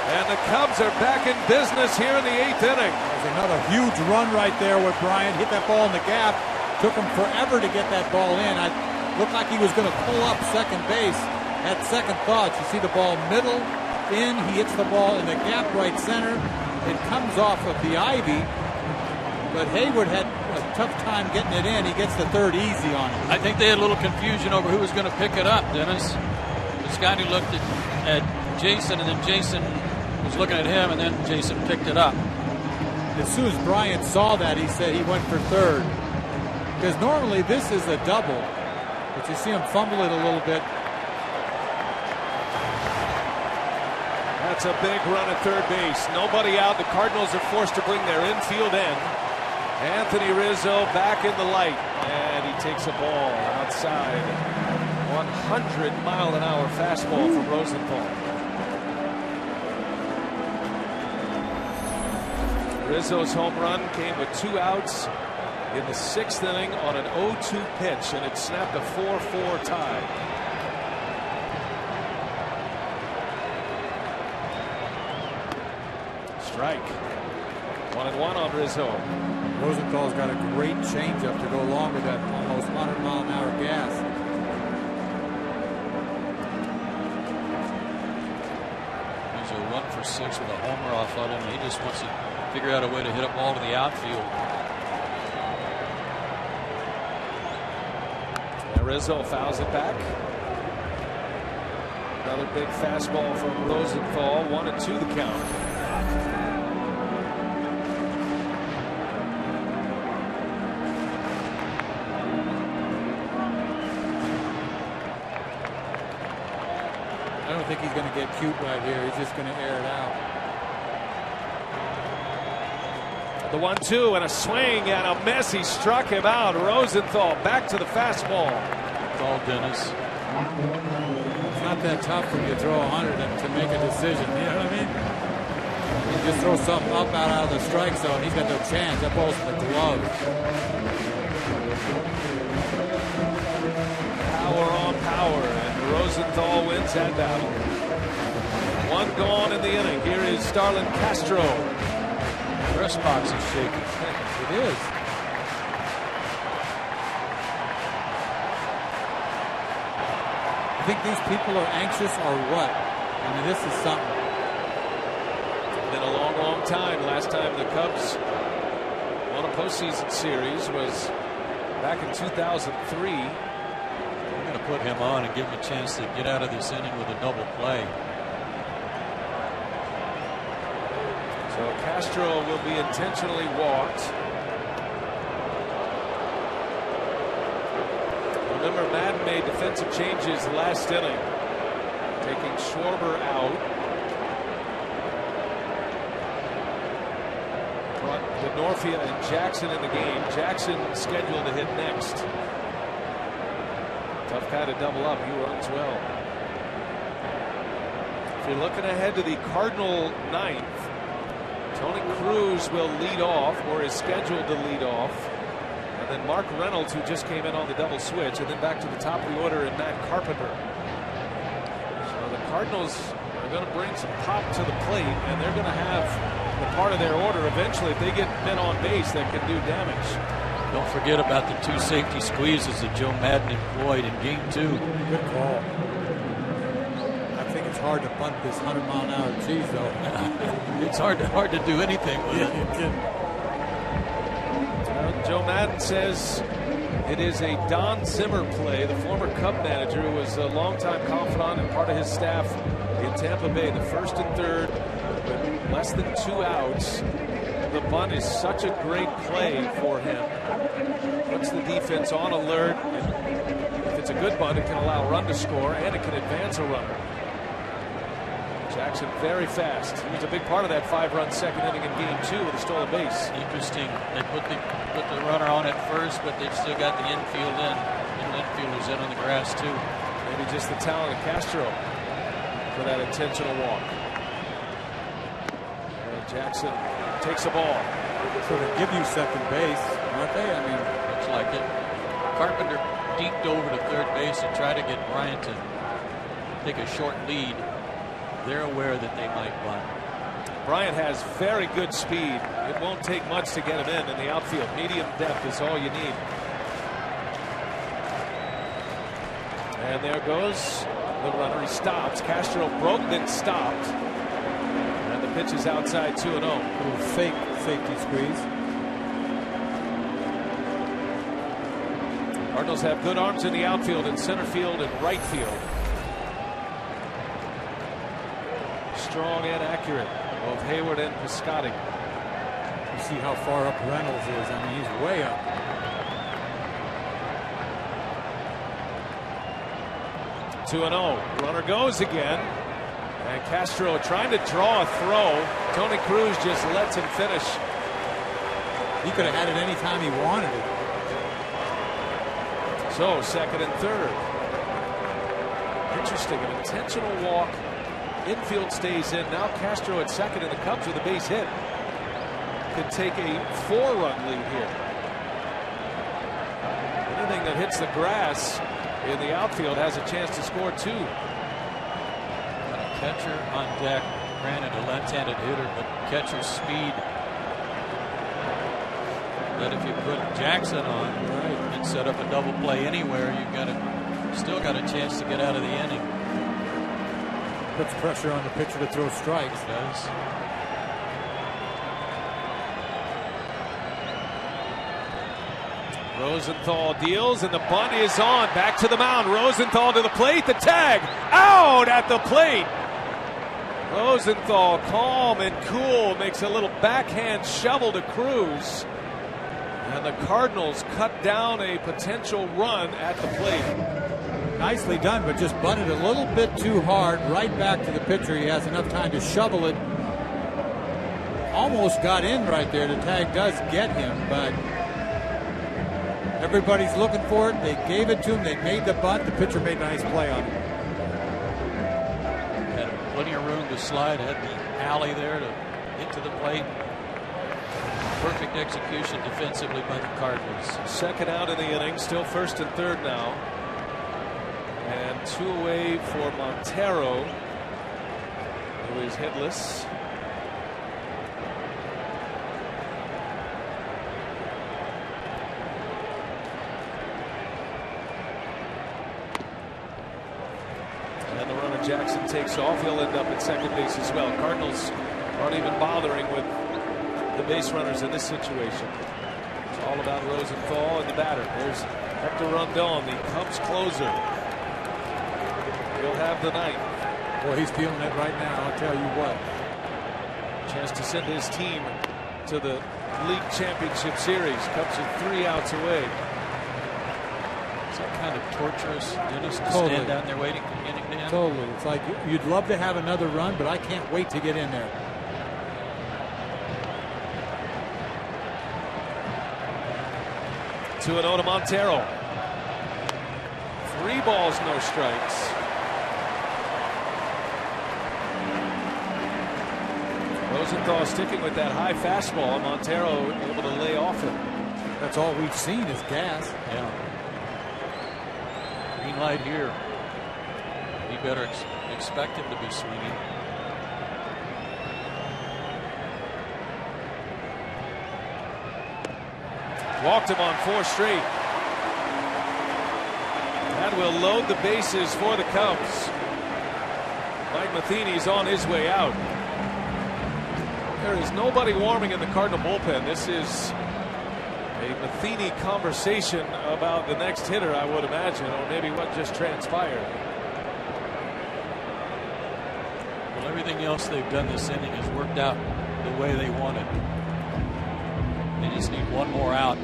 And the Cubs are back in business here in the 8th inning. There's another huge run right there with Bryant. Hit that ball in the gap. Took him forever to get that ball in. It looked like he was going to pull up second base. Had second thoughts. You see the ball middle in. He hits the ball in the gap right center. It comes off of the ivy. But Hayward had a tough time getting it in. He gets the third easy on him. I think they had a little confusion over who was going to pick it up, Dennis. Scotty looked at Jason, and then Jason was looking at him, and then Jason picked it up. As soon as Bryant saw that, he said he went for third. Because normally this is a double, but you see him fumble it a little bit. That's a big run at third base. Nobody out. The Cardinals are forced to bring their infield in. Anthony Rizzo back in the light, and he takes a ball outside. 100-mile-an-hour fastball from Rosenthal. Rizzo's home run came with 2 outs in the 6th inning on an 0-2 pitch, and it snapped a 4-4 tie. Strike. 1-1 on Rizzo. Rosenthal's got a great changeup to go along with that almost 100-mile-an-hour gas. He's a 1 for 6 with a homer off of him. He just wants to figure out a way to hit a ball to the outfield. And Rizzo fouls it back. Another big fastball from Rosenthal. 1-2 the count. I don't think he's going to get cute right here. He's just going to air it out. The 1-2 and a swing and a miss. He struck him out. Rosenthal back to the fastball. Call Dennis. It's not that tough when you throw 100 to make a decision. You know what I mean? You just throw something up out of the strike zone. He's got no chance. That ball's in the glove. Power on power, and Rosenthal wins that battle. 1 gone in the inning. Here is Starlin Castro. Press box is shaking. It is. I think these people are anxious or what? I mean, this is something. Been a long, long time. Last time the Cubs won a postseason series was back in 2003. We're going to put him on and give him a chance to get out of this inning with a double play. So Castro will be intentionally walked. Remember, Madden made defensive changes last inning, taking Schwarber out. Brought Denorfia and Jackson in the game. Jackson scheduled to hit next. Tough guy to double up. He runs well. If you're looking ahead to the Cardinal 9th, Tony Cruz will lead off, or is scheduled to lead off. And then Mark Reynolds, who just came in on the double switch, and then back to the top of the order in Matt Carpenter. So the Cardinals are going to bring some pop to the plate, and they're going to have the part of their order eventually, if they get men on base, that can do damage. Don't forget about the 2 safety squeezes that Joe Madden employed in Game 2. Good call. I think it's hard to bunt this 100-mile-an-hour cheese, though. It's hard to do anything with it. Joe Madden says it is a Don Zimmer play, the former Cub manager who was a longtime confidant and part of his staff in Tampa Bay. The 1st and 3rd with less than 2 outs. The bunt is such a great play for him. Puts the defense on alert. If it's a good bunt, it can allow a run to score, and it can advance a runner. Jackson very fast. He was a big part of that 5-run second inning in Game 2 with a stolen base. Interesting. They put the runner on at first, but they've still got the infield in. And infielders in on the grass too. Maybe just the talent of Castro for that intentional walk. And Jackson takes the ball. So they give you second base, aren't they? I mean, looks like it. Carpenter deked over to third base and tried to get Bryant to take a short lead. They're aware that they might bunt. Bryant has very good speed. It won't take much to get him in the outfield. Medium depth is all you need. And there goes the runner. He stops. Castro broke, then stopped. And the pitch is outside 2-0. Little fake safety squeeze. Cardinals have good arms in the outfield, in center field, and right field. Strong and accurate, both Hayward and Piscotty. You see how far up Reynolds is. I mean, he's way up. (2-0). Runner goes again, and Castro trying to draw a throw. Tony Cruz just lets him finish. He could have had it any time he wanted it. So 2nd and 3rd. Interesting, an intentional walk. Infield stays in. Now Castro at second, and the Cubs with a base hit could take a 4-run lead here. Anything that hits the grass in the outfield has a chance to score 2. Catcher on deck. Granted, a left-handed hitter, but catcher's speed. But if you put Jackson on and set up a double play anywhere, you've still got a chance to get out of the inning. Puts pressure on the pitcher to throw strikes. It does. Rosenthal deals, and the bunt is on. Back to the mound. Rosenthal to the plate. The tag out at the plate. Rosenthal, calm and cool, makes a little backhand shovel to Cruz. And the Cardinals cut down a potential run at the plate. Nicely done, but just bunted a little bit too hard right back to the pitcher. He has enough time to shovel it. Almost got in right there. The tag does get him, but everybody's looking for it. They gave it to him. They made the bunt. The pitcher made a nice play on it. Had plenty of room to slide. Had the alley there to get to the plate. Perfect execution defensively by the Cardinals. Second out in the inning. Still first and third now. And 2 away for Montero, who is hitless. And the runner Jackson takes off. He'll end up at second base as well. Cardinals aren't even bothering with the base runners in this situation. It's all about Rosenthal and the batter. There's Hector Rondon, the Cubs closer. He'll have the night. Well, he's feeling it right now, I'll tell you what. Chance to send his team to the league championship series. Cubs are 3 outs away. Is that kind of torturous, Dennis, to Totally. stand down there waiting for the inning to end? Totally. It's like you'd love to have another run, but I can't wait to get in there. 2-0 to Montero. 3 balls, no strikes. Rosenthal sticking with that high fastball. Montero able to lay off it. That's all we've seen is gas. Yeah. Green light here. You better expect him to be swinging. Walked him on 4 straight. That will load the bases for the Cubs. Mike Matheny's on his way out. There is nobody warming in the Cardinal bullpen. This is a Matheny conversation about the next hitter, I would imagine, or maybe what just transpired. Well, everything else they've done this inning has worked out the way they wanted. They just need 1 more out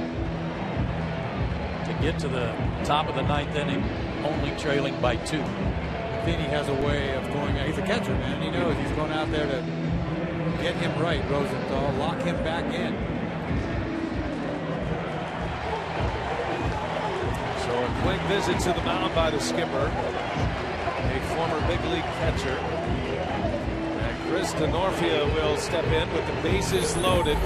to get to the top of the 9th inning, only trailing by 2. Matheny has a way of going. He's a catcher, man. He knows he's going out there to get him right. Rosenthal, lock him back in. So a quick visit to the mound by the skipper, a former big league catcher. And Chris DeNorfia will step in with the bases loaded.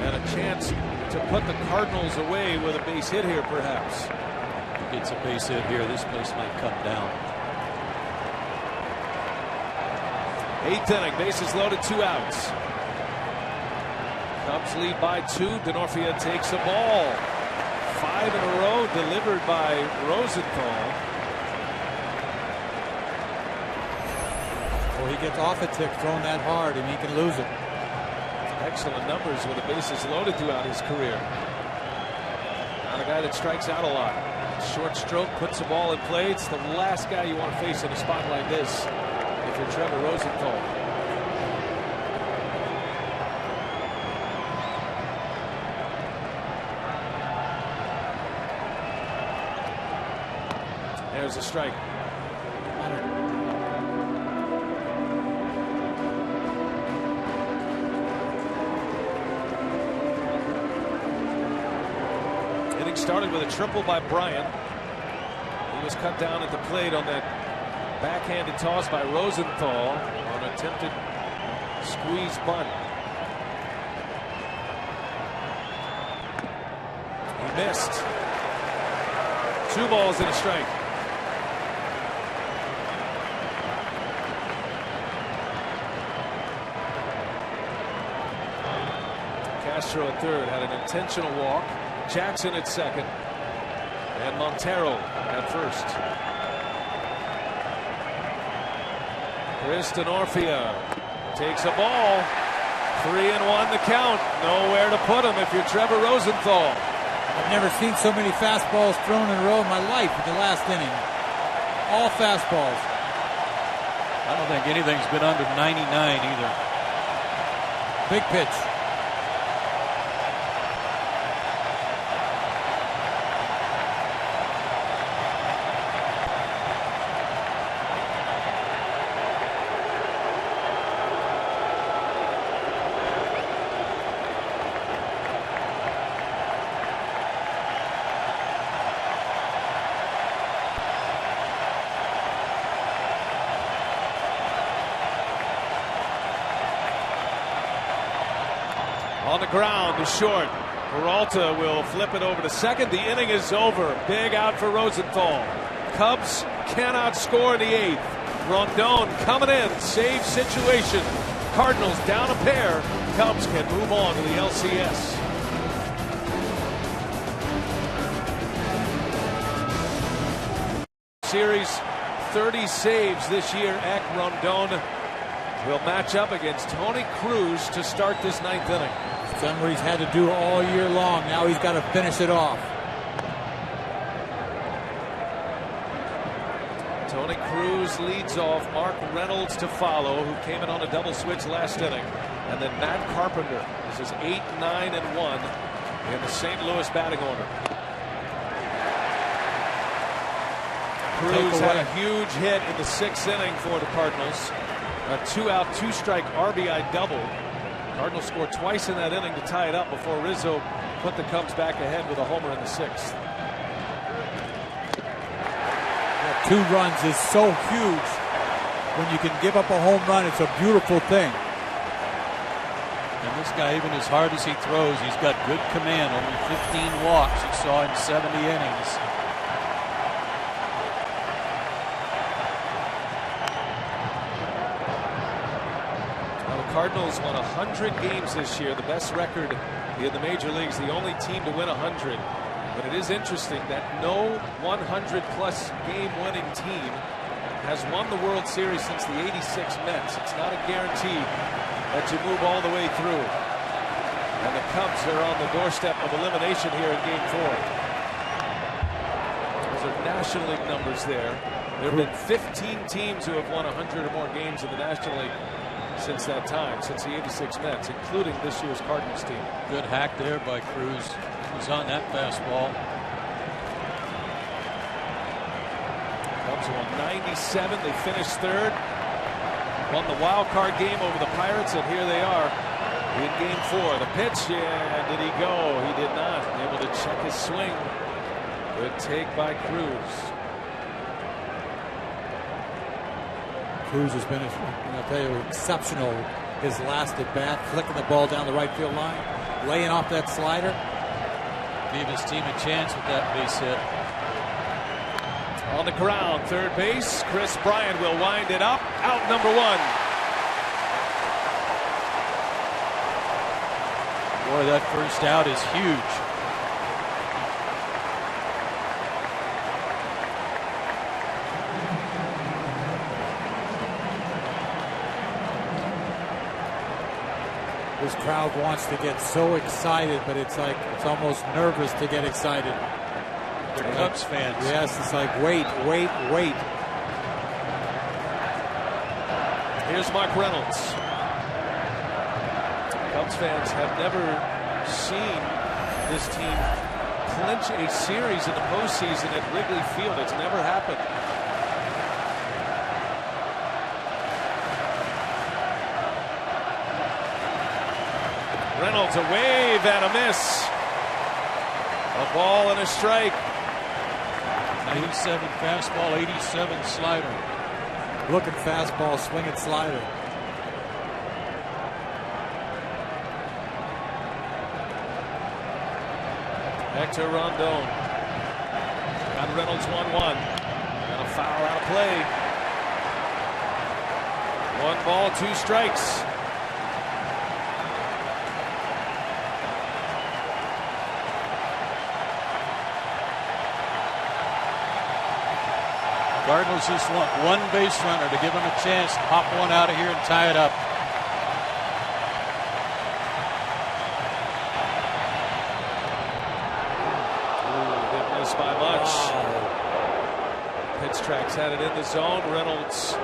And a chance to put the Cardinals away with a base hit here, perhaps. If he gets a base hit here, this place might come down. 8th inning, bases loaded, 2 outs. Cubs lead by 2. DeNorfia takes a ball. 5 in a row delivered by Rosenthal. Well, he gets off a tick throwing that hard, and he can lose it. Excellent numbers with the bases loaded throughout his career. Not a guy that strikes out a lot. Short stroke, puts the ball in play. It's the last guy you want to face in a spot like this if you're Trevor Rosenthal. There's a strike. Started with a triple by Bryant. He was cut down at the plate on that backhanded toss by Rosenthal on an attempted squeeze bunt. He missed. 2 balls and a strike. Castro at third had an intentional walk. Jackson at second. And Montero at first. Chris Denorfia takes a ball. 3-1 the count. Nowhere to put him if you're Trevor Rosenthal. I've never seen so many fastballs thrown in a row in my life in the last inning. All fastballs. I don't think anything's been under 99 either. Big pitch. On the ground, the short. Peralta will flip it over to second. The inning is over. Big out for Rosenthal. Cubs cannot score in the 8th. Rondon coming in. Save situation. Cardinals down a pair. Cubs can move on to the LCS. Series 30 saves this year. Eck Rondon will match up against Tony Cruz to start this 9th inning. It's done what he's had to do all year long. Now he's got to finish it off. Tony Cruz leads off. Mark Reynolds to follow, who came in on a double switch last inning. And then Matt Carpenter. This is 8, 9, and 1 in the St. Louis batting order. Cruz had a huge hit in the 6th inning for the Cardinals. A 2-out, 2-strike RBI double. Cardinals scored twice in that inning to tie it up before Rizzo put the Cubs back ahead with a homer in the 6th. 2 runs is so huge. When you can give up a home run, it's a beautiful thing. And this guy, even as hard as he throws, he's got good command. Only 15 walks he saw in 70 innings. Cardinals won 100 games this year, the best record in the major leagues, the only team to win 100. But it is interesting that no 100-plus game-winning team has won the World Series since the '86 Mets. It's not a guarantee that you move all the way through. And the Cubs are on the doorstep of elimination here in Game 4. Those are National League numbers there. There have been 15 teams who have won 100 or more games in the National League since that time, since the '86 Mets, including this year's Cardinals team. Good hack there by Cruz. He was on that fastball. Cubs won 97. They finished 3rd. Won the wild card game over the Pirates, and here they are in Game 4. The pitch, yeah, did he go? He did not. Able to check his swing. Good take by Cruz. Cruz has been, I'll tell you, exceptional his last at bat, flicking the ball down the right field line, laying off that slider. Gave his team a chance with that base hit. On the ground, third base, Chris Bryant will wind it up. Out number 1. Boy, that first out is huge. This crowd wants to get so excited, but it's like it's almost nervous to get excited. They're Cubs fans. Yes, it's like wait. Here's Mark Reynolds. Cubs fans have never seen this team clinch a series in the postseason at Wrigley Field. It's never happened. Reynolds, a wave and a miss. A ball and a strike. 97 fastball, 87 slider. Looking fastball, swinging slider. Hector Rondon. Got Reynolds 1-1. And a foul out of play. 1 ball, 2 strikes. Cardinals just want one base runner to give them a chance to pop one out of here and tie it up. Didn't miss by much. Pitch Tracks had it in the zone. Reynolds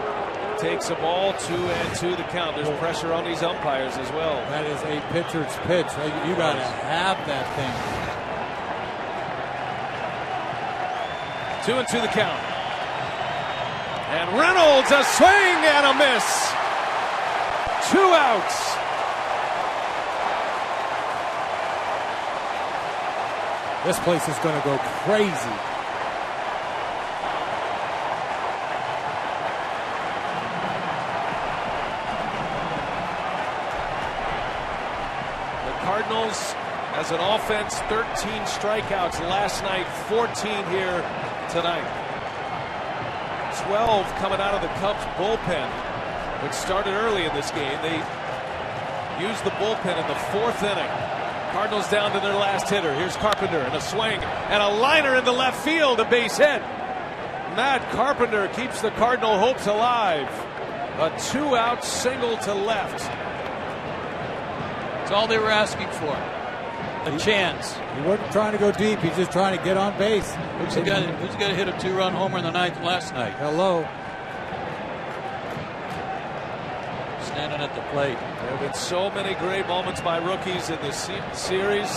takes a ball, 2-2 the count. There's pressure on these umpires as well. That is a pitcher's pitch. You got to have that thing. 2-2 the count. And Reynolds, a swing and a miss. 2 outs. This place is going to go crazy. The Cardinals, as an offense, 13 strikeouts last night, 14 here tonight. 12 coming out of the Cubs bullpen, which started early in this game. They used the bullpen in the 4th inning. Cardinals down to their last hitter. Here's Carpenter, and a swing and a liner into left field, a base hit. Matt Carpenter keeps the Cardinal hopes alive. A 2-out single to left. That's all they were asking for. A chance. He wasn't trying to go deep. He's just trying to get on base. Who's the guy that hit a 2-run homer in the 9th last night? Hello. Standing at the plate. There have been so many great moments by rookies in this series,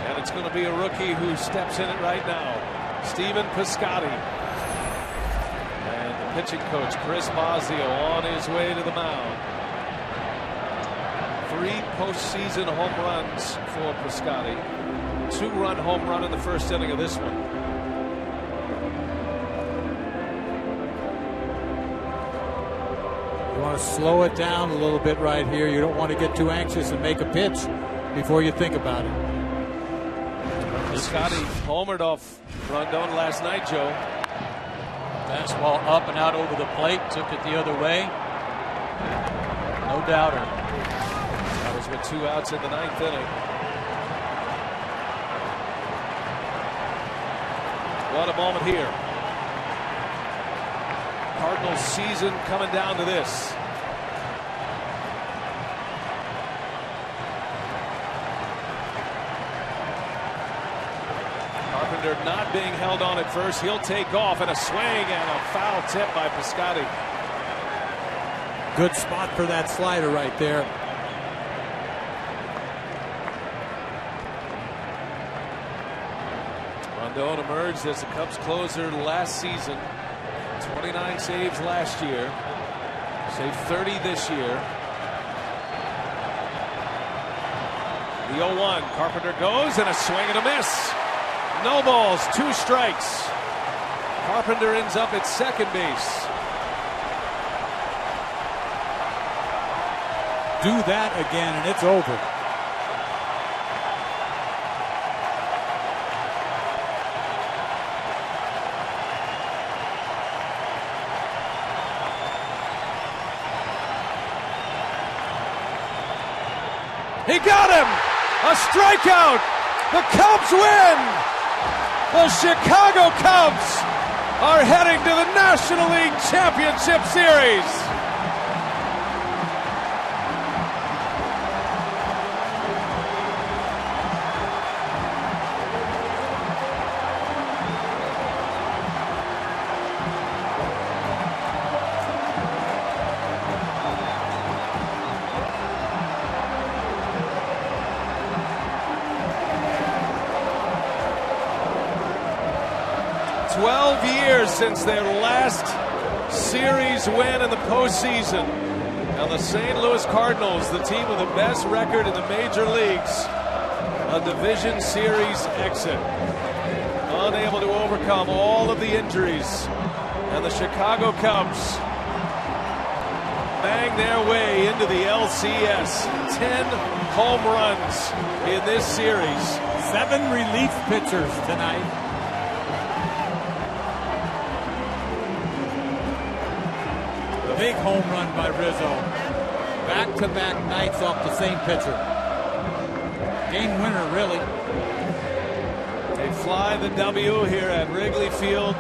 and it's going to be a rookie who steps in it right now. Stephen Piscotty. And the pitching coach, Chris Mazzio, on his way to the mound. 3 postseason home runs for Piscotty. 2-run home run in the 1st inning of this one. You want to slow it down a little bit right here. You don't want to get too anxious and make a pitch before you think about it. Piscotty homered off Rondon last night, Joe. Fastball up and out over the plate. Took it the other way. No doubter. That was with 2 outs in the 9th inning. What a moment here. Cardinals season coming down to this. Carpenter not being held on at first. He'll take off, and a swing and a foul tip by Piscotty. Good spot for that slider right there. Rondon emerged as the Cubs closer last season. 29 saves last year. Saved 30 this year. The 0-1. Carpenter goes, and a swing and a miss. No balls, 2 strikes. Carpenter ends up at second base. Do that again, and it's over. He got him! A strikeout! The Cubs win! The Chicago Cubs are heading to the National League Championship Series. Since their last series win in the postseason. Now the St. Louis Cardinals, the team with the best record in the major leagues, a division series exit. Unable to overcome overcome all of the injuries. And the Chicago Cubs bang their way into the LCS. 10 home runs in this series. 7 relief pitchers tonight. The big home run by Rizzo. Back-to-back nights off the same pitcher. Game winner, really. They fly the W here at Wrigley Field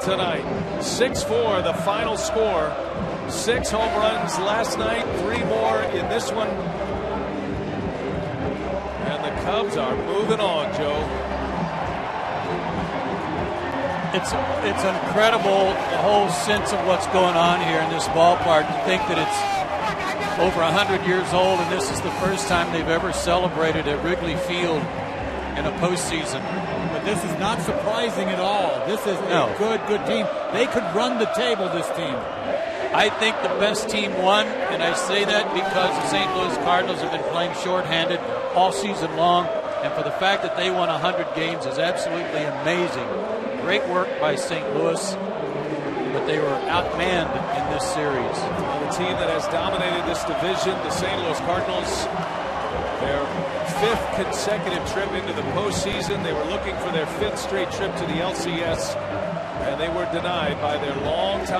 tonight. 6-4 the final score. 6 home runs last night, 3 more in this one. And the Cubs are moving on, Joe. It's incredible, the whole sense of what's going on here in this ballpark. To think that it's over 100 years old, and this is the first time they've ever celebrated at Wrigley Field in a postseason. But this is not surprising at all. This is a good team. They could run the table, this team. I think the best team won, and I say that because the St. Louis Cardinals have been playing shorthanded all season long, and for the fact that they won 100 games is absolutely amazing. Great work by St. Louis, but they were outmanned in this series. The team that has dominated this division, the St. Louis Cardinals, their 5th consecutive trip into the postseason. They were looking for their 5th straight trip to the LCS, and they were denied by their longtime